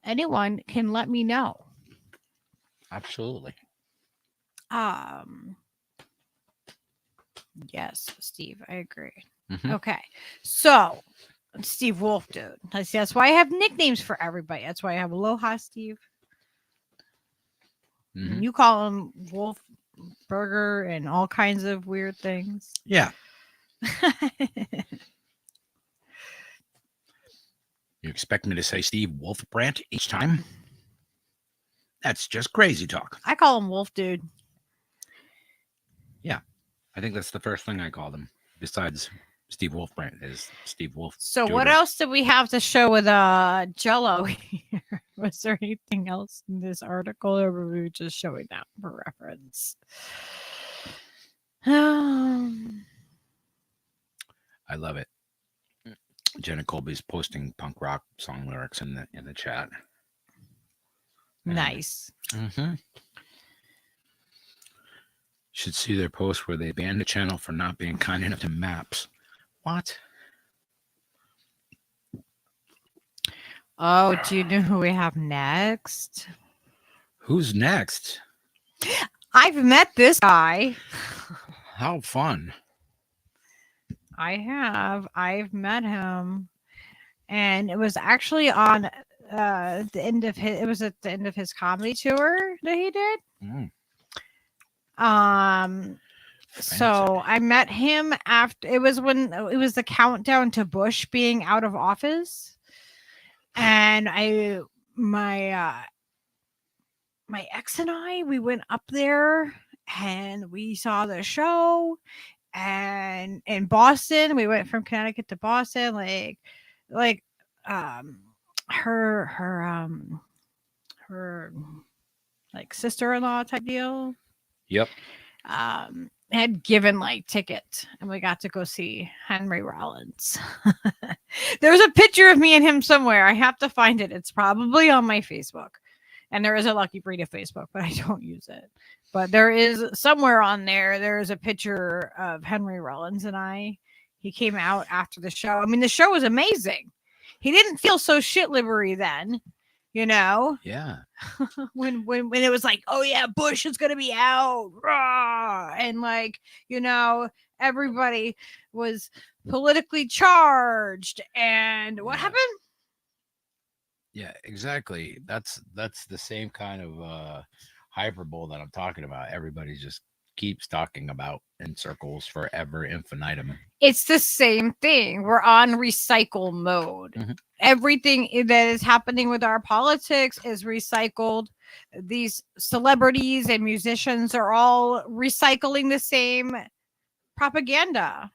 Speaker 2: Anyone can let me know.
Speaker 3: Absolutely.
Speaker 2: Yes, Steve, I agree.
Speaker 3: Mm-hmm.
Speaker 2: Okay. So, Steve Wolf, dude. That's why I have nicknames for everybody. That's why I have Aloha Steve.
Speaker 3: Mm-hmm.
Speaker 2: You call him Wolf Burger and all kinds of weird things.
Speaker 3: Yeah. You expect me to say Steve Wolfbrandt each time? That's just crazy talk.
Speaker 2: I call him Wolf, dude.
Speaker 3: Yeah. I think that's the first thing I call them, besides Steve Wolfbrandt, is Steve Wolf.
Speaker 2: So what else did we have to show with Jello here? Was there anything else in this article, or were we just showing that for reference?
Speaker 3: I love it. Jenna Colby's posting punk rock song lyrics in the chat.
Speaker 2: Nice.
Speaker 3: Mm-hmm. Should see their post where they banned the channel for not being kind enough to maps. What?
Speaker 2: Oh, do you know who we have next?
Speaker 3: Who's next?
Speaker 2: I've met this guy.
Speaker 3: How fun.
Speaker 2: I've met him, and it was actually on the end of his. It was at the end of his comedy tour that he did. So I met him after. It was when it was the countdown to Bush being out of office, and I my ex and I, we went up there and we saw the show. And in Boston, we went from Connecticut to Boston, like her like sister-in-law type deal.
Speaker 3: Yep.
Speaker 2: Had given like tickets, and we got to go see Henry Rollins. There's a picture of me and him somewhere. I have to find it. It's probably on my Facebook. And there is a Lucky Breed of Facebook, but I don't use it. But there is somewhere on there is a picture of Henry Rollins and I. He came out after the show. I mean, the show was amazing. He didn't feel so shit livery then, you know?
Speaker 3: Yeah.
Speaker 2: when it was like, oh yeah, Bush is gonna be out. Rah! And like, you know, everybody was politically charged. And what happened?
Speaker 3: Yeah, exactly. That's the same kind of hyperbole that I'm talking about. Everybody just keeps talking about in circles forever infinitum.
Speaker 2: It's the same thing. We're on recycle mode.
Speaker 3: Mm-hmm.
Speaker 2: Everything that is happening with our politics is recycled. These celebrities and musicians are all recycling the same propaganda.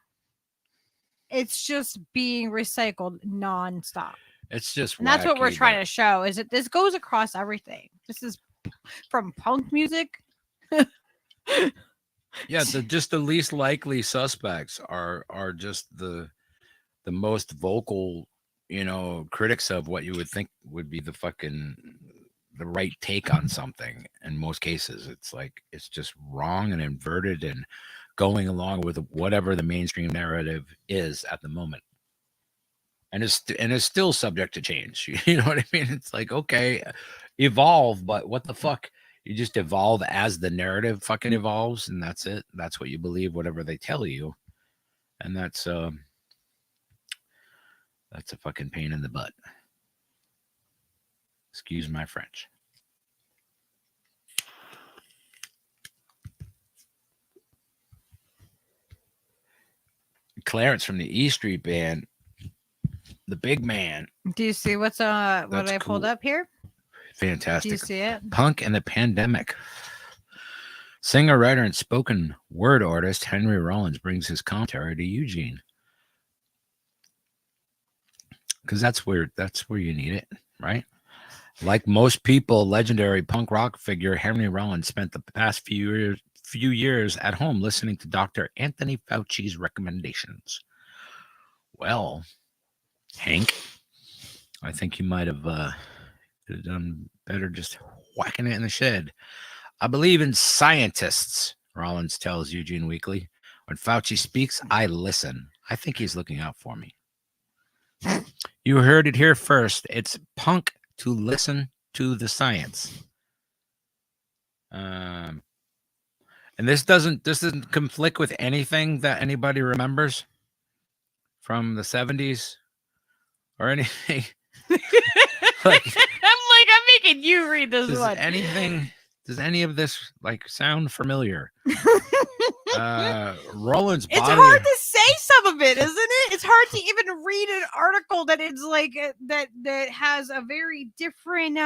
Speaker 2: It's just being recycled nonstop.
Speaker 3: It's just,
Speaker 2: and that's what we're
Speaker 3: wacky,
Speaker 2: trying to show, is that this goes across everything. This is from punk music.
Speaker 3: Yeah, just the least likely suspects are just the most vocal, you know, critics of what you would think would be the right take on something. In most cases, it's like it's just wrong and inverted and going along with whatever the mainstream narrative is at the moment. And it's still subject to change. You know what I mean? It's like, okay, evolve, but what the fuck? You just evolve as the narrative fucking evolves, and that's it. That's what you believe, whatever they tell you. And that's a fucking pain in the butt. Excuse my French. Clarence from the E Street Band, the big man.
Speaker 2: Do you see what I pulled up here?
Speaker 3: Fantastic.
Speaker 2: Do you see it?
Speaker 3: Punk and the Pandemic. Singer, writer, and spoken word artist Henry Rollins brings his commentary to Eugene. Because that's where you need it, right? Like most people, legendary punk rock figure Henry Rollins spent the past few years at home listening to Dr. Anthony Fauci's recommendations. Well, Hank, I think you might have done better just whacking it in the shed. I believe in scientists, Rollins tells Eugene Weekly. When Fauci speaks, I listen. I think he's looking out for me. You heard it here first. It's punk to listen to the science. And this doesn't conflict with anything that anybody remembers from the 70s or anything.
Speaker 2: I'm making you read this one.
Speaker 3: Does any of this like sound familiar? Roland's
Speaker 2: It's
Speaker 3: body.
Speaker 2: hard to say some of it, isn't it? It's hard to even read an article that it's like that has a very different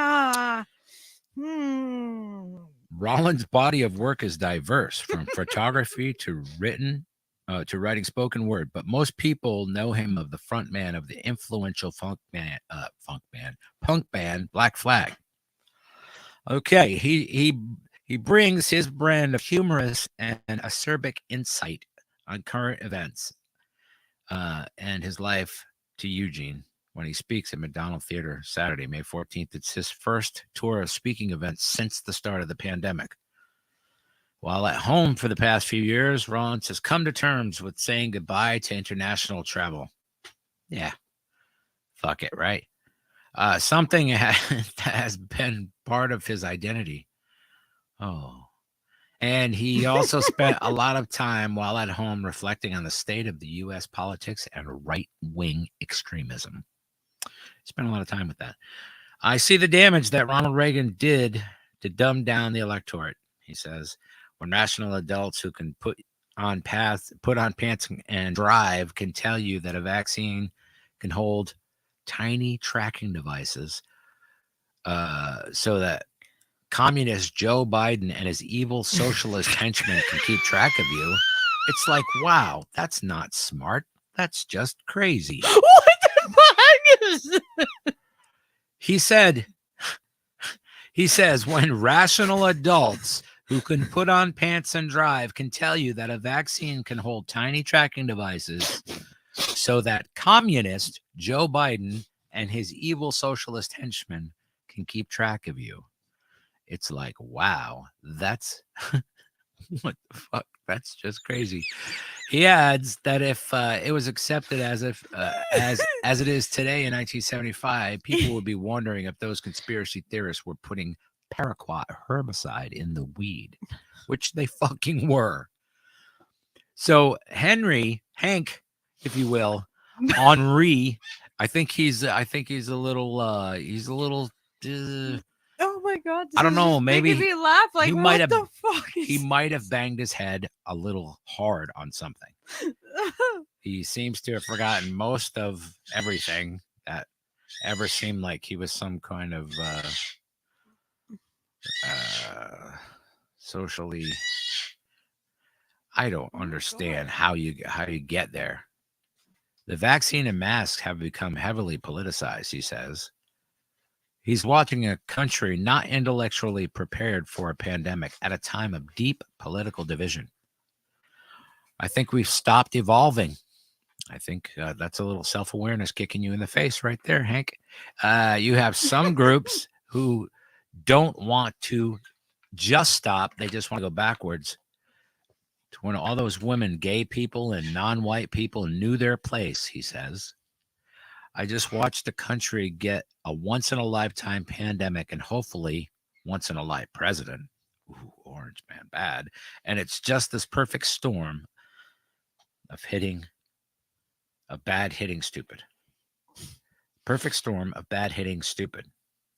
Speaker 3: Rollins' body of work is diverse, from photography to writing spoken word, but most people know him of the front man of the influential punk band Black Flag. Okay, he brings his brand of humorous and acerbic insight on current events and his life to Eugene when he speaks at McDonald Theater Saturday, May 14th. It's his first tour of speaking events since the start of the pandemic. While at home for the past few years, Rollins has come to terms with saying goodbye to international travel. Yeah, fuck it, right? Something that has been part of his identity. Oh. And he also spent a lot of time while at home reflecting on the state of the U.S. politics and right-wing extremism. Spent a lot of time with that. I see the damage that Ronald Reagan did to dumb down the electorate, he says. When rational adults who can put on pants and drive can tell you that a vaccine can hold tiny tracking devices so that communist Joe Biden and his evil socialist henchmen can keep track of you. It's like, wow, that's not smart. That's just crazy.
Speaker 2: What the fuck is this?
Speaker 3: He says, when rational adults who can put on pants and drive can tell you that a vaccine can hold tiny tracking devices so that communist Joe Biden and his evil socialist henchmen can keep track of you. It's like, wow, that's what the fuck? That's just crazy. He adds that if it was accepted as it is today in 1975, people would be wondering if those conspiracy theorists were putting paraquat herbicide in the weed, which they fucking were. So Hank, if you will, Henri, I think he's a little
Speaker 2: Oh my god!
Speaker 3: I don't know. Maybe
Speaker 2: making me laugh. Like, what the fuck?
Speaker 3: He might have banged his head a little hard on something. He seems to have forgotten most of everything that ever seemed like he was some kind of socially. I don't understand how you get there. The vaccine and masks have become heavily politicized, he says. He's watching a country not intellectually prepared for a pandemic at a time of deep political division. I think we've stopped evolving. I think that's a little self-awareness kicking you in the face right there, Hank. You have some groups who don't want to just stop. They just want to go backwards. To when all those women, gay people, and non-white people knew their place, he says. I just watched the country get a once-in-a-lifetime pandemic and hopefully once-in-a-life president. Ooh, Orange Man, bad. And it's just this perfect storm of bad hitting stupid. Perfect storm of bad hitting stupid.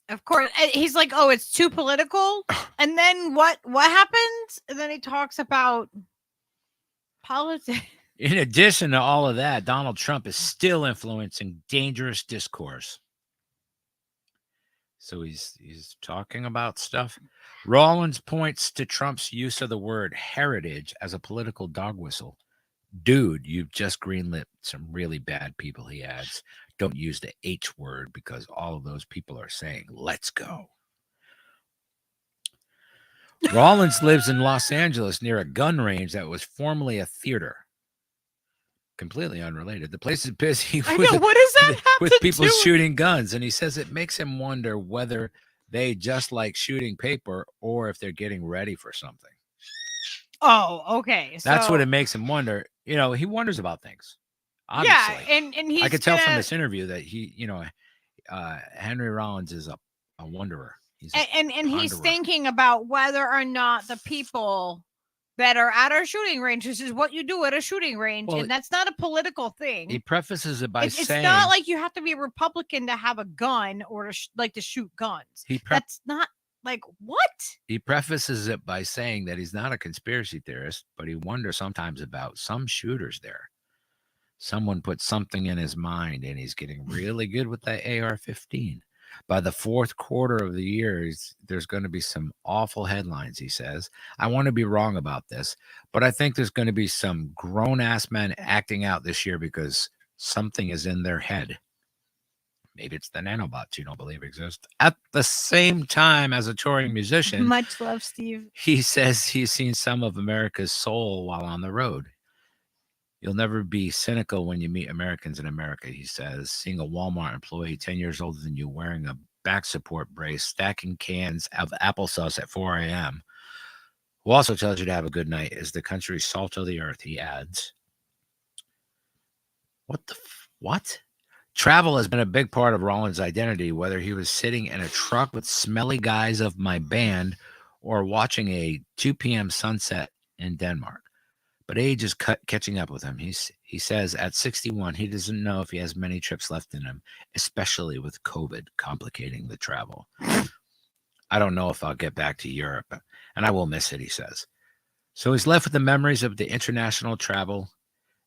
Speaker 2: Of course. He's like, oh, it's too political. And then what happens? And then he talks about politics.
Speaker 3: In addition to all of that, Donald Trump is still influencing dangerous discourse. So he's talking about stuff. Rollins points to Trump's use of the word heritage as a political dog whistle. Dude, you've just greenlit some really bad people, he adds. Don't use the H word because all of those people are saying, let's go. Rollins lives in Los Angeles near a gun range that was formerly a theater. Completely unrelated. The place is busy
Speaker 2: I know, what does that have
Speaker 3: with
Speaker 2: to
Speaker 3: people
Speaker 2: do?
Speaker 3: shooting guns. And he says it makes him wonder whether they just like shooting paper or if they're getting ready for something.
Speaker 2: Oh, okay.
Speaker 3: That's
Speaker 2: so,
Speaker 3: what it makes him wonder. You know, he wonders about things. Obviously.
Speaker 2: Yeah, and he's
Speaker 3: I could tell from this interview that he, Henry Rollins is a wanderer. He's
Speaker 2: and he's
Speaker 3: ponderer.
Speaker 2: thinking about whether or not the people that are at our shooting range, this is what you do at a shooting range,
Speaker 3: Well,
Speaker 2: and that's not a political thing.
Speaker 3: He prefaces it by
Speaker 2: It's
Speaker 3: saying
Speaker 2: not like you have to be a Republican to have a gun or to shoot guns. That's not like what?
Speaker 3: He prefaces it by saying that he's not a conspiracy theorist, but he wonders sometimes about some shooters there. Someone put something in his mind, and he's getting really good with that AR-15. By the fourth quarter of the year, there's going to be some awful headlines, he says. I want to be wrong about this, but I think there's going to be some grown-ass men acting out this year because something is in their head. Maybe it's the nanobots you don't believe exist. At the same time, as a touring musician,
Speaker 2: Much love, Steve.
Speaker 3: he says he's seen some of America's soul while on the road. You'll never be cynical when you meet Americans in America, he says. Seeing a Walmart employee 10 years older than you wearing a back support brace, stacking cans of applesauce at 4 a.m., who also tells you to have a good night, is the country's salt of the earth, he adds. What? Travel has been a big part of Rollins' identity, whether he was sitting in a truck with smelly guys of my band or watching a 2 p.m. sunset in Denmark. But age is catching up with him. He says at 61, he doesn't know if he has many trips left in him, especially with COVID complicating the travel. I don't know if I'll get back to Europe, and I will miss it, he says. So he's left with the memories of the international travel,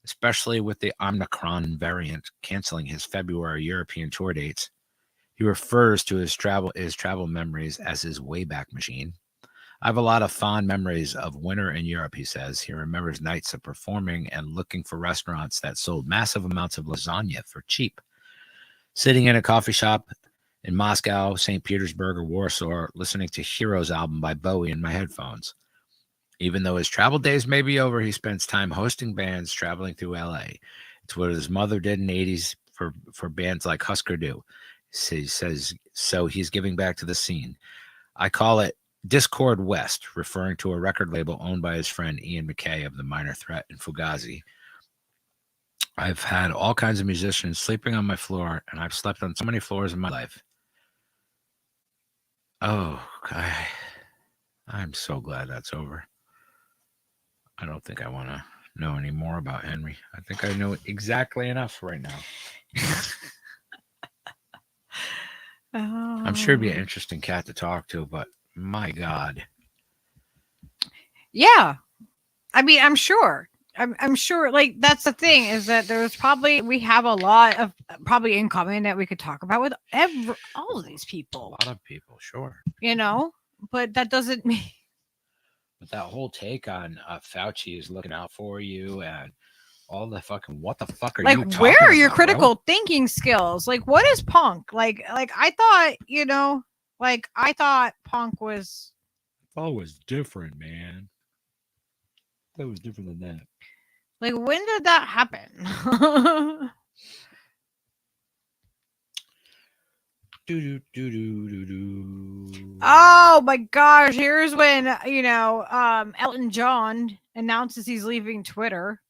Speaker 3: especially with the Omicron variant canceling his February European tour dates. He refers to his travel memories as his Wayback Machine. I have a lot of fond memories of winter in Europe, he says. He remembers nights of performing and looking for restaurants that sold massive amounts of lasagna for cheap. Sitting in a coffee shop in Moscow, St. Petersburg, or Warsaw, listening to Heroes album by Bowie in my headphones. Even though his travel days may be over, he spends time hosting bands traveling through LA. It's what his mother did in the 80s for bands like Husker Du. He says, so he's giving back to the scene. I call it Discord West, referring to a record label owned by his friend Ian MacKaye of The Minor Threat and Fugazi. I've had all kinds of musicians sleeping on my floor, and I've slept on so many floors in my life. Oh, I'm so glad that's over. I don't think I want to know any more about Henry. I think I know exactly enough right now. I'm sure it'd be an interesting cat to talk to, but my God.
Speaker 2: Yeah. I mean, I'm sure. I'm sure, like, that's the thing, is that we have a lot of probably in common that we could talk about with all of these people.
Speaker 3: A lot of people, sure.
Speaker 2: You know, but that doesn't mean.
Speaker 3: But that whole take on Fauci is looking out for you and all the fucking, what the fuck are you talking about?
Speaker 2: Where are your critical
Speaker 3: bro?
Speaker 2: thinking skills? Like, what is punk? Like I thought, you know, like I thought punk was.
Speaker 3: Oh, it was different, man. That was different than that.
Speaker 2: Like, when did that happen? Oh my gosh, here's when, you know, Elton John announces he's leaving Twitter.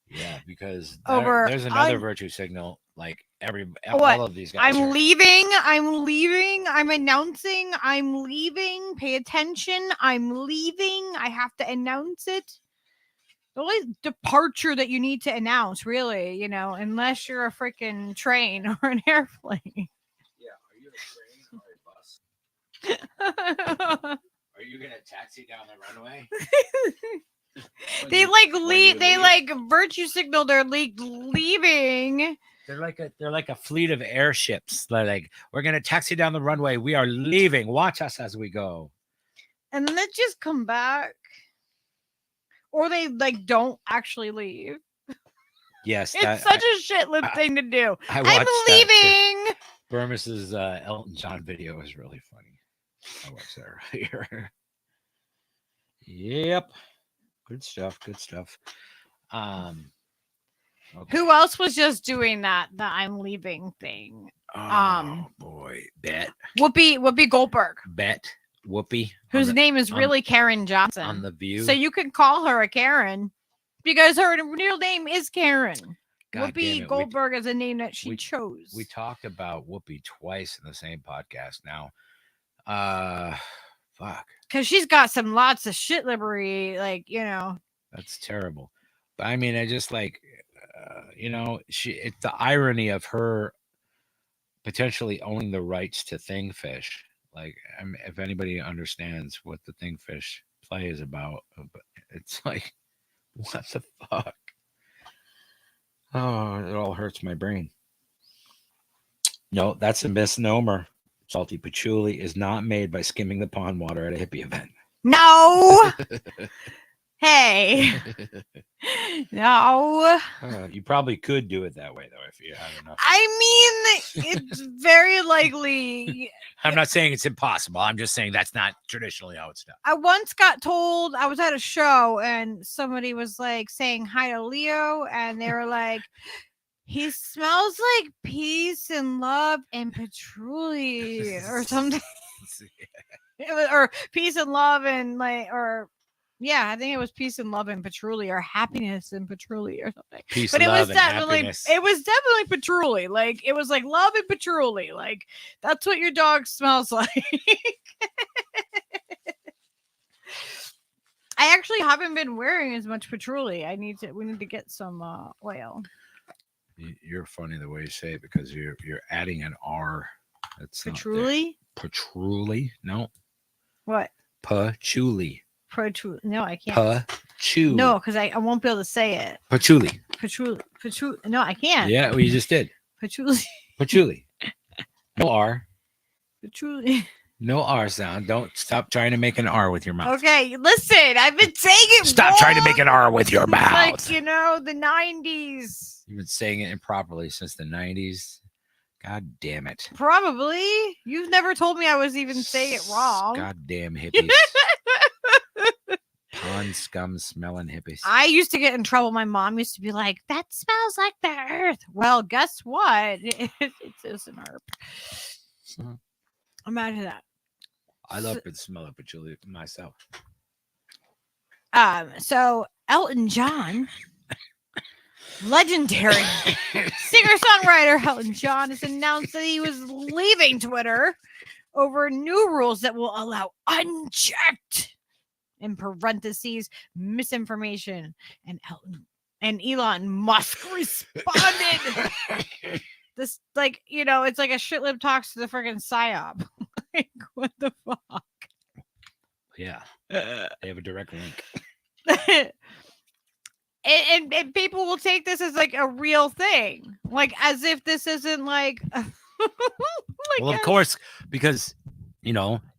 Speaker 3: Yeah, because
Speaker 2: Over
Speaker 3: there's another virtue signal. Like all of these guys.
Speaker 2: I'm leaving. I'm announcing. I'm leaving. Pay attention. I'm leaving. I have to announce it. The only departure that you need to announce, really, you know, unless you're a freaking train or an airplane.
Speaker 3: Yeah, are you a train or a bus? Are you gonna taxi down the runway?
Speaker 2: They like leave. They like virtue signal. They're like leaving.
Speaker 3: They're like a fleet of airships. They're like, we're gonna taxi down the runway. We are leaving. Watch us as we go.
Speaker 2: And then they just come back, or they like don't actually leave.
Speaker 3: Yes,
Speaker 2: it's such a shit lip thing to do. I'm leaving.
Speaker 3: Burmes's Elton John video is really funny. I watched that earlier. Yep. Good stuff. Good stuff. Okay.
Speaker 2: Who else was just doing that I'm leaving thing?
Speaker 3: Oh boy,
Speaker 2: Whoopi Goldberg.
Speaker 3: Whoopi,
Speaker 2: whose name is really Karen Johnson
Speaker 3: on The View.
Speaker 2: So you can call her a Karen because her real name is Karen.
Speaker 3: God
Speaker 2: Whoopi Goldberg is a name that she chose.
Speaker 3: We talked about Whoopi twice in the same podcast now. Fuck.
Speaker 2: Because she's got lots of shit livery, like, you know.
Speaker 3: That's terrible. But I mean, I just like, you know, it's the irony of her potentially owning the rights to Thingfish. Like, I mean, if anybody understands what the Thingfish play is about, it's like, what the fuck? Oh, it all hurts my brain. No, that's a misnomer. Salty patchouli is not made by skimming the pond water at a hippie event.
Speaker 2: No. Hey. No.
Speaker 3: You probably could do it that way, though, if you had enough.
Speaker 2: I mean, it's very likely.
Speaker 3: I'm not saying it's impossible. I'm just saying that's not traditionally how it's done.
Speaker 2: I once got told, I was at a show and somebody was like saying hi to Leo, and they were like, he smells like peace and love and patchouli or something. Or peace and love and like, or yeah, I think it was peace and love and patchouli, or happiness and patchouli or something.
Speaker 3: Peace,
Speaker 2: but it
Speaker 3: love,
Speaker 2: was definitely
Speaker 3: happiness.
Speaker 2: It was definitely patchouli. Like, it was like love and patchouli. Like, that's what your dog smells like. I actually haven't been wearing as much patchouli. We need to get some oil.
Speaker 3: You're funny the way you say it because you're adding an R. That's
Speaker 2: patchouli.
Speaker 3: Patchouli? No.
Speaker 2: What?
Speaker 3: Patchouli.
Speaker 2: Patchouli. No, I can't.
Speaker 3: Patchouli.
Speaker 2: No, because I won't be able to say it.
Speaker 3: Patchouli.
Speaker 2: Patchouli. Patchouli. No, I can't.
Speaker 3: Yeah, well, you just did.
Speaker 2: Patchouli.
Speaker 3: Patchouli. No R.
Speaker 2: Truly.
Speaker 3: No R sound. Don't stop trying to make an R with your mouth.
Speaker 2: Okay, listen, I've been saying it.
Speaker 3: Stop trying to make an R with your mouth.
Speaker 2: Like, the 90s.
Speaker 3: You've been saying it improperly since the 90s. God damn it.
Speaker 2: Probably. You've never told me I was even saying it wrong.
Speaker 3: Goddamn hippies. Pond scum smelling hippies.
Speaker 2: I used to get in trouble. My mom used to be like, that smells like the earth. Well, guess what? It's just an herb. Imagine that.
Speaker 3: I love the smell of patchouli myself.
Speaker 2: So Elton John, legendary singer-songwriter Elton John, has announced that he was leaving Twitter over new rules that will allow unchecked, in parentheses, misinformation. And Elon Musk responded. This, it's like a shitlib talks to the friggin' psyop. Like, what the fuck?
Speaker 3: Yeah. They have a direct link.
Speaker 2: and people will take this as like a real thing. Like, as if this isn't like...
Speaker 3: Well, of course, because,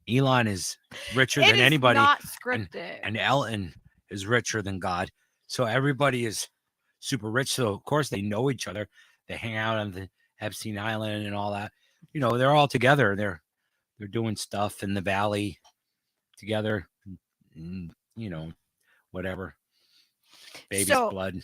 Speaker 3: Elon is richer than anybody.
Speaker 2: Not scripted.
Speaker 3: And Elton is richer than God. So everybody is super rich. So, of course, they know each other. They hang out on the Epstein Island and all that. They're all together. They're doing stuff in the valley together. Whatever. Baby's blood.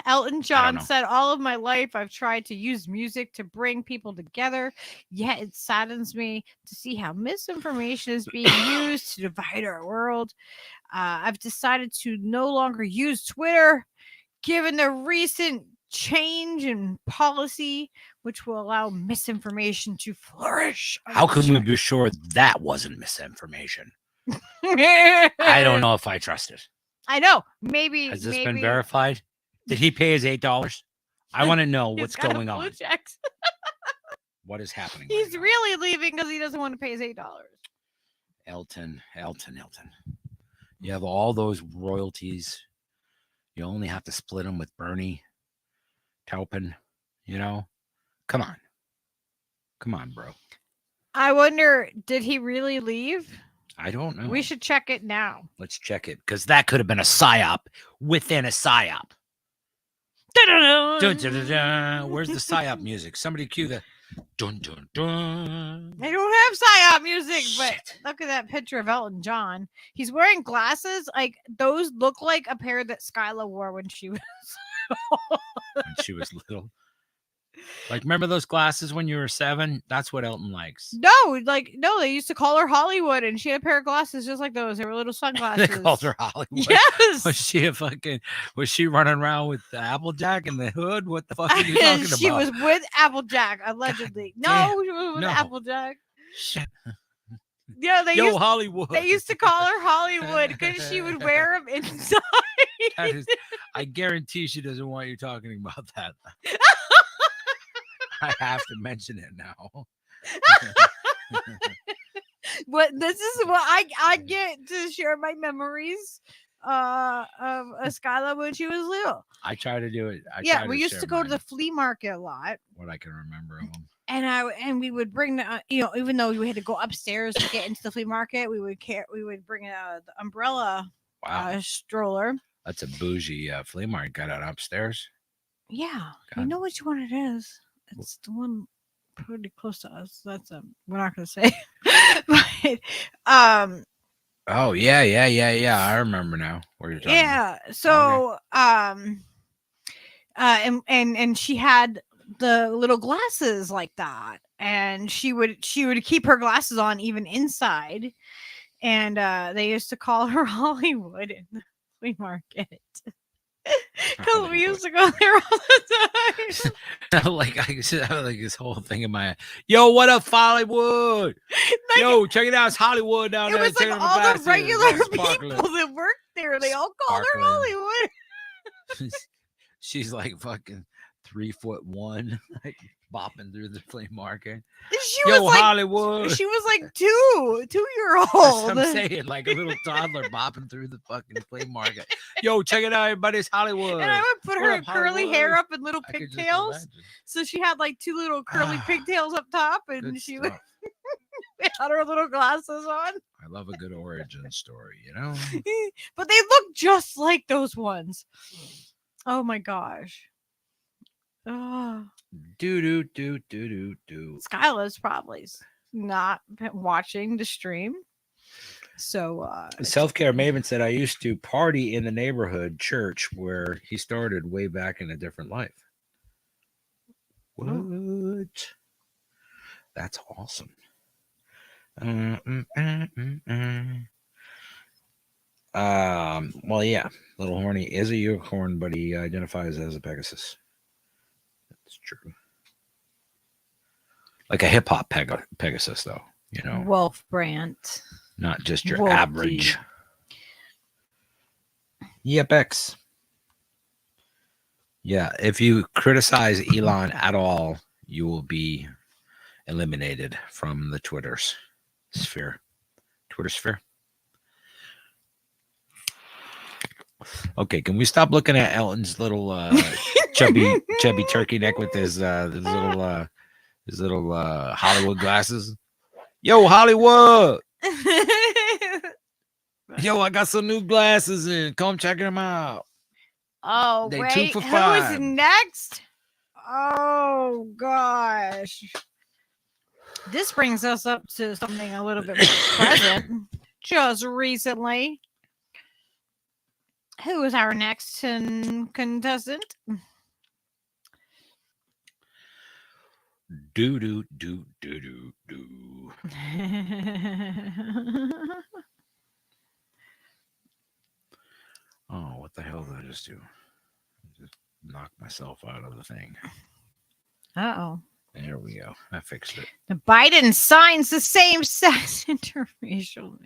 Speaker 2: Elton John said, all of my life I've tried to use music to bring people together, yet it saddens me to see how misinformation is being used to divide our world. I've decided to no longer use Twitter, given the recent change in policy, which will allow misinformation to flourish.
Speaker 3: How can we be sure that wasn't misinformation? I don't know if I trust it.
Speaker 2: I know. Maybe.
Speaker 3: Has this been verified? Did he pay his $8? I want to know what's
Speaker 2: got
Speaker 3: going
Speaker 2: blue
Speaker 3: on.
Speaker 2: Checks.
Speaker 3: What is happening?
Speaker 2: He's really leaving because he doesn't want to pay his $8.
Speaker 3: Elton. You have all those royalties. You only have to split them with Bernie Taupin. Come on, bro.
Speaker 2: I wonder, did he really leave?
Speaker 3: I don't know.
Speaker 2: We should check it now.
Speaker 3: Let's check it, because that could have been a psyop within a psyop. Dun, dun, dun, dun. Where's the psyop music? Somebody cue the dun dun dun.
Speaker 2: They don't have psyop music, but look at that picture of Elton John. He's wearing glasses. Like, those look like a pair that Skyla wore when she was
Speaker 3: little. Like, remember those glasses when you were 7? That's what Elton likes.
Speaker 2: No, they used to call her Hollywood, and she had a pair of glasses just like those. They were little sunglasses.
Speaker 3: They called her Hollywood.
Speaker 2: Yes.
Speaker 3: Was she running around with the Applejack in the hood? What the fuck are you talking about?
Speaker 2: She was with Applejack, allegedly. No, she was with Applejack.
Speaker 3: Shit.
Speaker 2: Yeah,
Speaker 3: Hollywood.
Speaker 2: They used to call her Hollywood because she would wear them inside.
Speaker 3: I guarantee she doesn't want you talking about that. I have to mention it now.
Speaker 2: But this is what I get to share my memories of Skyla when she was little.
Speaker 3: I try to do it.
Speaker 2: We used to go to the flea market a lot.
Speaker 3: What I can remember of them.
Speaker 2: And we would bring the even though we had to go upstairs to get into the flea market, we would bring the umbrella stroller.
Speaker 3: That's a bougie flea market. Got it upstairs.
Speaker 2: Yeah, you know which one it is. It's the one pretty close to us. That's we're not gonna say. But
Speaker 3: oh yeah. I remember now where you're talking.
Speaker 2: Yeah. So and she had the little glasses like that, and she would keep her glasses on even inside, and they used to call her Hollywood in the flea market. Because we used to go there all the time.
Speaker 3: Like this whole thing in my head. Yo, what up, Hollywood? Yo, check it out. It's Hollywood down there.
Speaker 2: It was like all the regular people that worked there. They all called her Hollywood.
Speaker 3: She's like fucking 3'1", like bopping through the flea market.
Speaker 2: She
Speaker 3: Yo,
Speaker 2: was like
Speaker 3: Hollywood.
Speaker 2: She was like 2-year-old.
Speaker 3: That's what I'm saying, like a little toddler bopping through the fucking flea market. Yo, check it out, everybody's Hollywood.
Speaker 2: And I would put
Speaker 3: What
Speaker 2: her
Speaker 3: up,
Speaker 2: curly
Speaker 3: Hollywood?
Speaker 2: hair up in little
Speaker 3: I could just
Speaker 2: pigtails.
Speaker 3: imagine.
Speaker 2: So she had like 2 little curly pigtails up top, and
Speaker 3: Good
Speaker 2: she
Speaker 3: stuff.
Speaker 2: had her little glasses on.
Speaker 3: I love a good origin story, you know?
Speaker 2: But they look just like those ones. Oh my gosh. Oh.
Speaker 3: Do.
Speaker 2: Skyla's probably not watching the stream. So
Speaker 3: Self-care Maven said, I used to party in the neighborhood church where he started way back in a different life. What? That's awesome. Well, yeah, Little Horny is a unicorn, but he identifies as a Pegasus. That's true. Like a hip hop Pegasus, though, you know.
Speaker 2: Wolf Brandt.
Speaker 3: Not just your
Speaker 2: Wolfie.
Speaker 3: average. Yep, X. Yeah, if you criticize Elon at all, you will be eliminated from the Twitter sphere. Okay, can we stop looking at Elton's little chubby turkey neck with his little Hollywood glasses? Yo, Hollywood! Yo, I got some new glasses in. Come check them out.
Speaker 2: Oh,
Speaker 3: They
Speaker 2: wait.
Speaker 3: 2 for
Speaker 2: Who
Speaker 3: $5.
Speaker 2: is next? Oh gosh. This brings us up to something a little bit more present. Just recently. Who is our next contestant?
Speaker 3: Do. Oh, what the hell did I just do? I just knocked myself out of the thing.
Speaker 2: Uh-oh.
Speaker 3: There we go. I fixed it.
Speaker 2: The Biden signs the same-sex interracial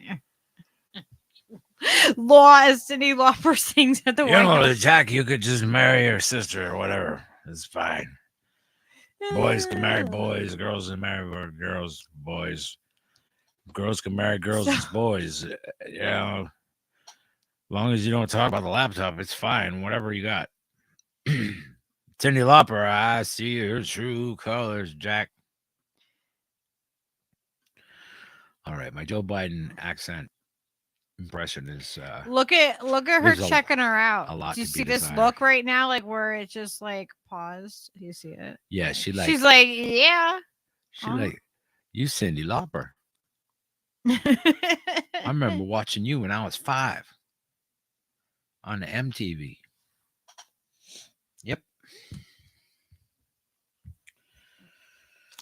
Speaker 2: law as Cindy Lauper sings at the
Speaker 3: You
Speaker 2: White
Speaker 3: know,
Speaker 2: House.
Speaker 3: Jack, you could just marry your sister or whatever. It's fine. Boys can marry boys. Girls can marry girls, boys. Girls can marry girls and boys. You know, as long as you don't talk about the laptop, it's fine. Whatever you got. Cindy Lauper, I see your true colors, Jack. All right, my Joe Biden accent impression is
Speaker 2: Look at her
Speaker 3: leaves
Speaker 2: checking her out.
Speaker 3: a lot
Speaker 2: Do you
Speaker 3: to be
Speaker 2: see this
Speaker 3: desired.
Speaker 2: look right now, like where it just like paused? Do you see it?
Speaker 3: Yeah, she's
Speaker 2: like, yeah.
Speaker 3: like, you Cindy Lauper. I remember watching you when I was 5 on the MTV. Yep.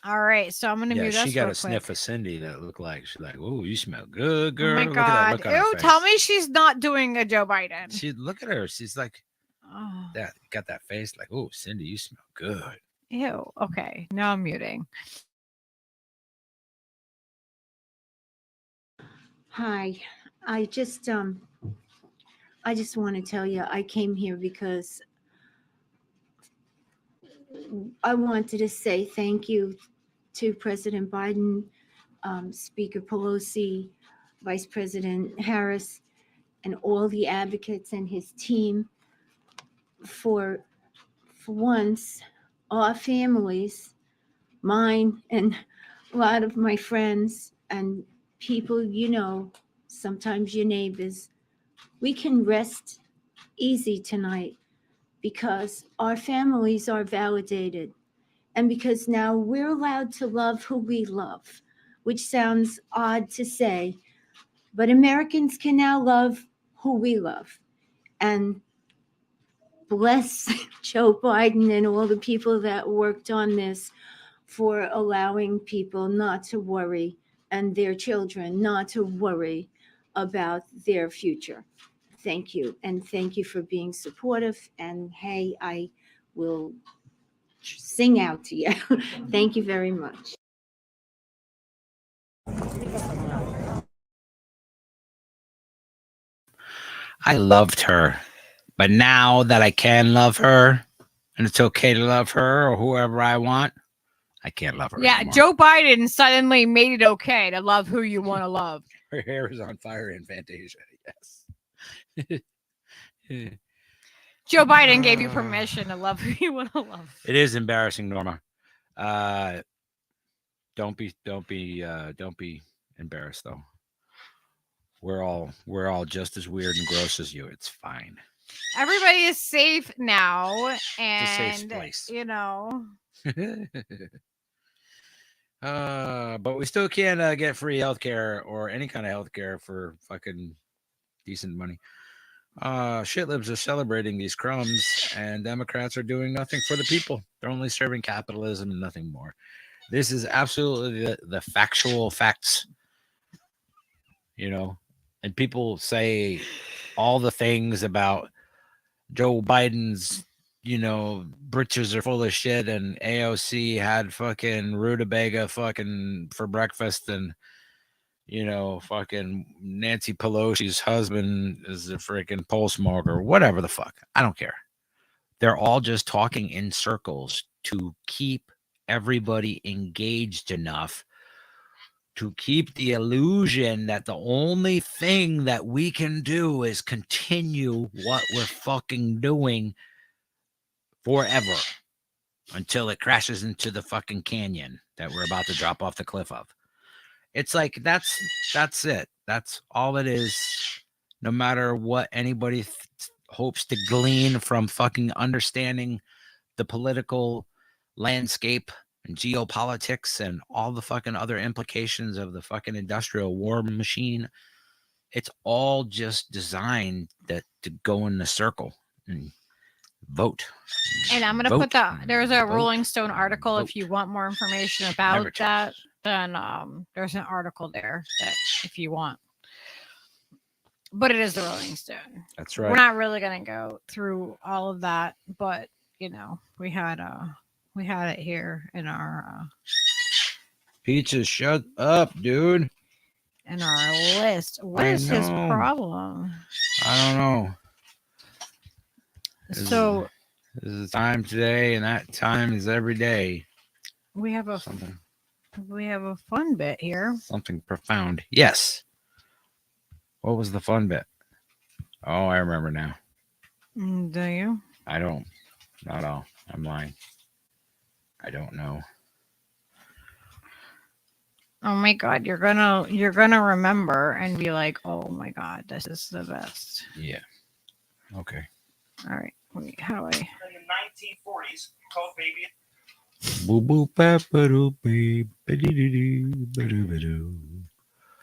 Speaker 2: All right, so I'm gonna
Speaker 3: Yeah,
Speaker 2: mute us
Speaker 3: she got
Speaker 2: real
Speaker 3: a sniff
Speaker 2: quick.
Speaker 3: of Cindy that looked like she's like, "Oh, you smell good, girl."
Speaker 2: Oh my
Speaker 3: Look at that
Speaker 2: god!
Speaker 3: look on her
Speaker 2: Ew!
Speaker 3: face.
Speaker 2: Tell me she's not doing a Joe Biden.
Speaker 3: She look at her. She's like,
Speaker 2: Oh,
Speaker 3: that got that face like, "Oh, Cindy, you smell good."
Speaker 2: ew. Okay, now I'm muting.
Speaker 1: Hi, I just want to tell you I came here because I wanted to say thank you to President Biden, Speaker Pelosi, Vice President Harris, and all the advocates and his team for once our families, mine and a lot of my friends and people, you know, sometimes your neighbors, we can rest easy tonight because our families are validated and because now we're allowed to love who we love, which sounds odd to say, but Americans can now love who we love. And bless Joe Biden and all the people that worked on this for allowing people not to worry and their children not to worry about their future. Thank you. And thank you for being supportive. And hey, I will sing out to you. Thank you very much.
Speaker 3: I loved her, but now that I can love her, and it's okay to love her or whoever I want. I can't love her.
Speaker 2: Yeah,
Speaker 3: anymore.
Speaker 2: Joe Biden suddenly made it okay to love who you want to love.
Speaker 3: Her hair is on fire in Fantasia. Yes.
Speaker 2: Joe Biden gave you permission to love who you want to love.
Speaker 3: It is embarrassing, Norma. Don't be embarrassed though. We're all just as weird and gross as you. It's fine.
Speaker 2: Everybody is safe now,
Speaker 3: It's a
Speaker 2: and
Speaker 3: safe place.
Speaker 2: you know.
Speaker 3: But we still can't get free healthcare or any kind of healthcare for fucking decent money. Shit libs are celebrating these crumbs, and Democrats are doing nothing for the people. They're only serving capitalism and nothing more. This is absolutely the factual facts, you know. And people say all the things about Joe Biden's, you know, britches are full of shit, and AOC had fucking rutabaga fucking for breakfast, and you know, fucking Nancy Pelosi's husband is a freaking pole smoker, whatever the fuck. I don't care. They're all just talking in circles to keep everybody engaged enough to keep the illusion that the only thing that we can do is continue what we're fucking doing forever until it crashes into the fucking canyon that we're about to drop off the cliff of. It's like that's it. That's all it is. No matter what anybody hopes to glean from fucking understanding the political landscape and geopolitics and all the fucking other implications of the fucking industrial war machine, it's all just designed to go in the circle and vote.
Speaker 2: And I'm gonna put there's a Rolling Stone article if you want more information about that. Then there's an article there that if you want. But it is the Rolling Stone.
Speaker 3: That's right.
Speaker 2: We're not really gonna go through all of that, but you know, we had it here in our
Speaker 3: Peaches, shut up, dude.
Speaker 2: In our list. What is his problem?
Speaker 3: I don't know.
Speaker 2: So
Speaker 3: this is time today, and that time is every day.
Speaker 2: we have a fun bit here.
Speaker 3: Something profound. Yes. What was the fun bit? Oh, I remember now.
Speaker 2: Do you?
Speaker 3: I don't. Not all. I'm lying. I don't know.
Speaker 2: Oh my god, you're gonna remember and be like, oh my god, this is the best.
Speaker 3: Yeah. Okay.
Speaker 2: All right. Wait, how do I?
Speaker 4: In the 1940s, called baby.
Speaker 3: Boo boo ba ba doo ba ba doo doo ba doo ba doo.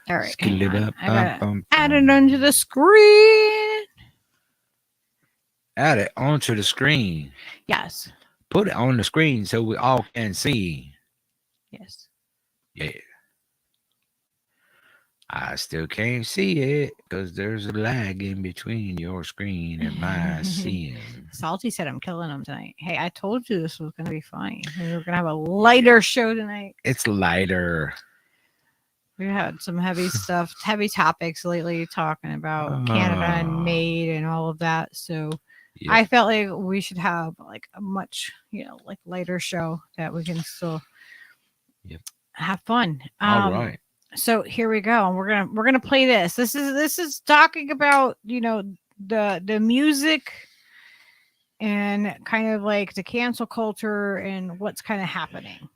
Speaker 2: All right.
Speaker 3: Skilly ba
Speaker 2: I gotta
Speaker 3: bum.
Speaker 2: add it onto the screen.
Speaker 3: Add it onto the screen.
Speaker 2: Yes.
Speaker 3: Put it on the screen so we all can see.
Speaker 2: Yes.
Speaker 3: Yeah. I still can't see it because there's a lag in between your screen and my seeing.
Speaker 2: Salty said I'm killing him tonight. Hey, I told you this was gonna be funny. We were gonna have a lighter show tonight.
Speaker 3: It's lighter.
Speaker 2: We had some heavy stuff, heavy topics lately, talking about Canada and Maid and all of that. So
Speaker 3: yeah.
Speaker 2: I felt like we should have like a much, like lighter show that we can still have fun.
Speaker 3: All right.
Speaker 2: So here we go. We're gonna play this. This is talking about the music and kind of like the cancel culture and what's kind of happening.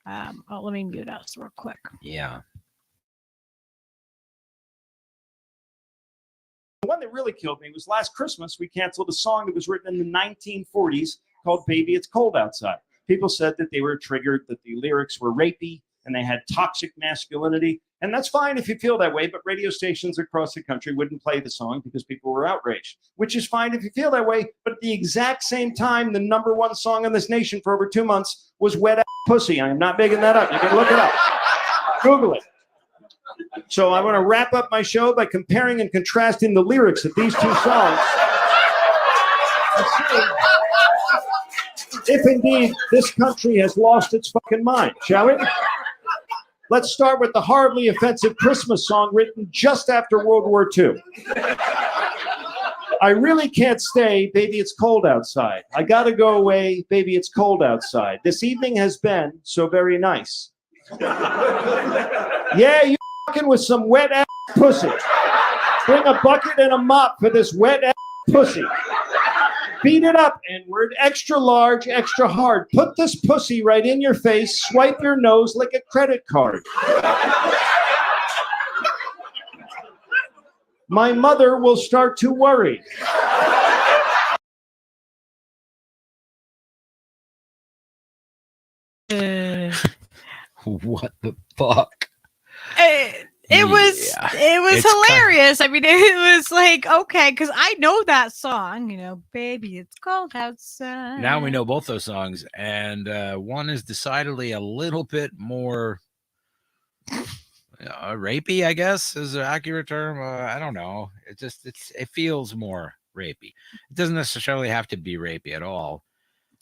Speaker 2: Let me mute us real quick.
Speaker 3: Yeah.
Speaker 4: The one that really killed me was last Christmas. We canceled a song that was written in the 1940s called Baby It's Cold Outside. People said that they were triggered, that the lyrics were rapey, and they had toxic masculinity. And that's fine if you feel that way, but radio stations across the country wouldn't play the song because people were outraged, which is fine if you feel that way. But at the exact same time, the #1 song in this nation for over 2 months was Wet Ass Pussy. I am not making that up. You can look it up. Google it. So I want to wrap up my show by comparing and contrasting the lyrics of these two songs. If indeed this country has lost its fucking mind, shall we? Let's start with the horribly offensive Christmas song written just after World War II. I really can't stay, baby, it's cold outside. I gotta go away, baby, it's cold outside. This evening has been so very nice. Yeah, you fucking with some wet ass pussy. Bring a bucket and a mop for this wet ass pussy. Beat it up, N-word, extra large, extra hard. Put this pussy right in your face, swipe your nose like a credit card. My mother will start to worry.
Speaker 3: What the fuck?
Speaker 2: It was
Speaker 3: It's
Speaker 2: hilarious. I mean, it was like, okay, because I know that song, you know, baby, it's cold outside.
Speaker 3: Now we know both those songs, and one is decidedly a little bit more rapey, I guess is an accurate term. I don't know. It feels more rapey. It doesn't necessarily have to be rapey at all.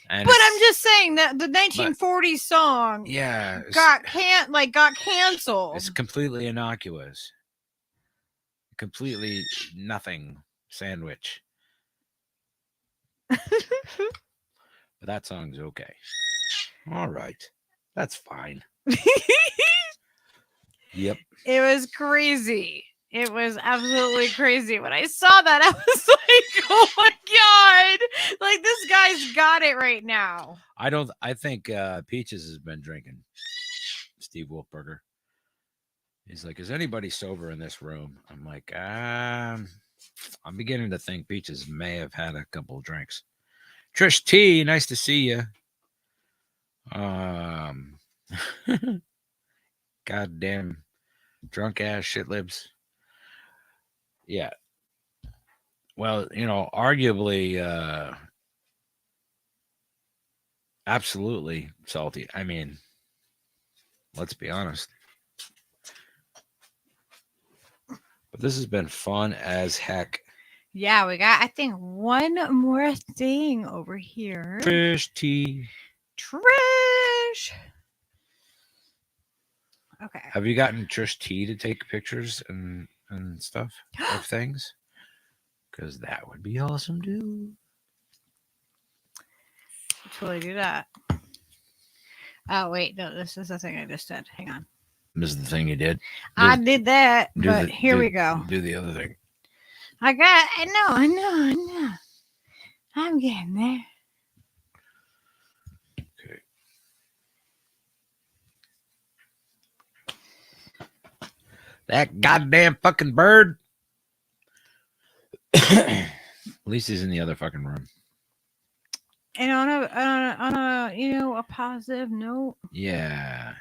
Speaker 3: And
Speaker 2: But I'm just saying that the 1940s song,
Speaker 3: yeah,
Speaker 2: got canceled.
Speaker 3: it's completely innocuous, completely nothing sandwich. But that song's okay. All right, that's fine. Yep.
Speaker 2: It was crazy. It was absolutely crazy. When I saw that, I was like, oh my God. Like, this guy's got it right now.
Speaker 3: I think Peaches has been drinking. Steve Wolfberger. He's like, is anybody sober in this room? I'm like, I'm beginning to think Peaches may have had a couple of drinks. Trish T, nice to see you. Goddamn drunk ass shit libs. Yeah. Well, you know, arguably, absolutely salty. I mean, let's be honest. But this has been fun as heck.
Speaker 2: Yeah, we got, I think, one more thing over here.
Speaker 3: Trish T.
Speaker 2: Trish. Okay.
Speaker 3: Have you gotten Trish T to take pictures and stuff of things? Because that would be awesome, dude.
Speaker 2: Totally do that. Oh, wait. No, this is the thing I just did. Hang on.
Speaker 3: This is the thing you did.
Speaker 2: I did that, but here we go.
Speaker 3: Do the other thing.
Speaker 2: I know. I'm getting there.
Speaker 3: That goddamn fucking bird. At least he's in the other fucking room.
Speaker 2: And on a you know, a positive note.
Speaker 3: Yeah.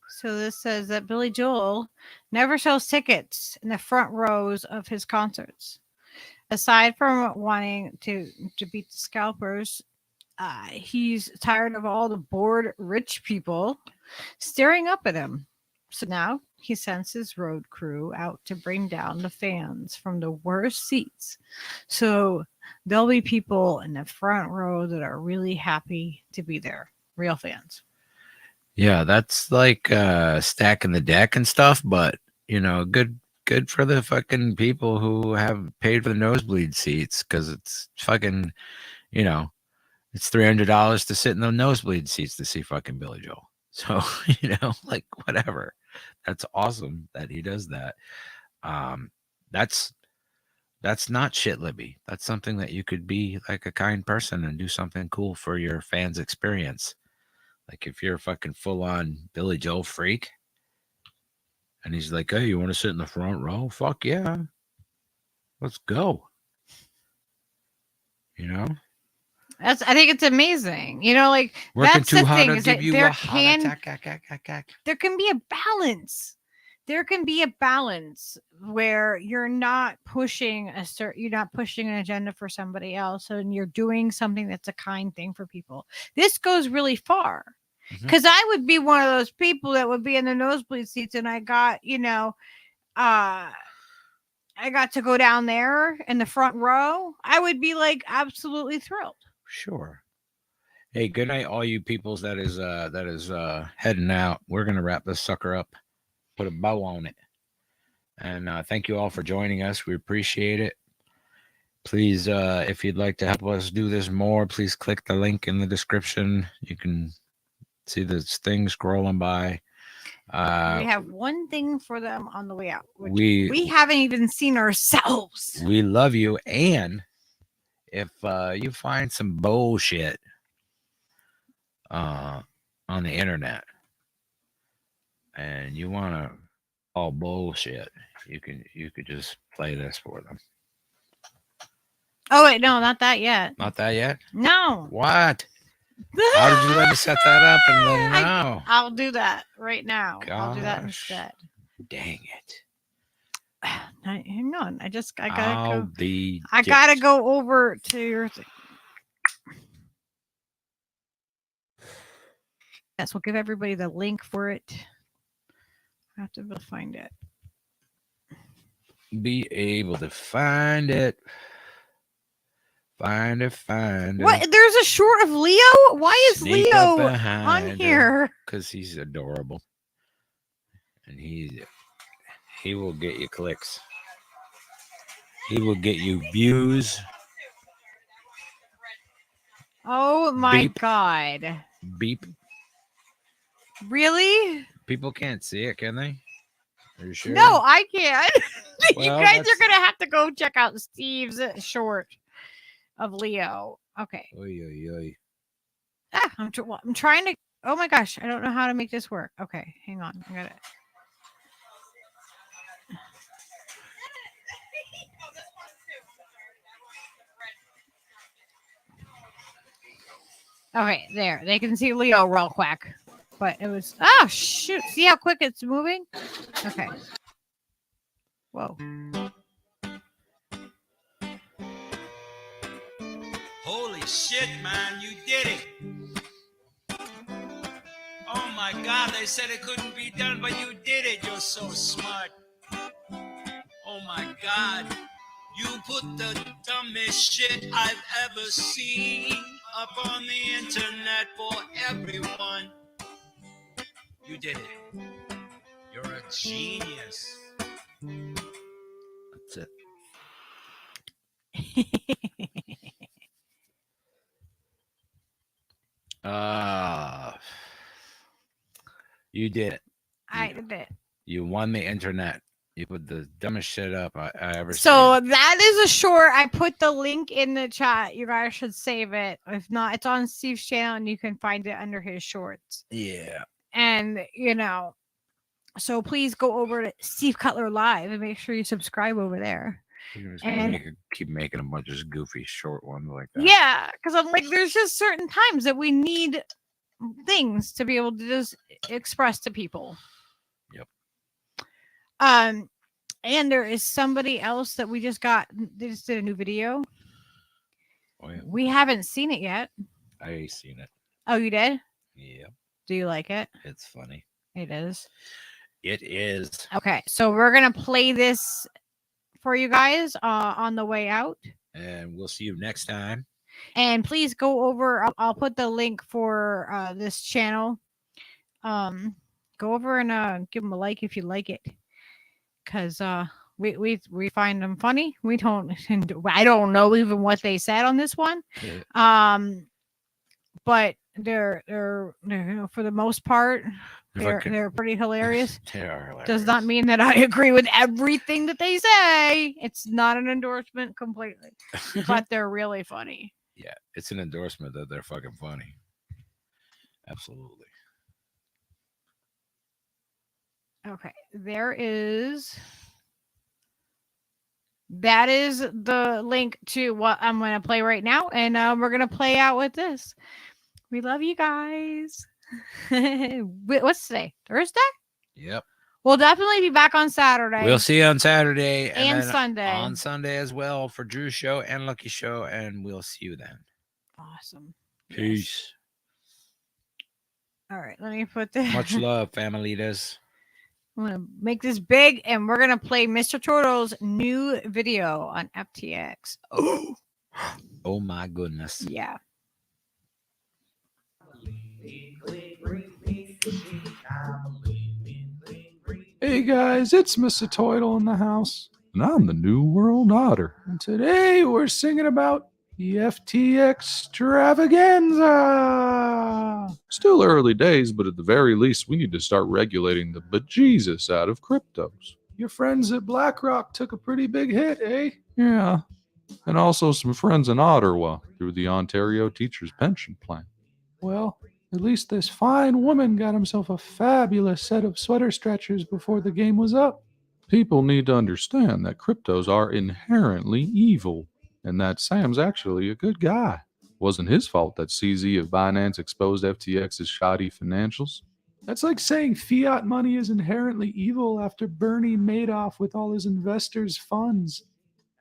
Speaker 2: So this says that Billy Joel never sells tickets in the front rows of his concerts. Aside from wanting to beat the scalpers, he's tired of all the bored rich people staring up at him. So now he sends his road crew out to bring down the fans from the worst seats. So there'll be people in the front row that are really happy to be there. Real fans.
Speaker 3: Yeah, that's like stacking the deck and stuff, but you know, good for the fucking people who have paid for the nosebleed seats, because it's fucking, you know, it's $300 to sit in the nosebleed seats to see fucking Billy Joel. So, you know, like whatever. That's awesome that he does that. That's not shit libby. That's something that you could be like a kind person and do something cool for your fans' experience. Like if you're a fucking full-on Billy Joel freak and he's like, hey, you want to sit in the front row? Fuck yeah. Let's go. You know?
Speaker 2: I think it's amazing. You know, like
Speaker 3: Working
Speaker 2: that's
Speaker 3: too
Speaker 2: the
Speaker 3: hard
Speaker 2: thing
Speaker 3: to
Speaker 2: is that
Speaker 3: give you
Speaker 2: there
Speaker 3: a heart attack.
Speaker 2: there can be a balance. There can be a balance where you're not pushing you're not pushing an agenda for somebody else, and you're doing something that's a kind thing for people. This goes really far. Because I would be one of those people that would be in the nosebleed seats, and I got, you know, I got to go down there in the front row. I would be like absolutely thrilled.
Speaker 3: Sure. Hey, good night, all you peoples that is heading out. We're gonna wrap this sucker up. Put a bow on it. And thank you all for joining us. We appreciate it. Please, if you'd like to help us do this more, please click the link in the description. You can see this thing scrolling by.
Speaker 2: We have one thing for them on the way out. Which
Speaker 3: we
Speaker 2: we haven't even seen ourselves.
Speaker 3: We love you. And if you find some bullshit on the internet and you want to call bullshit, you could just play this for them.
Speaker 2: Oh wait, no, not that yet.
Speaker 3: Not that yet?
Speaker 2: No.
Speaker 3: What? How did you let me set that up and then no?
Speaker 2: I'll do that right now. I'll do that
Speaker 3: Gosh.
Speaker 2: instead.
Speaker 3: Dang it.
Speaker 2: Hang on. I gotta
Speaker 3: I'll
Speaker 2: go.
Speaker 3: be
Speaker 2: I gotta go over to your thing. Yes, we'll give everybody the link for it. I have to find it.
Speaker 3: be able to find it. Find it.
Speaker 2: What? There's a short of Leo? Why is
Speaker 3: Sneak up
Speaker 2: Leo
Speaker 3: behind
Speaker 2: on
Speaker 3: her,
Speaker 2: here?
Speaker 3: because he's adorable. And he will get you clicks. He will get you views.
Speaker 2: Oh my
Speaker 3: Beep.
Speaker 2: God.
Speaker 3: Beep.
Speaker 2: Really?
Speaker 3: People can't see it, can they? Are you sure?
Speaker 2: No, I can't. You
Speaker 3: Well,
Speaker 2: guys
Speaker 3: that's-
Speaker 2: are going to have to go check out Steve's short of Leo. Okay.
Speaker 3: Oy, oy, oy.
Speaker 2: I'm trying to. Oh my gosh. I don't know how to make this work. Okay. Hang on. I got it. Okay, there. They can see Leo real quick. But it was... Oh, shoot. See how quick it's moving? Okay. Whoa.
Speaker 8: Holy shit, man, you did it. Oh my God, they said it couldn't be done, but you did it. You're so smart. Oh my God, you put the dumbest shit I've ever seen up on the internet for everyone. You did it. You're a genius.
Speaker 3: That's it. You did it.
Speaker 2: I did it.
Speaker 3: You won the internet. You put the dumbest shit up I ever seen.
Speaker 2: So that is a short. I put the link in the chat. You guys should save it. If not, it's on Steve's channel and you can find it under his shorts.
Speaker 3: Yeah.
Speaker 2: And, you know, so please go over to Steve Cutler Live and make sure you subscribe over there.
Speaker 3: You're just
Speaker 2: And-
Speaker 3: gonna keep making a bunch of goofy short ones like that.
Speaker 2: Yeah, because I'm like, there's just certain times that we need things to be able to just express to people.
Speaker 3: Yep.
Speaker 2: And there is somebody else that we just got. They just did a new video.
Speaker 3: Oh, yeah.
Speaker 2: We haven't seen it yet.
Speaker 3: I seen it.
Speaker 2: Oh, you did?
Speaker 3: Yeah.
Speaker 2: Do you like it?
Speaker 3: It's funny.
Speaker 2: It is.
Speaker 3: It is.
Speaker 2: Okay, so we're gonna play this for you guys on the way out.
Speaker 3: And we'll see you next time.
Speaker 2: And please go over. I'll put the link for this channel. Go over and give them a like if you like it, because we find them funny. We don't. I don't know even what they said on this one.
Speaker 3: Yeah.
Speaker 2: But they're you know, for the most part they're pretty hilarious.
Speaker 3: They are hilarious.
Speaker 2: Does not mean that I agree with everything that they say. It's not an endorsement completely, but they're really funny.
Speaker 3: Yeah, it's an endorsement that they're fucking funny. Absolutely.
Speaker 2: Okay, that is the link to what I'm going to play right now, and we're going to play out with this. We love you guys. What's today? Thursday?
Speaker 3: Yep.
Speaker 2: We'll definitely be back on Saturday.
Speaker 3: We'll see you on Saturday
Speaker 2: And
Speaker 3: then
Speaker 2: Sunday.
Speaker 3: On Sunday as well for Drew's show and Lucky show, and we'll see you then.
Speaker 2: Awesome.
Speaker 3: Peace.
Speaker 2: All right, let me put this.
Speaker 3: Much love, familitas.
Speaker 2: I'm going to make this big, and we're going to play Mr. Turtle's new video on FTX.
Speaker 3: Oh my goodness.
Speaker 2: Yeah.
Speaker 7: Hey guys, it's Mr. Toidle in the house, and I'm the New World Otter. And today we're singing about the FT extravaganza. Still early days, but at the very least, we need to start regulating the bejesus out of cryptos. Your friends at BlackRock took a pretty big hit, eh? Yeah. And also some friends in Ottawa through the Ontario Teachers Pension Plan. Well, at least this fine woman got himself a fabulous set of sweater stretchers before the game was up. People need to understand that cryptos are inherently evil, and that Sam's actually a good guy. Wasn't his fault that CZ of Binance exposed FTX's shoddy financials. That's like saying fiat money is inherently evil after Bernie Madoff with all his investors' funds.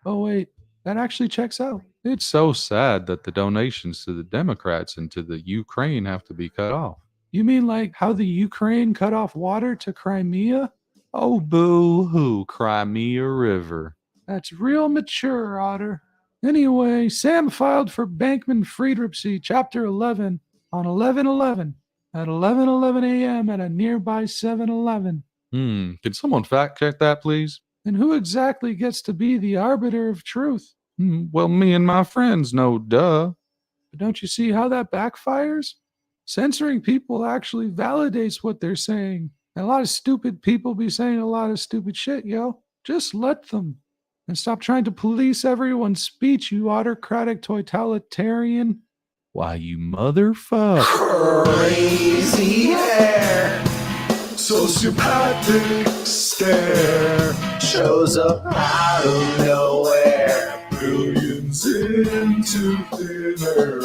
Speaker 7: Oh wait, that actually checks out. It's so sad that the donations to the Democrats and to the Ukraine have to be cut off. You mean like how the Ukraine cut off water to Crimea? Oh, boo-hoo, Crimea River. That's real mature, Otter. Anyway, Sam filed for Bankman-Friedripsy, Chapter 11, on 11/11 at 11:11 a.m. at a nearby 7-Eleven. Can someone fact check that, please? And who exactly gets to be the arbiter of truth? Well, me and my friends know, duh. But don't you see how that backfires? Censoring people actually validates what they're saying. And a lot of stupid people be saying a lot of stupid shit, yo. Just let them. And stop trying to police everyone's speech, you autocratic totalitarian. Why, you motherfucker.
Speaker 15: Crazy hair, sociopathic stare, shows up out of nowhere, billions into thin air,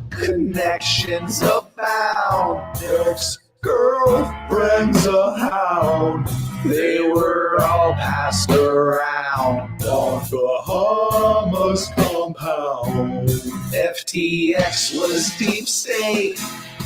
Speaker 15: connections abound, ex-girlfriend's a hound, they were all passed around on Bahamas compound. FTX was deep state,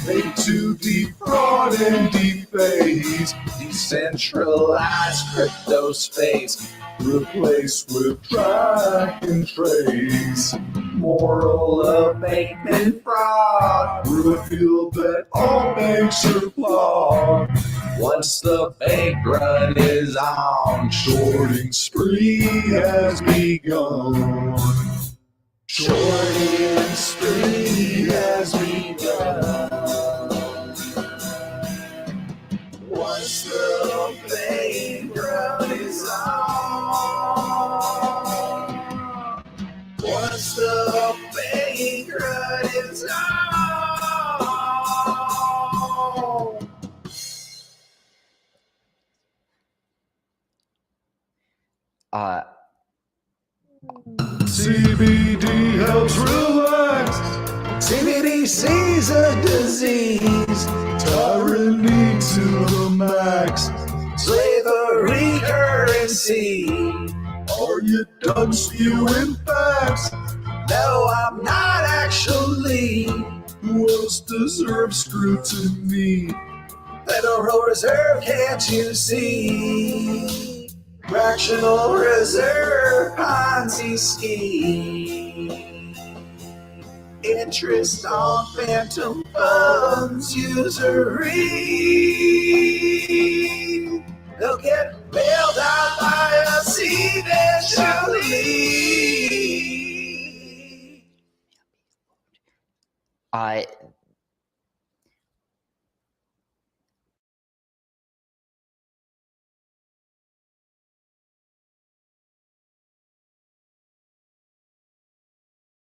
Speaker 15: made to defraud and deface, decentralized crypto space, replaced with track and trace. Moral abatement fraud revealed that all banks are flawed. Once the bank run is on, shorting spree has begun. Shorting spree has begun. Once the bank run is on. Once the bank run is on. CBD helps relax. CBDC's a disease. Tyranny to the max. Slavery currency. Are you done spewing facts? No, I'm not actually. Who else deserves scrutiny? Federal Reserve, can't you see? Fractional Reserve Ponzi scheme. Interest on phantom funds usury. They'll get bailed out by us eventually.